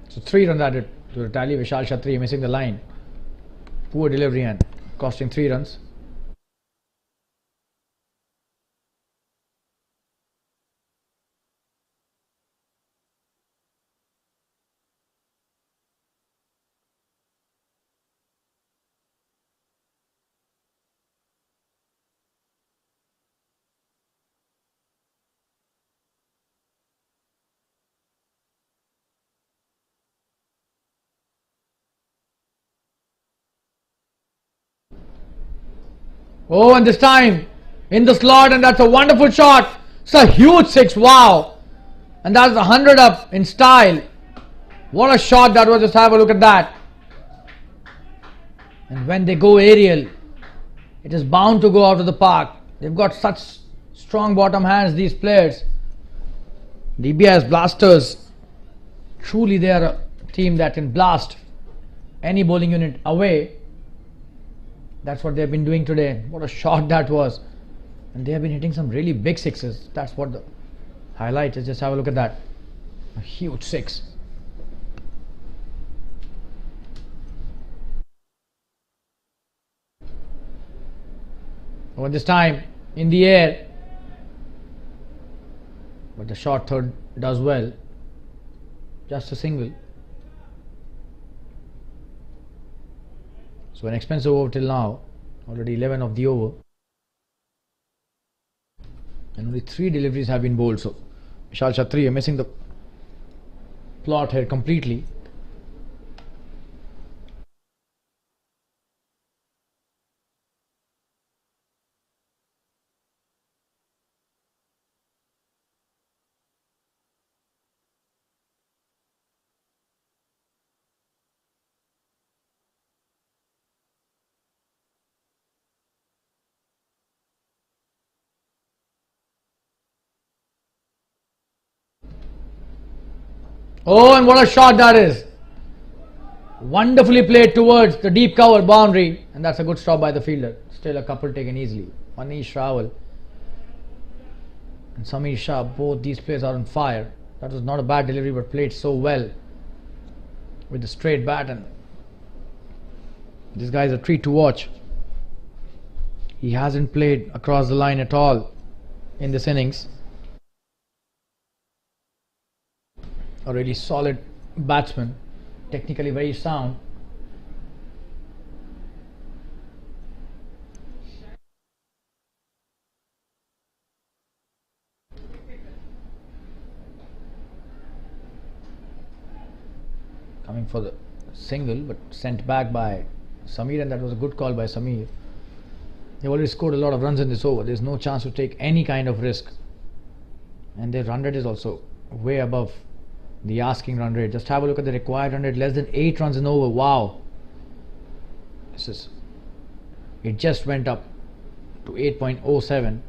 So 3 runs added to the tally. Vishal Kshatriya missing the line. Poor delivery and costing 3 runs. Oh, and this time in the slot, and that's a wonderful shot. It's a huge 6. Wow. And that's 100 up in style. What a shot that was. Just have a look at that. And when they go aerial, it is bound to go out of the park. They've got such strong bottom hands, these players. Dbis blasters. Truly they are a team that can blast any bowling unit away. That's what they've been doing today. What a shot that was. And they have been hitting some really big sixes. That's what the highlight is. Just have a look at that. A huge 6. Over this time in the air. But the short third does well. Just a single. So an expensive over till now. Already 11 of the over. And only 3 deliveries have been bowled. So Vishal Kshatriya missing the plot here completely. Oh, and what a shot that is. Wonderfully played towards the deep cover boundary. And that's a good stop by the fielder. Still a couple taken easily. Manish Rawal and Samir Shah, both these players are on fire. That was not a bad delivery, but played so well with the straight bat. And this guy is a treat to watch. He hasn't played across the line at all in this innings. A really solid batsman, technically very sound. Coming for the single, but sent back by Samir, and that was a good call by Samir. They've already scored a lot of runs in this over. There's no chance to take any kind of risk. And their run rate is also way above the asking run rate. Just have a look at the required run rate. Less than 8 runs in over. Wow. It just went up to 8.07.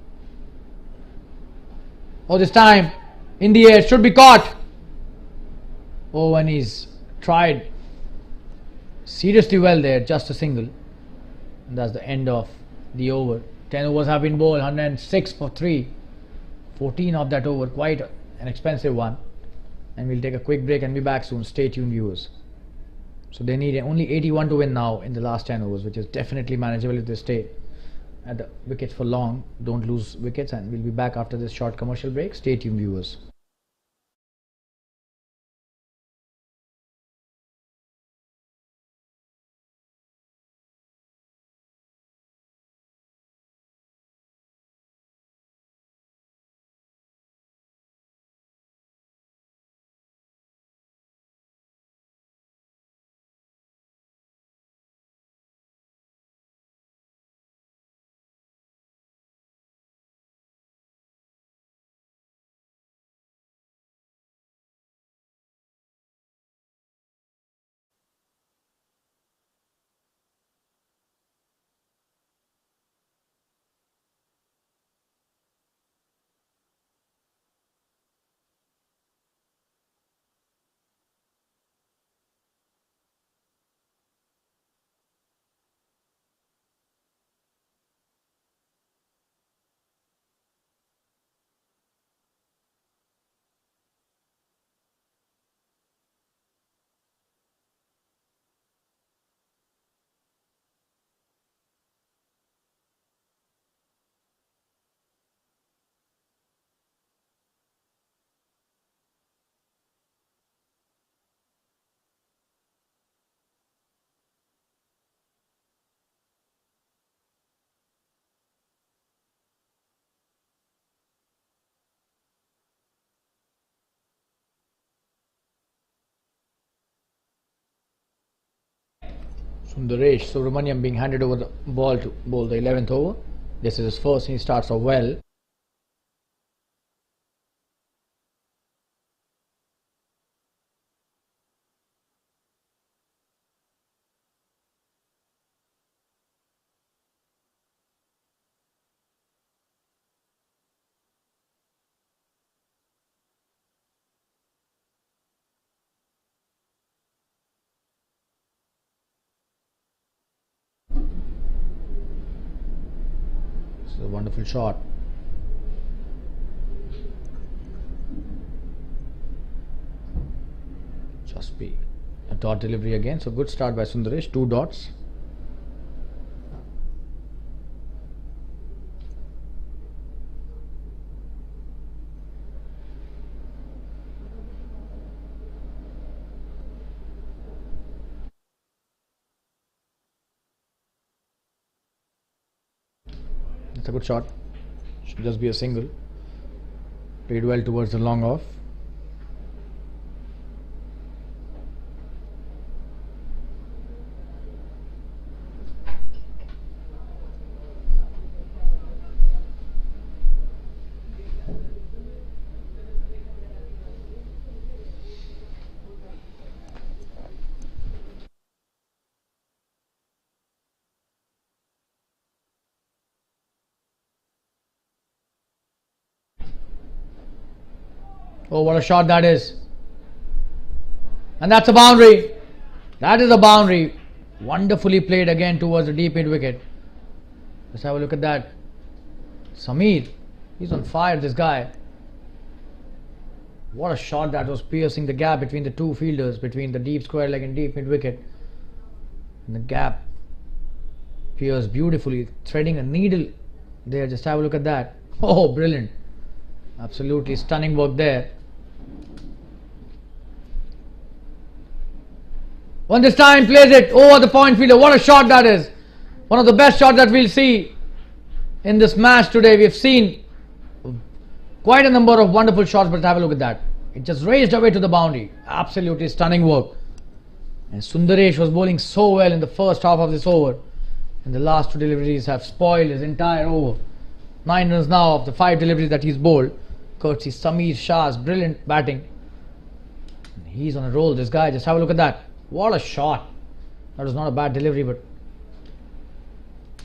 Oh, this time in the air, should be caught. Oh, and he's tried seriously well there. Just a single. And that's the end of the over. 10 overs have been bowled. 106 for 3. 14 of that over. Quite an expensive one. And we'll take a quick break and be back soon. Stay tuned, viewers. So they need only 81 to win now in the last 10 overs, which is definitely manageable if they stay at the wickets for long. Don't lose wickets, and we'll be back after this short commercial break. Stay tuned, viewers. Sundaresh Subramaniam being handed over the ball to bowl the 11th over. This is his first and he starts off well. This is a wonderful shot. Just be a dot delivery again. So good start by Sundaresh. 2 dots. It's a good shot. Should just be a single. Played well towards the long off. Oh, what a shot that is. And that's a boundary. That is a boundary. Wonderfully played again towards the deep mid wicket. Let's have a look at that. Sameer. He's on fire, this guy. What a shot that was, piercing the gap between the two fielders, between the deep square leg and deep mid wicket. And the gap pierced beautifully, threading a needle there. Just have a look at that. Oh, brilliant. Absolutely stunning work there. On this time, plays it over the point fielder. What a shot that is. One of the best shots that we'll see in this match today. We've seen quite a number of wonderful shots, but have a look at that. It just raced away to the boundary. Absolutely stunning work. And Sundaresh was bowling so well in the first half of this over. And the last 2 deliveries have spoiled his entire over. 9 runs now of the 5 deliveries that he's bowled. Courtesy Sameer Shah's brilliant batting. He's on a roll, this guy. Just have a look at that. What a shot. That was not a bad delivery, but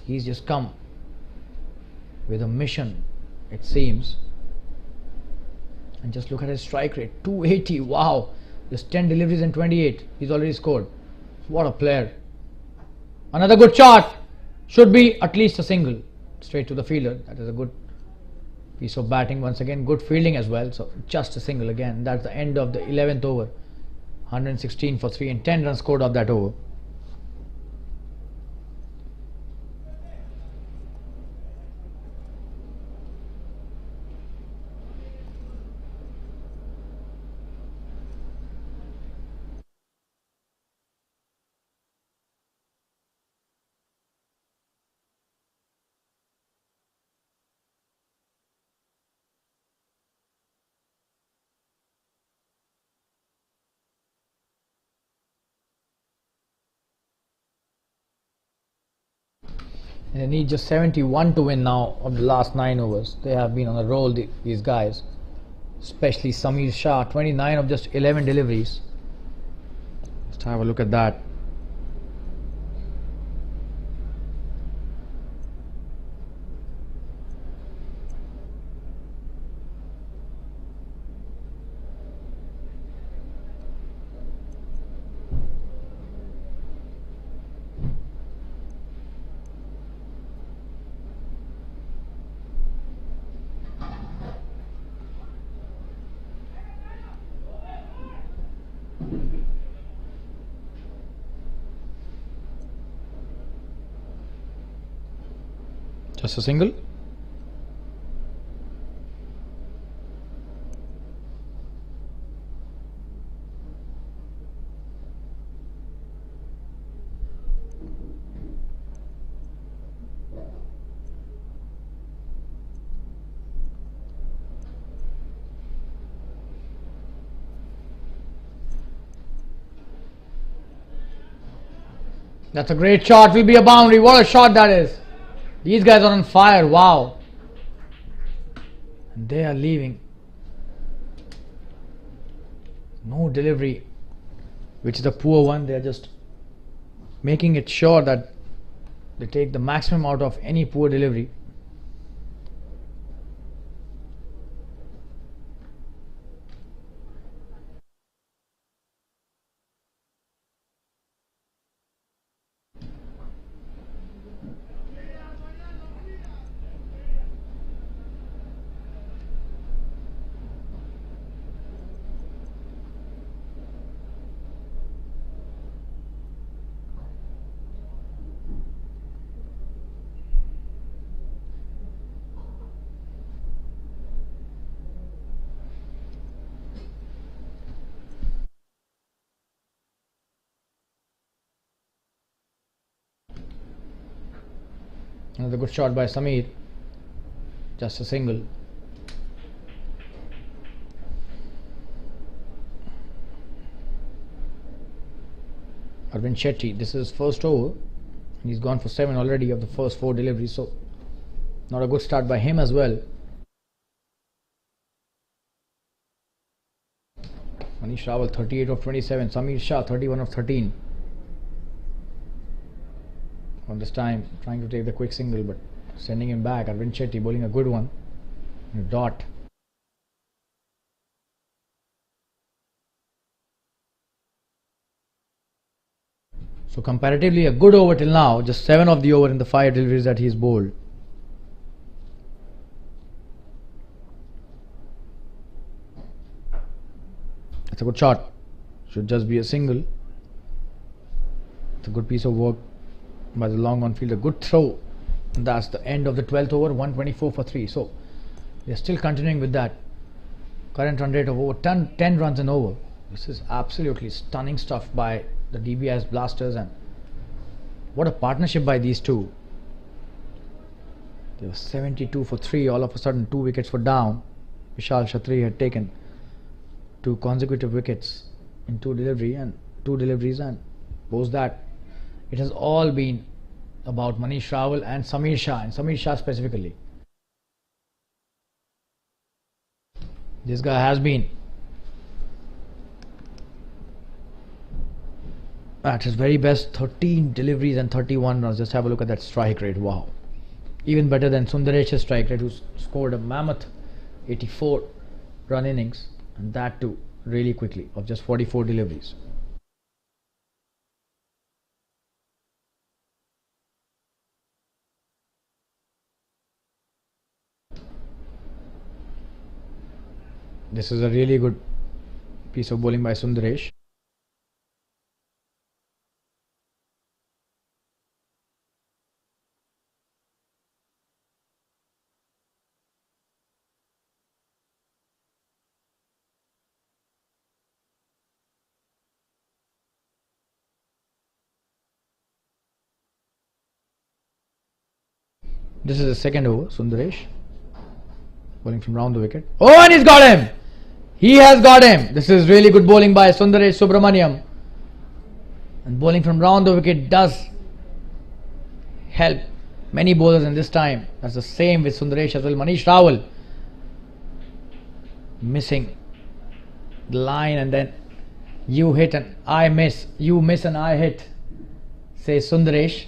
he's just come with a mission, it seems. And just look at his strike rate. 280. Wow. Just 10 deliveries and 28. He's already scored. What a player. Another good shot. Should be at least a single. Straight to the fielder. That is a good piece of batting once again. Good fielding as well. So just a single again. That's the end of the 11th over. 116 for 3 and 10 runs scored off that over. And they need just 71 to win now of the last 9 overs. They have been on a roll, these guys. Especially Sameer Shah, 29 of just 11 deliveries. Let's have a look at that. Just a single. That's a great shot. Will be a boundary. What a shot that is. These guys are on fire. Wow. And they are leaving. No delivery, which is a poor one. They are just making it sure that they take the maximum out of any poor delivery. Another good shot by Samir. Just a single. Arvind Shetty, this is first over. He's gone for 7 already of the first 4 deliveries, so not a good start by him as well. Manish Rawal 38 of 27, Samir Shah 31 of 13. On this time, trying to take the quick single, but sending him back. Arvind Shetty bowling a good one. A dot. So comparatively a good over till now, just 7 of the over in the 5 deliveries that he's bowled. It's a good shot. Should just be a single. It's a good piece of work by the long on field. A good throw. And that's the end of the 12th over. 124 for 3. So they're still continuing with that. Current run rate of over 10 runs and over. This is absolutely stunning stuff by the Dbis Blasters, and what a partnership by these two. They were 72 for 3. All of a sudden 2 wickets were down. Vishal Kshatri had taken 2 consecutive wickets in 2 deliveries, and post that it has all been about Manish Rawal and Samir Shah, and Samir Shah specifically. This guy has been at his very best. 13 deliveries and 31 runs. Just have a look at that strike rate. Wow. Even better than Sundaresh's strike rate, who scored a mammoth 84 run innings, and that too really quickly, of just 44 deliveries. This is a really good piece of bowling by Sundaresh. This is the second over. Sundaresh bowling from round the wicket. Oh, and he's got him! He has got him! This is really good bowling by Sundaresh Subramaniam. And bowling from round the wicket does help many bowlers in this time. That's the same with Sundaresh as well. Manish Rawal missing the line, and then you hit and I miss, you miss and I hit, says Sundaresh.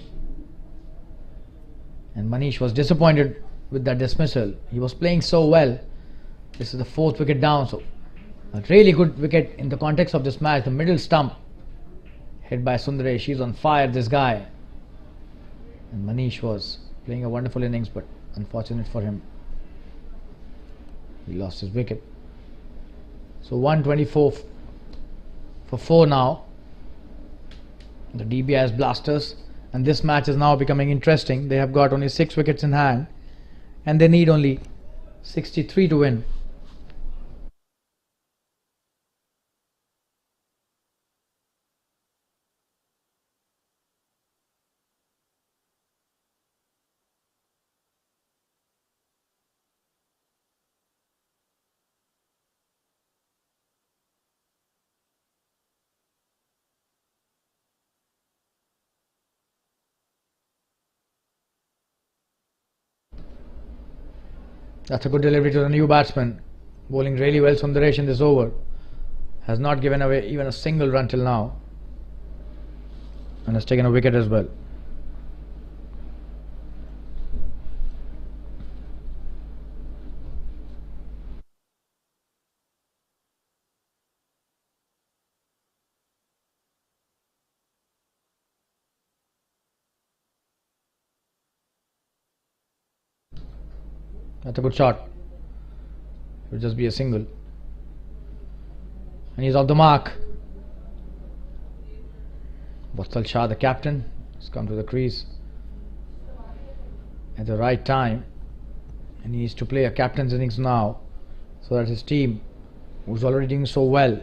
And Manish was disappointed with that dismissal. He was playing so well. This is the 4th wicket down, so a really good wicket in the context of this match. The middle stump hit by Sundaresh. He's on fire, this guy. And Manish was playing a wonderful innings, but unfortunate for him, he lost his wicket. So 124 for 4 now. The Dbis Blasters. And this match is now becoming interesting. They have got only 6 wickets in hand, and they need only 63 to win. That's a good delivery to the new batsman. Bowling really well, Sundaresh, in this over. Has not given away even a single run till now. And has taken a wicket as well. That's a good shot. It will just be a single. And he's off the mark. Vatsal Shah, the captain, has come to the crease at the right time. And he needs to play a captain's innings now, so that his team, who's already doing so well,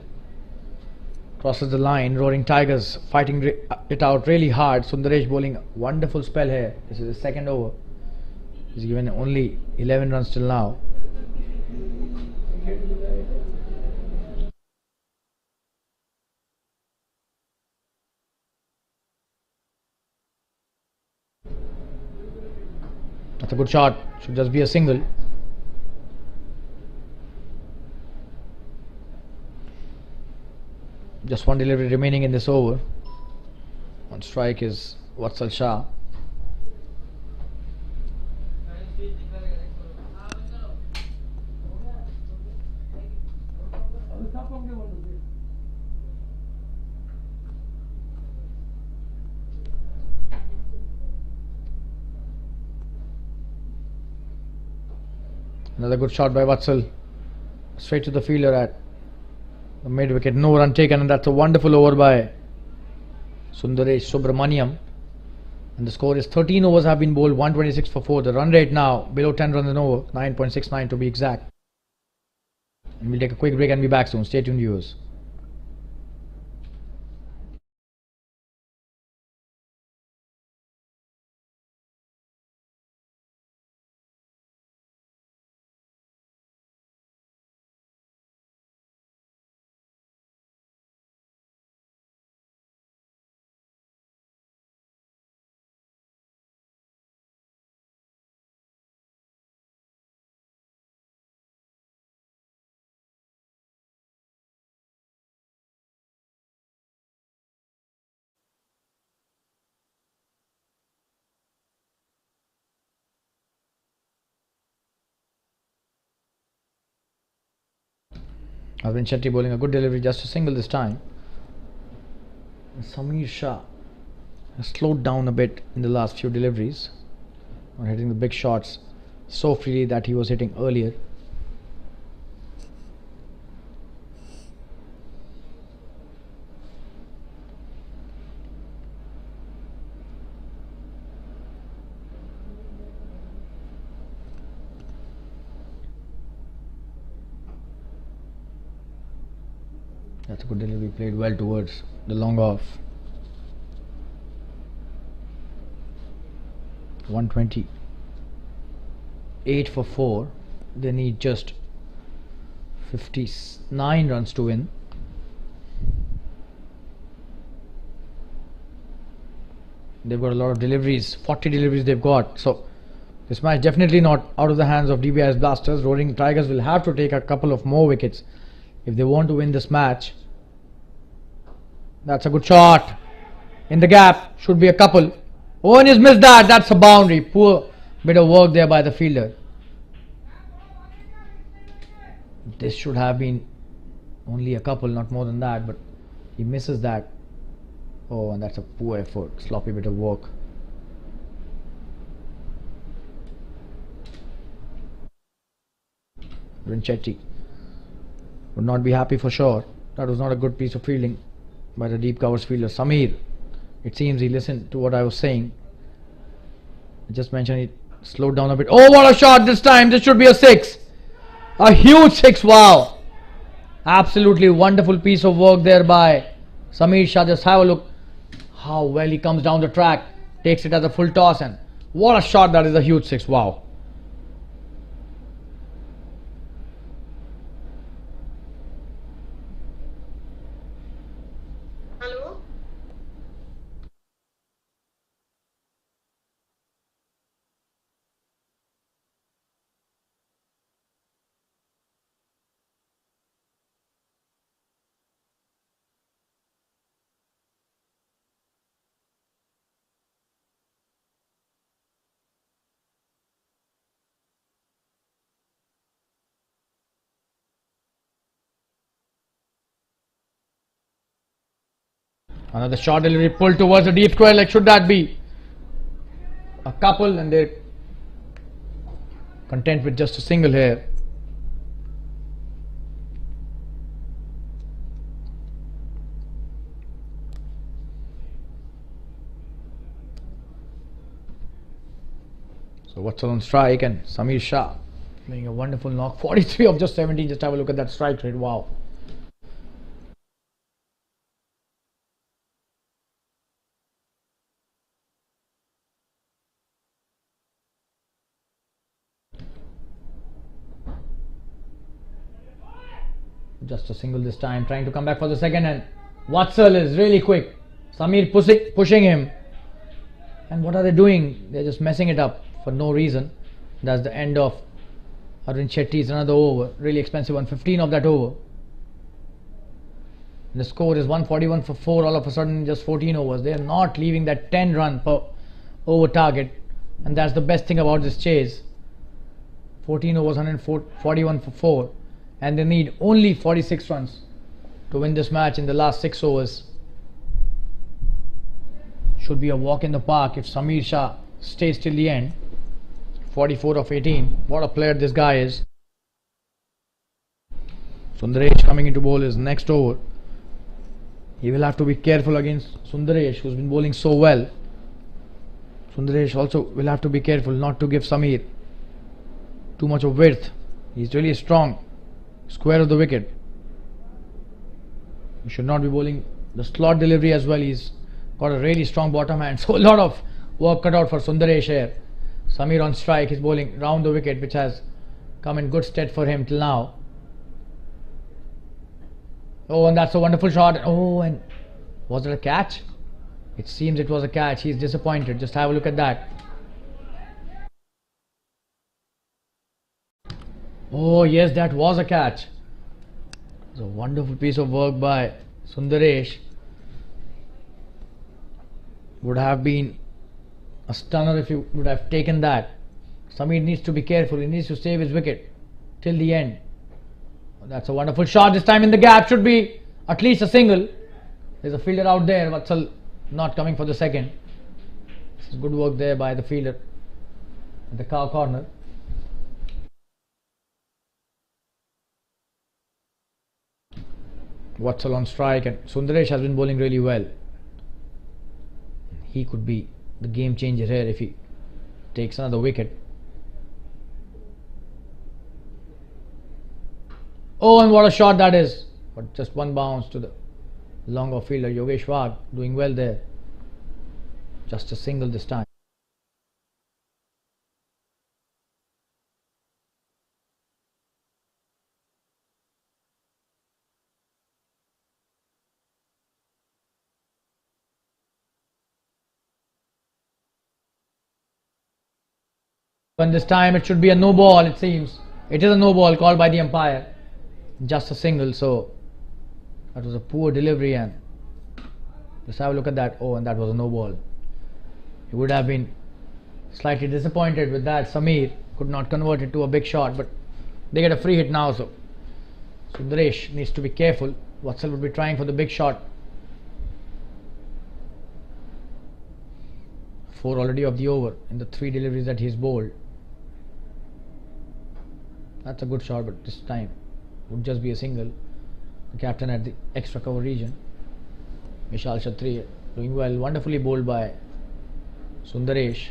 crosses the line. Roaring Tigers fighting it out really hard. Sundaresh bowling a wonderful spell here. This is his second over. He's given only 11 runs till now. That's a good shot. Should just be a single. Just one delivery remaining in this over. On strike is Vatsal Shah. Another good shot by Vatsal. Straight to the fielder at the mid wicket. No run taken, and that's a wonderful over by Sundaresh Subramaniam. And the score is 13 overs have been bowled, 126 for 4. The run rate now below 10 runs an over, 9.69 to be exact. And we'll take a quick break and be back soon. Stay tuned, viewers. Arvind Shetty bowling a good delivery, just a single this time. And Sameer Shah has slowed down a bit in the last few deliveries, not hitting the big shots so freely that he was hitting earlier. That's a good delivery, played well towards the long off. 128 for 4. They need just 59 runs to win. They've got a lot of deliveries, 40 deliveries they've got. So this match definitely not out of the hands of Dbis Blasters. Roaring Tigers will have to take a couple of more wickets if they want to win this match. That's a good shot. In the gap, should be a couple. Oh, and he's missed that. That's a boundary. Poor bit of work there by the fielder. This should have been only a couple, not more than that, but he misses that. Oh, and that's a poor effort. Sloppy bit of work. Rinchetti would not be happy for sure. That was not a good piece of fielding by the deep covers fielder Sameer. It seems he listened to what I was saying. I just mentioned it slowed down a bit. Oh, what a shot this time. This should be a 6. A huge 6. Wow. Absolutely wonderful piece of work there by Sameer Shah. Just have a look how well he comes down the track. Takes it as a full toss, and what a shot. That is a huge 6. Wow. Another short delivery pulled towards the deep square leg. Should that be a couple? And they're content with just a single here. So Vatsal on strike and Samir Shah playing a wonderful knock. 43 of just 17. Just have a look at that strike rate. Wow. Just a single this time, trying to come back for the second, and Vatsal is really quick. Samir pushing him. And what are they doing? They're just messing it up for no reason. That's the end of Arvind Shetty's another over. Really expensive one, 15 of that over. And the score is 141 for 4. All of a sudden, just 14 overs. They're not leaving that 10 run per over target. And that's the best thing about this chase. 14 overs, 141 for 4. And they need only 46 runs to win this match in the last 6 overs. Should be a walk in the park if Samir Shah stays till the end. 44 of 18. What a player this guy is. Sundaresh coming into bowl his next over. He will have to be careful against Sundaresh, who's been bowling so well. Sundaresh also will have to be careful not to give Samir too much of width. He's really strong. Square of the wicket. He should not be bowling the slot delivery as well. He's got a really strong bottom hand. So a lot of work cut out for Sundaresh here. Samir on strike. He's bowling round the wicket, which has come in good stead for him till now. Oh, and that's a wonderful shot. Oh, and was it a catch? It seems it was a catch. He's disappointed. Just have a look at that. Oh yes, that was a catch. It's a wonderful piece of work by Sundaresh. Would have been a stunner if he would have taken that. Samir needs to be careful. He needs to save his wicket till the end. That's a wonderful shot. This time in the gap. Should be at least a single. There's a fielder out there. Vatsal not coming for the second. This is good work there by the fielder at the cow corner. Vatsal on strike, and Sundaresh has been bowling really well. He could be the game changer here if he takes another wicket. Oh, and what a shot that is. But just one bounce to the longer fielder. Jfsc doing well there. Just a single this time. And this time it should be a no ball, it seems. It is a no ball called by the umpire. Just a single, so that was a poor delivery, and just have a look at that. Oh, and that was a no ball. He would have been slightly disappointed with that. Samir could not convert it to a big shot, but they get a free hit now, so Sundaresh needs to be careful. Vatsal would be trying for the big shot. 4 already of the over in the 3 deliveries that he's bowled. That's a good shot, but this time would just be a single. The captain at the extra cover region, Vishal Kshatriya, doing well. Wonderfully bowled by Sundaresh.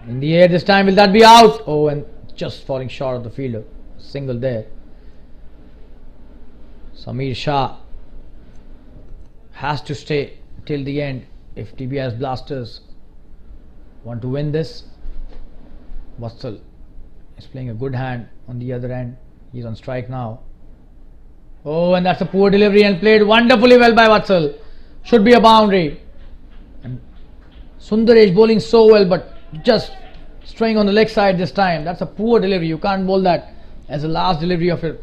In the air this time, will that be out? Oh, and just falling short of the fielder. Single there. Samir Shah has to stay till the end if Dbis Blasters want to win this. Vatsal is playing a good hand on the other end. He's on strike now. Oh, and that's a poor delivery and played wonderfully well by Vatsal. Should be a boundary. And Sundaresh bowling so well, but just straying on the leg side this time. That's a poor delivery. You can't bowl that as the last delivery of your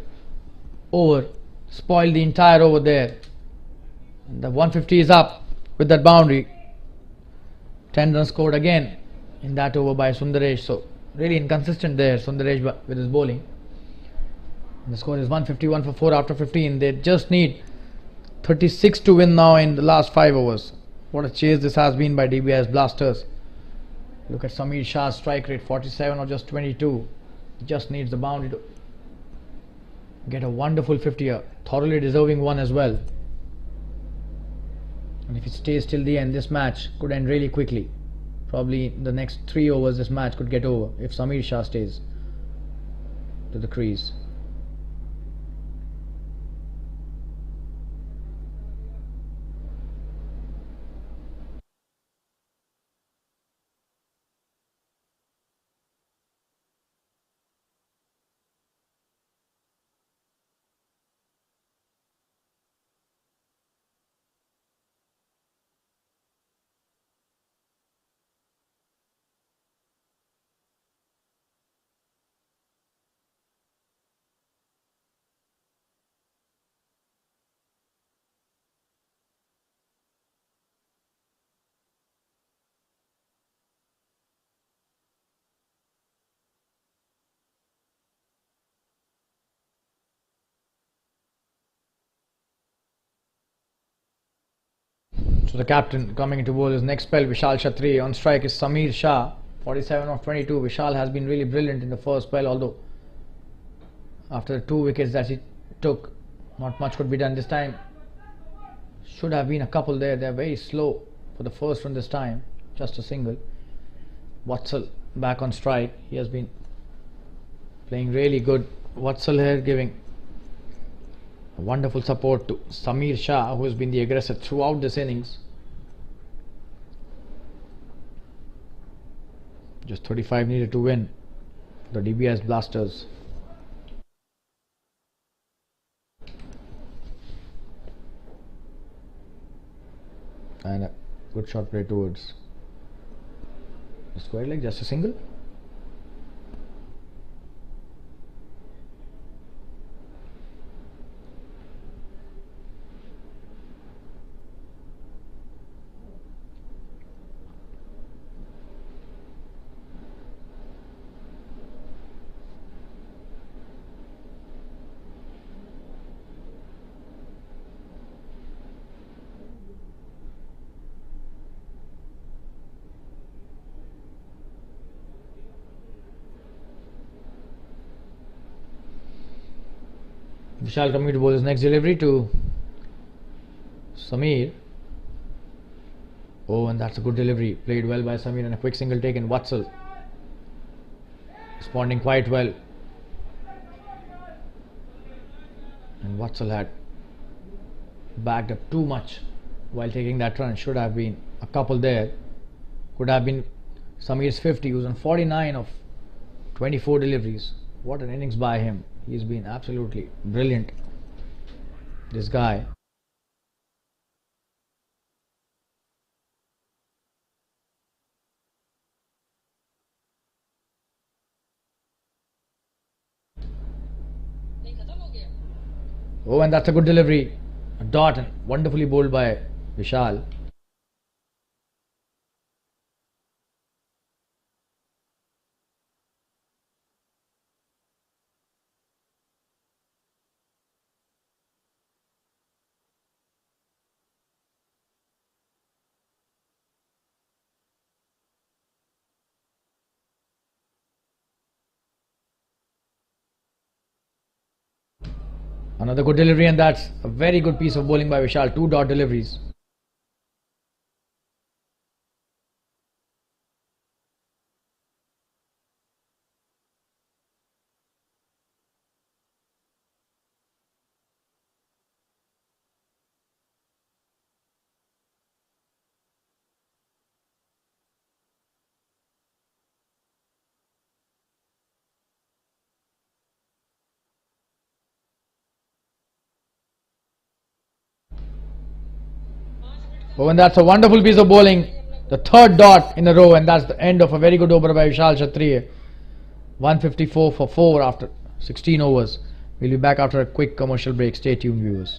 over. Spoil the entire over there. And the 150 is up with that boundary. 10 runs scored again in that over by Sundaresh. So really inconsistent there, Sundaresh with his bowling. And the score is 151 for 4 after 15. They just need 36 to win now in the last 5 overs. What a chase this has been by Dbis Blasters. Look at Samir Shah's strike rate, 47 or just 22. He just needs the boundary to get a wonderful 50, a thoroughly deserving one as well. And if it stays till the end, this match could end really quickly. Probably in the next 3 overs this match could get over if Samir Shah stays to the crease. So the captain coming into bowl is next spell, Vishal Kshatriya. On strike is Samir Shah, 47 of 22. Vishal has been really brilliant in the first spell, although after the 2 wickets that he took, not much could be done this time. Should have been a couple there. They're very slow for the first run this time. Just a single. Watsal back on strike. He has been playing really good. Watsal here giving wonderful support to Samir Shah, who has been the aggressor throughout this innings. Just 35 needed to win the Dbis Blasters. And a good shot play towards the square leg, just a single. Vishal coming to bowl his next delivery to Samir. Oh, and that's a good delivery. Played well by Samir and a quick single taken. Watsal responding quite well. And Watsal had backed up too much while taking that run. Should have been a couple there. Could have been Samir's 50. He was on 49 of 24 deliveries. What an innings by him. He's been absolutely brilliant, this guy. Oh, and that's a good delivery. A dot and wonderfully bowled by Vishal. Another good delivery, and that's a very good piece of bowling by Vishal. 2 dot deliveries. Oh, and that's a wonderful piece of bowling. The 3rd dot in a row, and that's the end of a very good over by Vishal Kshatriya. 154 for 4 after 16 overs. We'll be back after a quick commercial break. Stay tuned, viewers.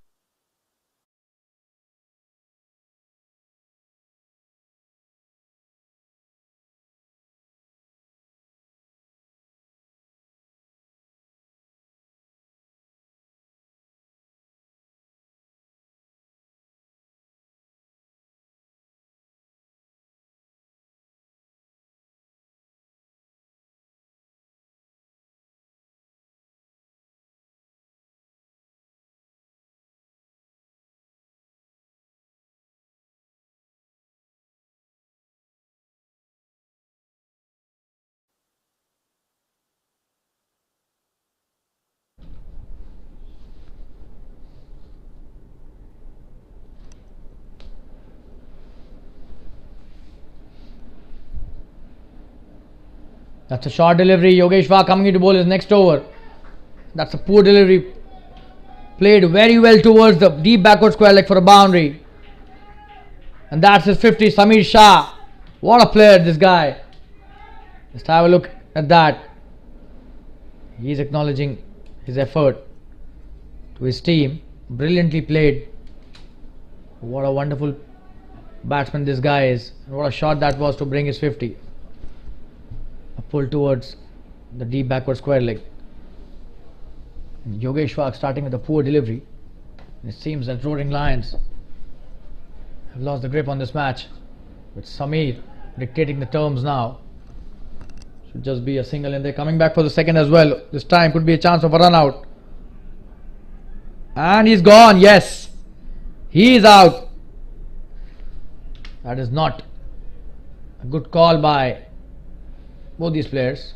That's a short delivery. Yogesh Vag coming into bowl his next over. That's a poor delivery. Played very well towards the deep backward square leg for a boundary. And that's his 50. Samir Shah. What a player this guy. Just have a look at that. He's acknowledging his effort to his team. Brilliantly played. What a wonderful batsman this guy is. And what a shot that was to bring his 50. A pull towards the deep backward square leg. And Yogesh Vag starting with a poor delivery. And it seems that Rroaring Lions have lost the grip on this match, with Samir dictating the terms now. Should just be a single, and they're coming back for the second as well. This time could be a chance of a run out. And he's gone. Yes, he is out. That is not a good call by both these players.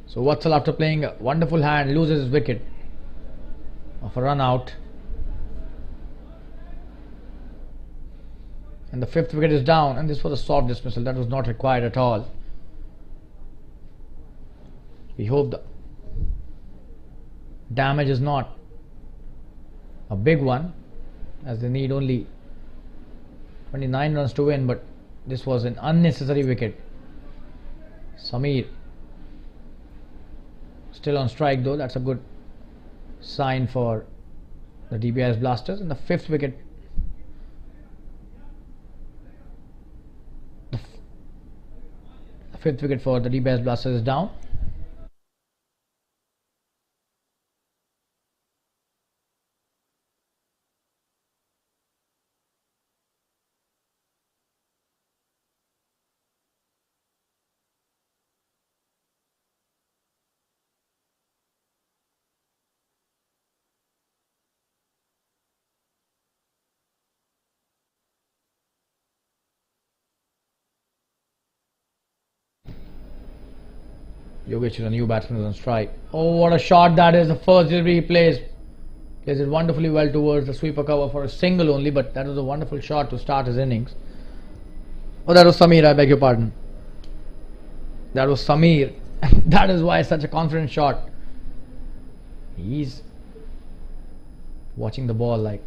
So Vatsal, after playing a wonderful hand, loses his wicket of a run out. And the 5th wicket is down, and this was a soft dismissal. That was not required at all. We hope the damage is not a big one, as they need only 29 runs to win, but this was an unnecessary wicket. Samir still on strike though. That's a good sign for the Dbis Blasters. And the 5th wicket, the 5th wicket for the Dbis Blasters is down. Yogesh is a new batsman on strike. Oh, what a shot that is. The first delivery he plays it wonderfully well towards the sweeper cover for a single only, but that was a wonderful shot to start his innings. Oh, that was Samir, I beg your pardon. That was Samir. That is why such a confident shot. He's watching the ball like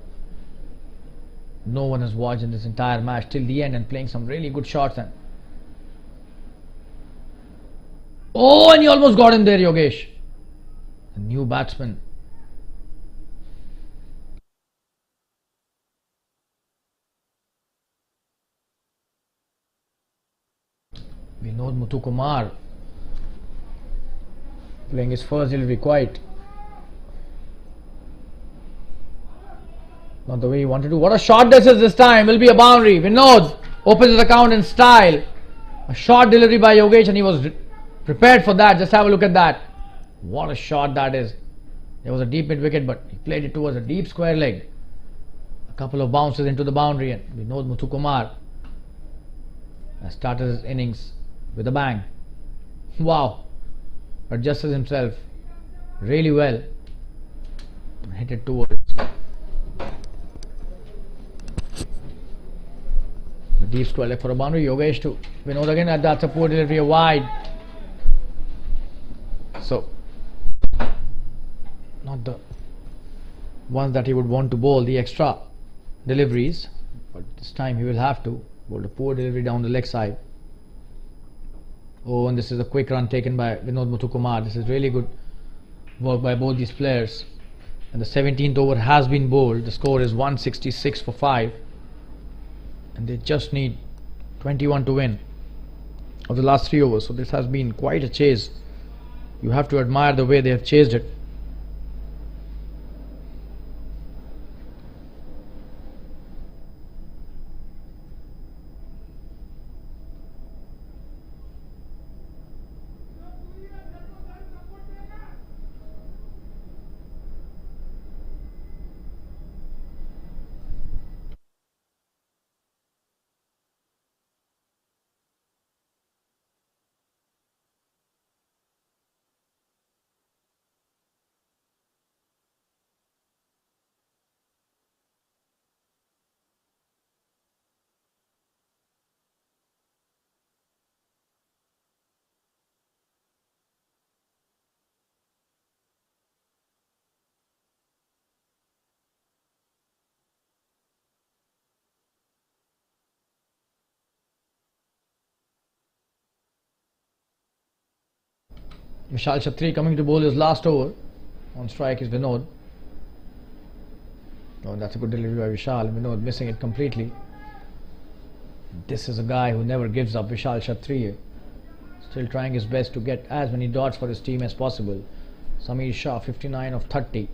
no one has watched in this entire match till the end, and playing some really good shots. And oh, and he almost got in there, Yogesh. A new batsman. Vinod Muthukumar playing his first delivery quite not the way he wanted to. What a shot this is this time. Will be a boundary. Vinod opens his account in style. A short delivery by Yogesh, and he was prepared for that. Just have a look at that. What a shot that is. There was a deep mid wicket, but he played it towards a deep square leg. A couple of bounces into the boundary, and Vinod Muthukumar has started his innings with a bang. Wow. Adjusted himself really well. Hit it towards the deep square leg for a boundary. Yogesh to Vinod again, and that's a poor delivery wide. So, not the ones that he would want to bowl, the extra deliveries, but this time he will have to bowl a poor delivery down the leg side. Oh, and this is a quick run taken by Vinod Muthukumar. This is really good work by both these players. And the 17th over has been bowled. The score is 166 for 5. And they just need 21 to win of the last 3 overs. So this has been quite a chase. You have to admire the way they have chased it. Vishal Kshatriya coming to bowl his last over. On strike is Vinod. Oh, that's a good delivery by Vishal. Vinod missing it completely. This is a guy who never gives up, Vishal Kshatriya. Still trying his best to get as many dots for his team as possible. Samir Shah, 59 of 30.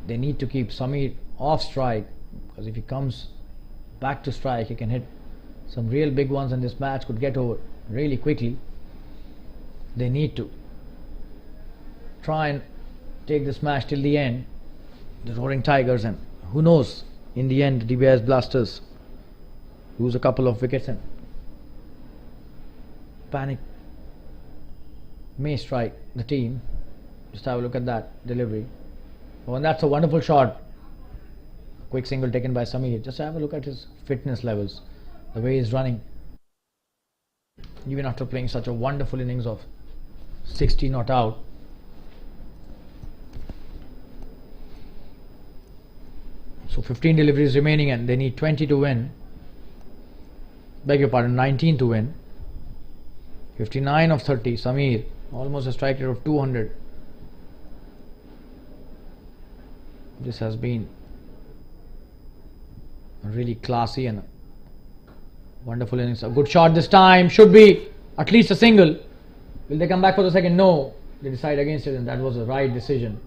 They need to keep Samir off strike, because if he comes back to strike, he can hit some real big ones and this match could get over really quickly. They need to try and take this match till the end, the Roaring Tigers, and who knows, in the end the Dbis Blasters lose a couple of wickets and panic may strike the team. Just have a look at that delivery. Oh, and that's a wonderful shot. Quick single taken by Samir. Just have a look at his fitness levels, the way he's running, even after playing such a wonderful innings of 60 not out. So 15 deliveries remaining and they need 20 to win. Beg your pardon, 19 to win. 59 of 30. Samir, almost a strike rate of 200. This has been a really classy and wonderful innings. A good shot this time. Should be at least a single. Will they come back for the second? No. They decide against it, and that was the right decision.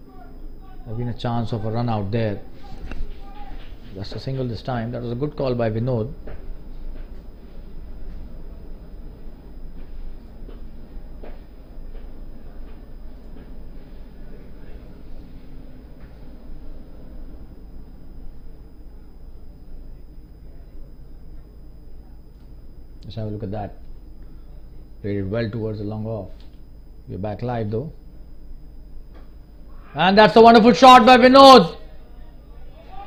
There's been a chance of a run out there. Just a single this time. That was a good call by Vinod. Let's have a look at that. Played it well towards the long off. We're back live though. And that's a wonderful shot by Vinod.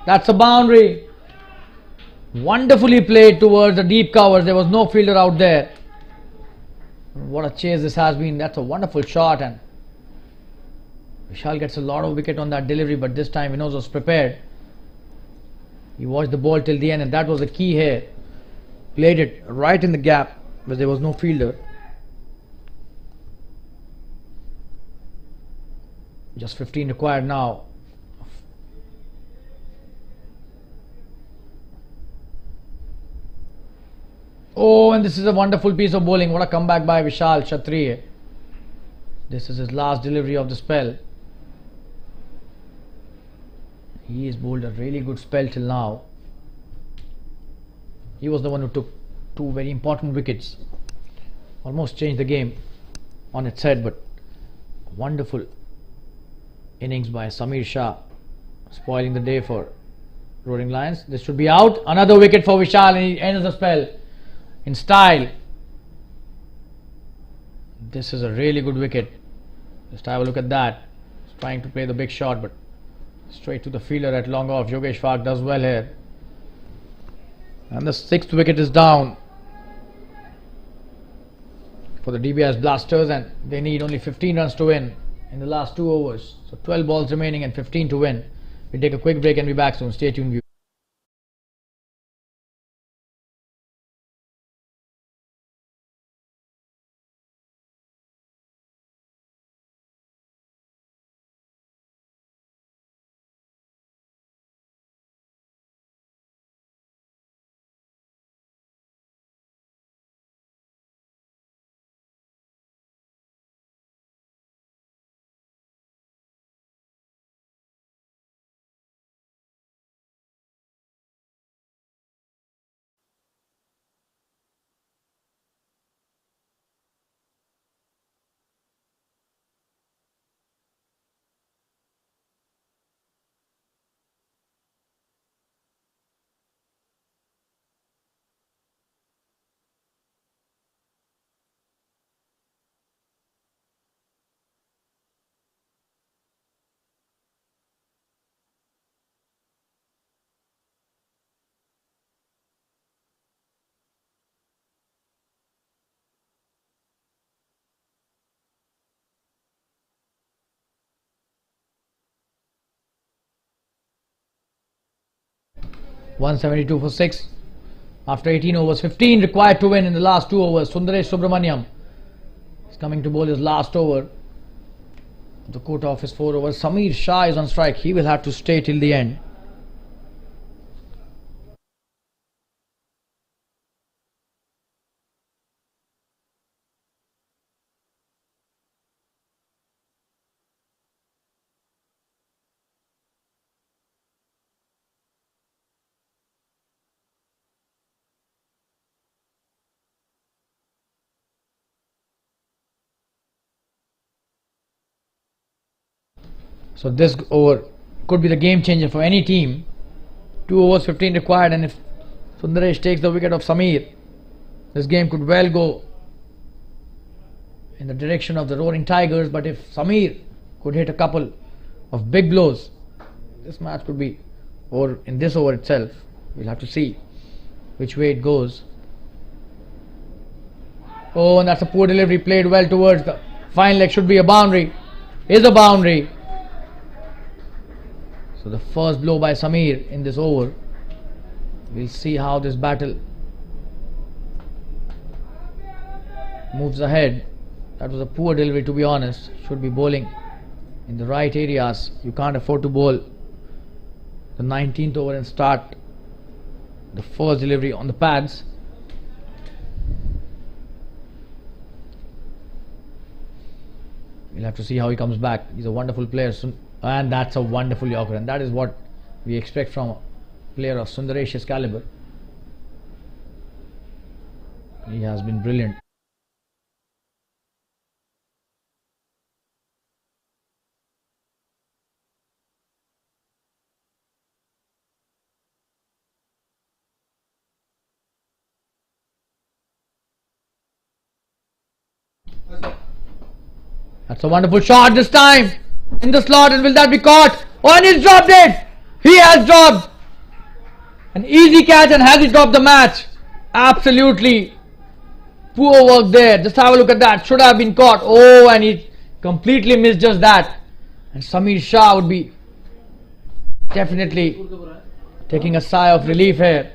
That's a boundary. Wonderfully played towards the deep covers. There was no fielder out there. What a chase this has been. That's a wonderful shot, and Vishal gets a lot of wicket on that delivery, but this time Vinod was prepared. He watched the ball till the end, and that was the key here. Played it right in the gap where there was no fielder. Just 15 required now. Oh, and this is a wonderful piece of bowling. What a comeback by Vishal Kshatriya. This is his last delivery of the spell. He has bowled a really good spell till now. He was the one who took two very important wickets. Almost changed the game on its head, but wonderful innings by Samir Shah, spoiling the day for Roaring Lions. This should be out. Another wicket for Vishal, and he ends the spell in style. This is a really good wicket. Just have a look at that. He's trying to play the big shot, but straight to the fielder at long off. Jfsc does well here. And the 6th wicket is down for the Dbis Blasters, and they need only 15 runs to win in the last 2 overs. So 12 balls remaining and 15 to win. We'll take a quick break and be back soon. Stay tuned. .172 for 6 after 18 overs. 15 required to win in the last 2 overs. Sundaresh Subramaniam coming to bowl his last over. The quota of his 4 overs. Samir Shah is on strike. He will have to stay till the end. So this over could be the game changer for any team. 2 overs 15 required, and if Sundaresh takes the wicket of Samir, this game could well go in the direction of the Roaring Tigers. But if Samir could hit a couple of big blows, this match could be over in this over itself. We'll have to see which way it goes. Oh, and that's a poor delivery, played well towards the fine leg. Should be a boundary. Is a boundary. So the first blow by Samir in this over. We'll see how this battle moves ahead. That was a poor delivery, to be honest. Should be bowling in the right areas. You can't afford to bowl the 19th over and start the first delivery on the pads. We'll have to see how he comes back. He's a wonderful player, and that's a wonderful Yorker, and that is what we expect from a player of Sundaresh's caliber. He has been brilliant. That's a wonderful shot this time in the slot, and will that be caught? Oh, and he's dropped it! He has dropped an easy catch, and has he dropped the match? Absolutely poor work there. Just have a look at that. Should have been caught. Oh, and he completely missed just that. And Samir Shah would be definitely taking a sigh of relief here.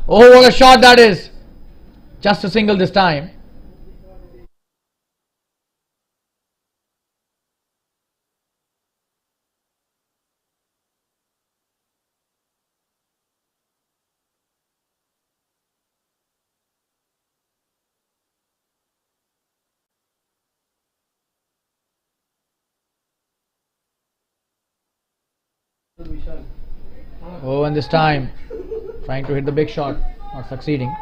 Oh, what a shot that is. Just a single this time. Oh, and this time trying to hit the big shot, not succeeding.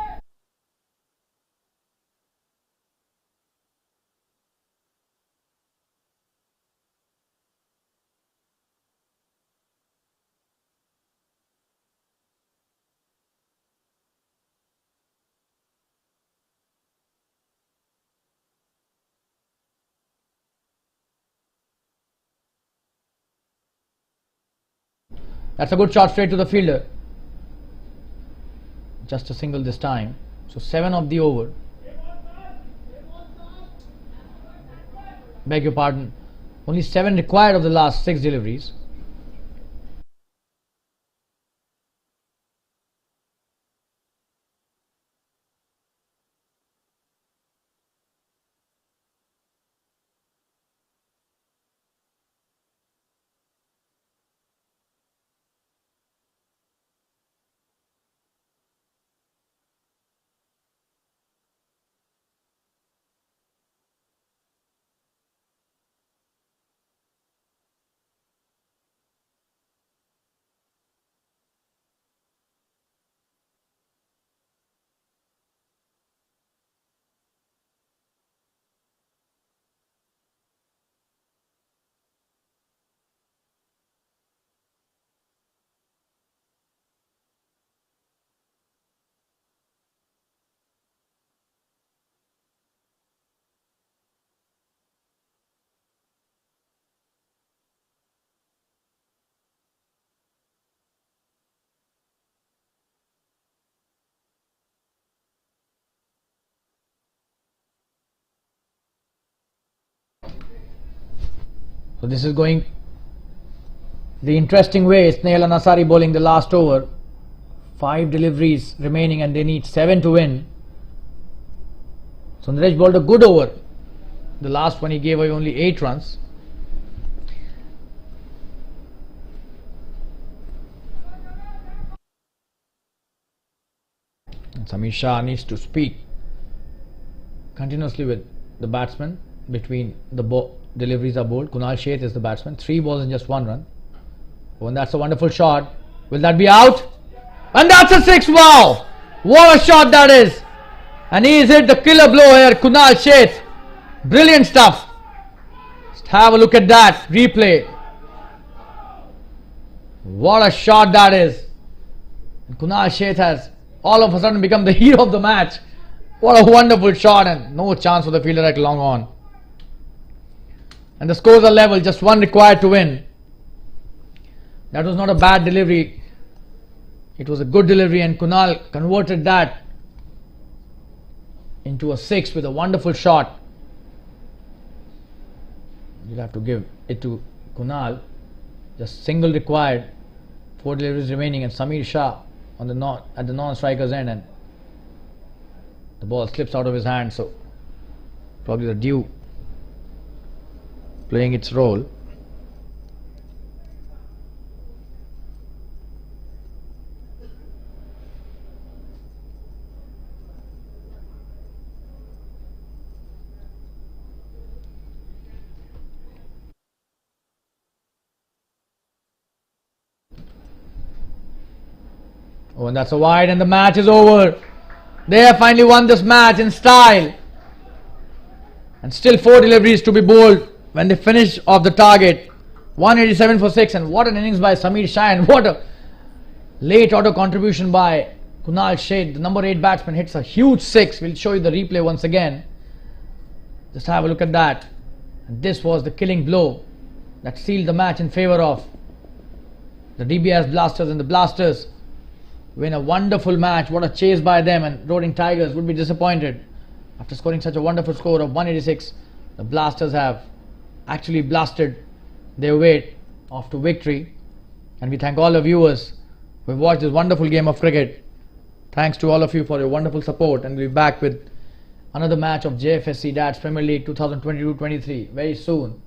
That's a good shot straight to the fielder. Just a single this time. So 7 of the over. Beg your pardon. Only 7 required of the last 6 deliveries. So this is going the interesting way. Snail and Asari bowling the last over. 5 deliveries remaining and they need 7 to win. Sundaresh bowled a good over. The last one he gave away only 8 runs. And Samir Shah needs to speak continuously with the batsman between the deliveries are bowled. Kunal Sheth is the batsman. 3 balls and just 1 run. Oh, and that's a wonderful shot. Will that be out? And that's a 6. Wow! What a shot that is! And he's hit the killer blow here. Kunal Sheth. Brilliant stuff. Just have a look at that replay. What a shot that is. And Kunal Sheth has all of a sudden become the hero of the match. What a wonderful shot, and no chance for the fielder at long on. And the scores are level, just 1 required to win. That was not a bad delivery. It was a good delivery, and Kunal converted that into a 6 with a wonderful shot. You'll have to give it to Kunal. Just single required, 4 deliveries remaining, and Samir Shah on the at the non-striker's end, and the ball slips out of his hand. So probably the dew playing its role. Oh, and that's a wide, and the match is over. They have finally won this match in style. And still 4 deliveries to be bowled when they finish off the target. 187 for 6, and what an innings by Samir Shah, and what a late auto contribution by Kunal Sheth. The number 8 batsman hits a huge 6. We'll show you the replay once again. Just have a look at that. And this was the killing blow that sealed the match in favour of the Dbis Blasters, and the Blasters win a wonderful match. What a chase by them, and Rroaring Tigers would be disappointed after scoring such a wonderful score of 186. The Blasters have actually blasted their way off to victory, and we thank all the viewers who have watched this wonderful game of cricket. Thanks to all of you for your wonderful support, and we'll be back with another match of Jfsc Dads Premier League 2022-23 very soon.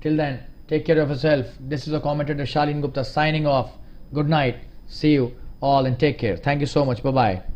Till then, take care of yourself. This is a commentator, Shalin Gupta, signing off. Good night. See you all, and take care. Thank you so much. Bye bye.